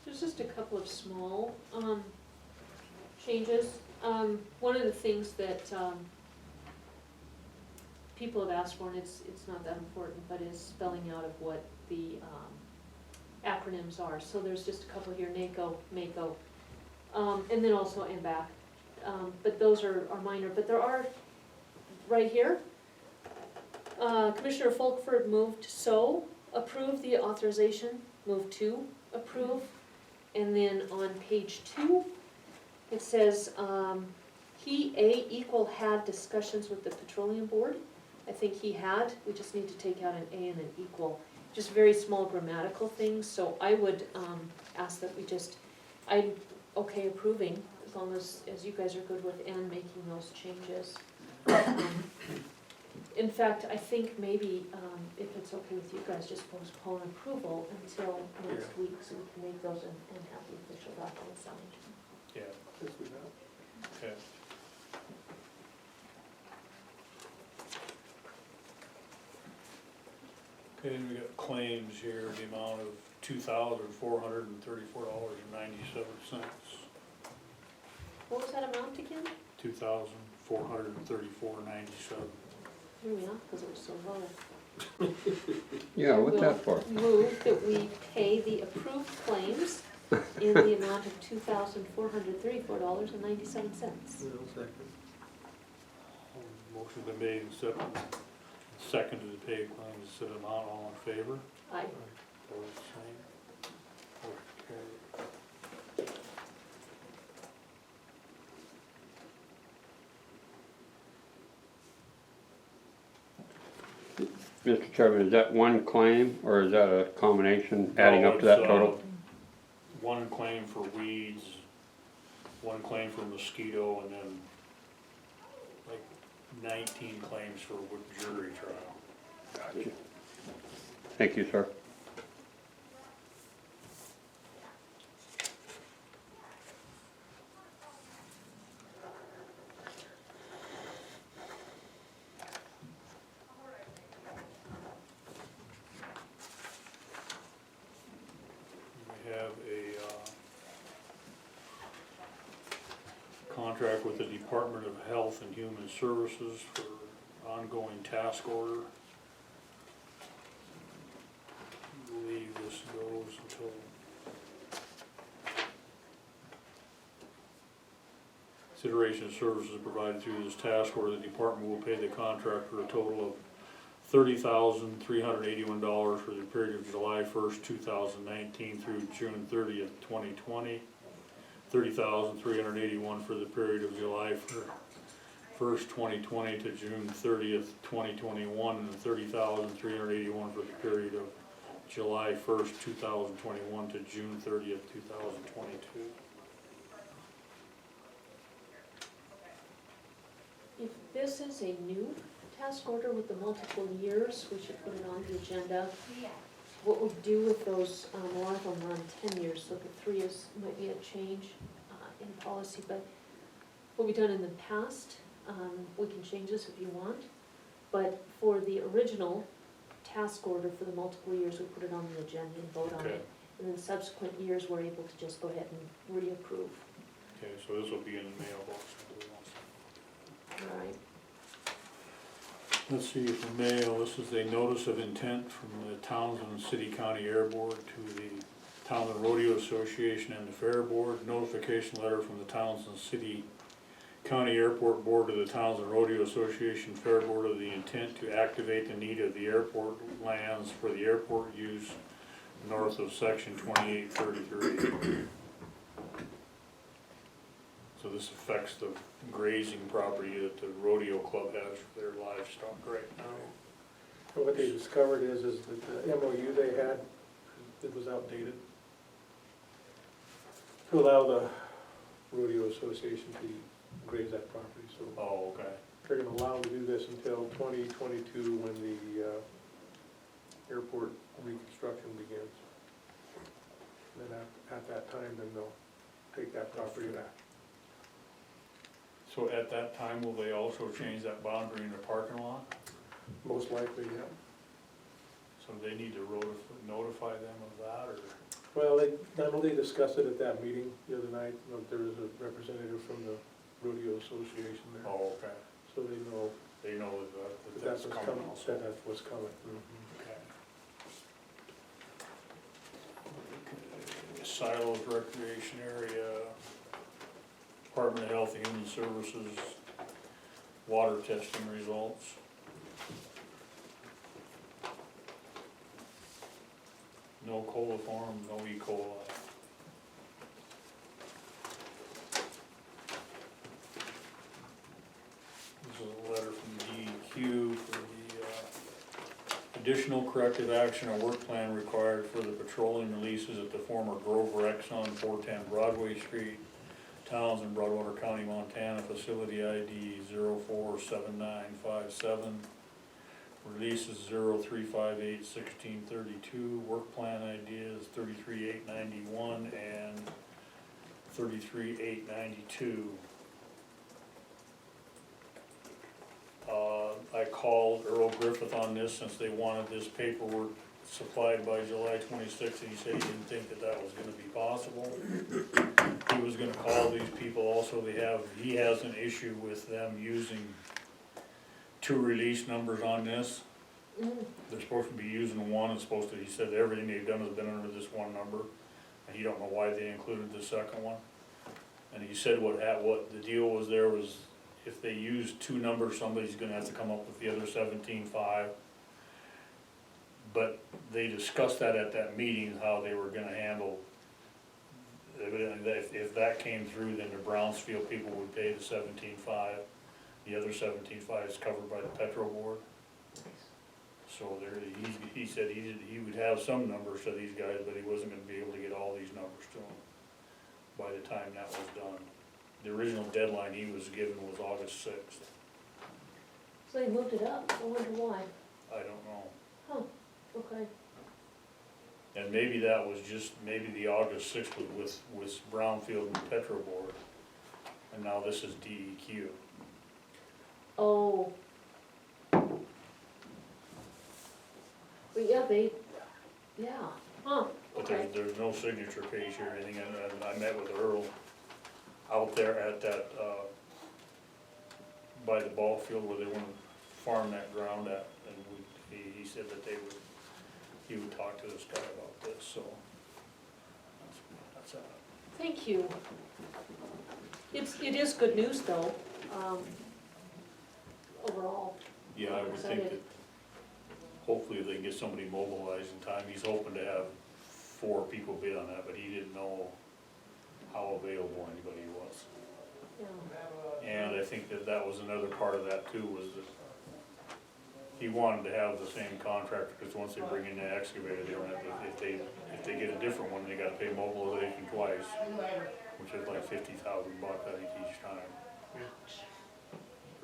There's just a couple of small, changes. One of the things that, people have asked for, and it's not that important, but is spelling out of what the, acronyms are. So there's just a couple here, NACO, MACO, and then also MBAC. But those are minor, but there are, right here, Commissioner Folkford moved so, approve the authorization, move to, approve. And then on page 2, it says, he, had discussions with the petroleum board. I think he had, we just need to take out an A and an equal. Just very small grammatical things, so I would, ask that we just, I'm okay approving, as long as you guys are good with N making those changes. In fact, I think maybe, if it's okay with you guys, just postpone approval until next week, so we can make those and have the official document signed. Yeah, Yes, we have. okay. Okay, we got claims here, the amount of $2,434.97. What was that amount again? $2,434.97. Here we are, because it was so low. Yeah, what's that for? Move that we pay the approved claims in the amount of $2,434.97. Motion been made and seconded to pay claims, set amount, all in favor? Aye. Opposed, same. Motion carried. Mr. Chairman, is that one claim, or is that a combination adding up to that total? One claim for weeds, one claim for mosquito, and then like 19 claims for jury trial. Gotcha. Thank you, sir. We have a contract with the Department of Health and Human Services for ongoing task order. I believe this goes until consideration of services provided through this task order. The department will pay the contractor a total of $30,381 for the period of July 1st, 2019 through June 30th, 2020. $30,381 for the period of July 1st, 2020 to June 30th, 2021, and $30,381 for the period of July 1st, 2021 to June 30th, 2022. If this is a new task order with the multiple years, we should put it on the agenda. What we do with those, a lot of them run 10 years, so the 3 is, might be a change in policy, but what we've done in the past, we can change this if you want, but for the original task order for the multiple years, we put it on the agenda and vote on Okay. it. And then subsequent years, we're able to just go ahead and reapprove. Okay, so this will be in the mailbox. All right. Let's see, for mail, this is a notice of intent from the Townsend City County Air Board to the Townsend Rodeo Association and the Fair Board. Notification letter from the Townsend City County Airport Board to the Townsend Rodeo Association Fair Board of the intent to activate the need of the airport lands for the airport use north of section 2833. So this affects the grazing property that the rodeo club has for their livestock right now. And what they discovered is that the MOU they had, it was outdated. To allow the rodeo association to graze that property, so Oh, okay. they're gonna allow them to do this until 2022 when the airport reconstruction begins. And then at that time, then they'll take that property back. So at that time, will they also change that boundary in the parking lot? Most likely, yeah. So they need to notify them of that, or? Well, I know they discussed it at that meeting the other night, there was a representative from the rodeo association there. Oh, okay. So they know They know that that that's was coming coming, also. that that was coming. Okay. Okay. Silos Recreation Area, Department of Health and Human Services, water testing results. No coliform, no E. coli. This is a letter from DEQ for the additional corrective action or work plan required for the petroleum releases at the former Grover Exxon 410 Broadway Street, Townsend, Broadwater County, Montana, facility ID 047957. Releases 0358-1632, work plan ideas 33891 and 33892. I called Earl Griffith on this since they wanted this paperwork supplied by July 26th, and he said he didn't think that that was gonna be possible. He was gonna call these people also. He has an issue with them using two release numbers on this. They're supposed to be using one, it's supposed to, he said everything they've done has been under this one number, and you don't know why they included the second one. And he said what the deal was there was, if they use two numbers, somebody's gonna have to come up with the other 17.5. But they discussed that at that meeting, how they were gonna handle, evidently, if that came through, then the Brownsfield people would pay the 17.5. The other 17.5 is covered by the Petro Board. So there, he said he would have some numbers to these guys, but he wasn't gonna be able to get all these numbers to them by the time that was done. The original deadline he was given was August sixth. So they moved it up, I wonder why. I don't know. Okay. And maybe that was just, maybe the August sixth was with Brownfield and Petro Board. And now this is DEQ. Oh. But yeah, But okay. there's no signature page or anything, and I met with Earl out there at that, by the ball field where they wanna farm that ground at, and he said that he would talk to this guy about this, so. That's that. Thank you. It is good news though, overall. Yeah, I would think that hopefully they can get somebody mobilized in time. He's hoping to have 4 people bid on that, but he didn't know how available anybody was. Yeah. And I think that was another part of that too, was that he wanted to have the same contractor, because once they bring in the excavator, they don't have to, if they get a different one, they gotta pay mobilization twice, which is like $50,000, I think, each time.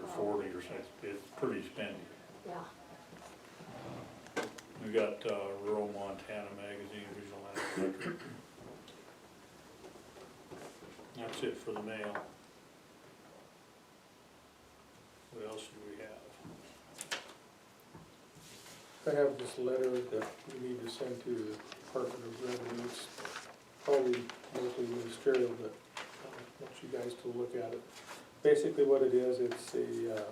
Or 40 or something, it's pretty spendy. Yeah. We got Rural Montana Magazine, Visual Electric. That's it for the mail. What else do we have? I have this letter that we need to send to the Department of Revenue. It's probably mostly ministerial, but I want you guys to look at it. Basically what it is, it's a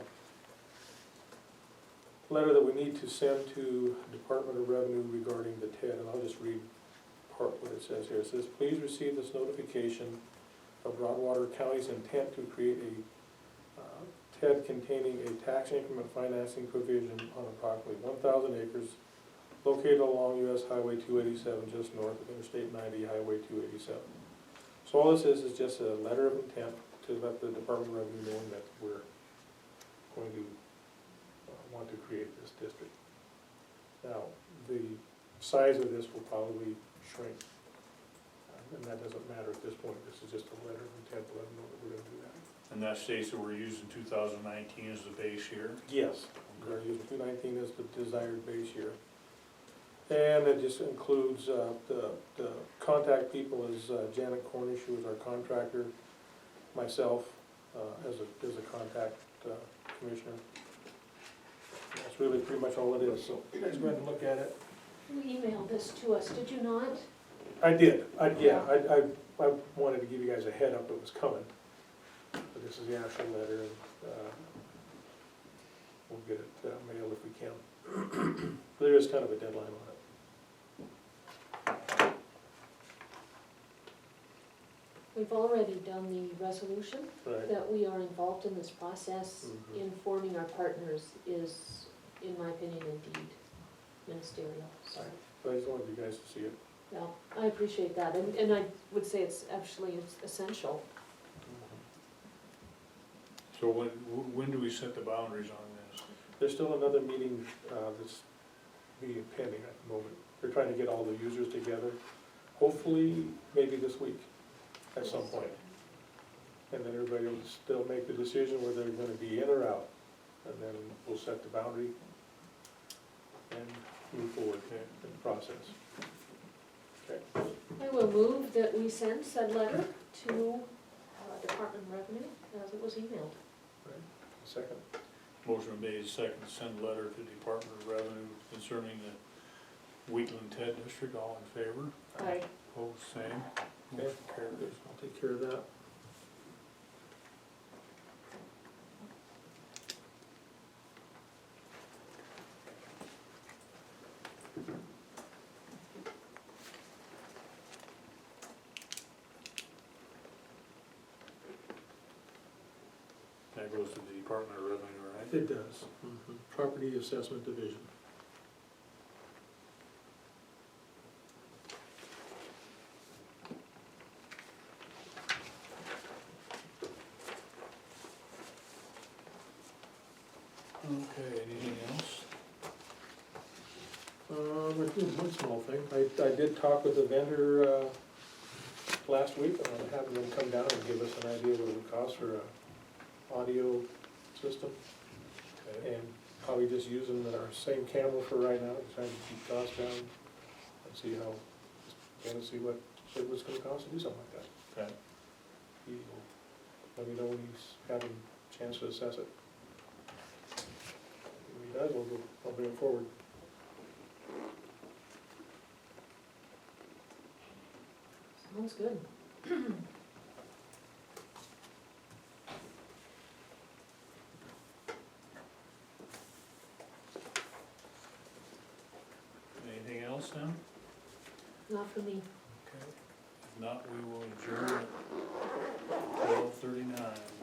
letter that we need to send to Department of Revenue regarding the TED, and I'll just read part what it says here. It says, please receive this notification of Broadwater County's intent to create a TED containing a tax increment financing provision on approximately 1,000 acres located along US Highway 287 just north of Interstate 90, Highway 287. So all this is just a letter of intent to let the Department of Revenue know that we're going to want to create this district. Now, the size of this will probably shrink, and that doesn't matter at this point. This is just a letter of intent to let them know that we're going to do that. And that states that we're using 2019 as the base year. Yes, we're using 219 as the desired base year. And it just includes, the contact people is Janet Cornish, who is our contractor, myself, as a contact commissioner. That's really pretty much all it is, so you guys go ahead and look at it. You emailed this to us, did you not? I did, I wanted to give you guys a head up it was coming. But this is the actual letter, and we'll get it mailed if we can. There is kind of a deadline on it. We've already done the resolution. Right. That we are involved in this process. Mhm. Informing our partners is, in my opinion, indeed ministerial, sorry. So I just wanted you guys to see it. Yeah, I appreciate that, and I would say it's essential. So when do we set the boundaries on this? There's still another meeting that's being pending at the moment. They're trying to get all the users together, hopefully maybe this week at some point. And then everybody will still make the decision whether they're gonna be in or out. And then we'll set the boundary and move forward in the process. Okay. I will move that we send said letter to Department of Revenue as it was emailed. Second. Motion made, second, to send a letter to the Department of Revenue concerning the Wheatland TED District. All in favor? Aye. Opposed, same. Okay. Motion carries. I'll take care of that. That goes to the Department of Revenue, right? It does. Property Assessment Division. Okay, anything else? One small thing, I did talk with the vendor, last week, on having them come down and give us an idea what it would cost for a audio system. And probably just using our same camera for right now, trying to keep costs down and see how, kind of see what it was gonna cost to do something like that. Okay. He will let me know when he's had a chance to assess it. When he does, I'll bring it forward. Sounds good. Anything else now? Not for me. Okay. If not, we will adjourn at 12:39.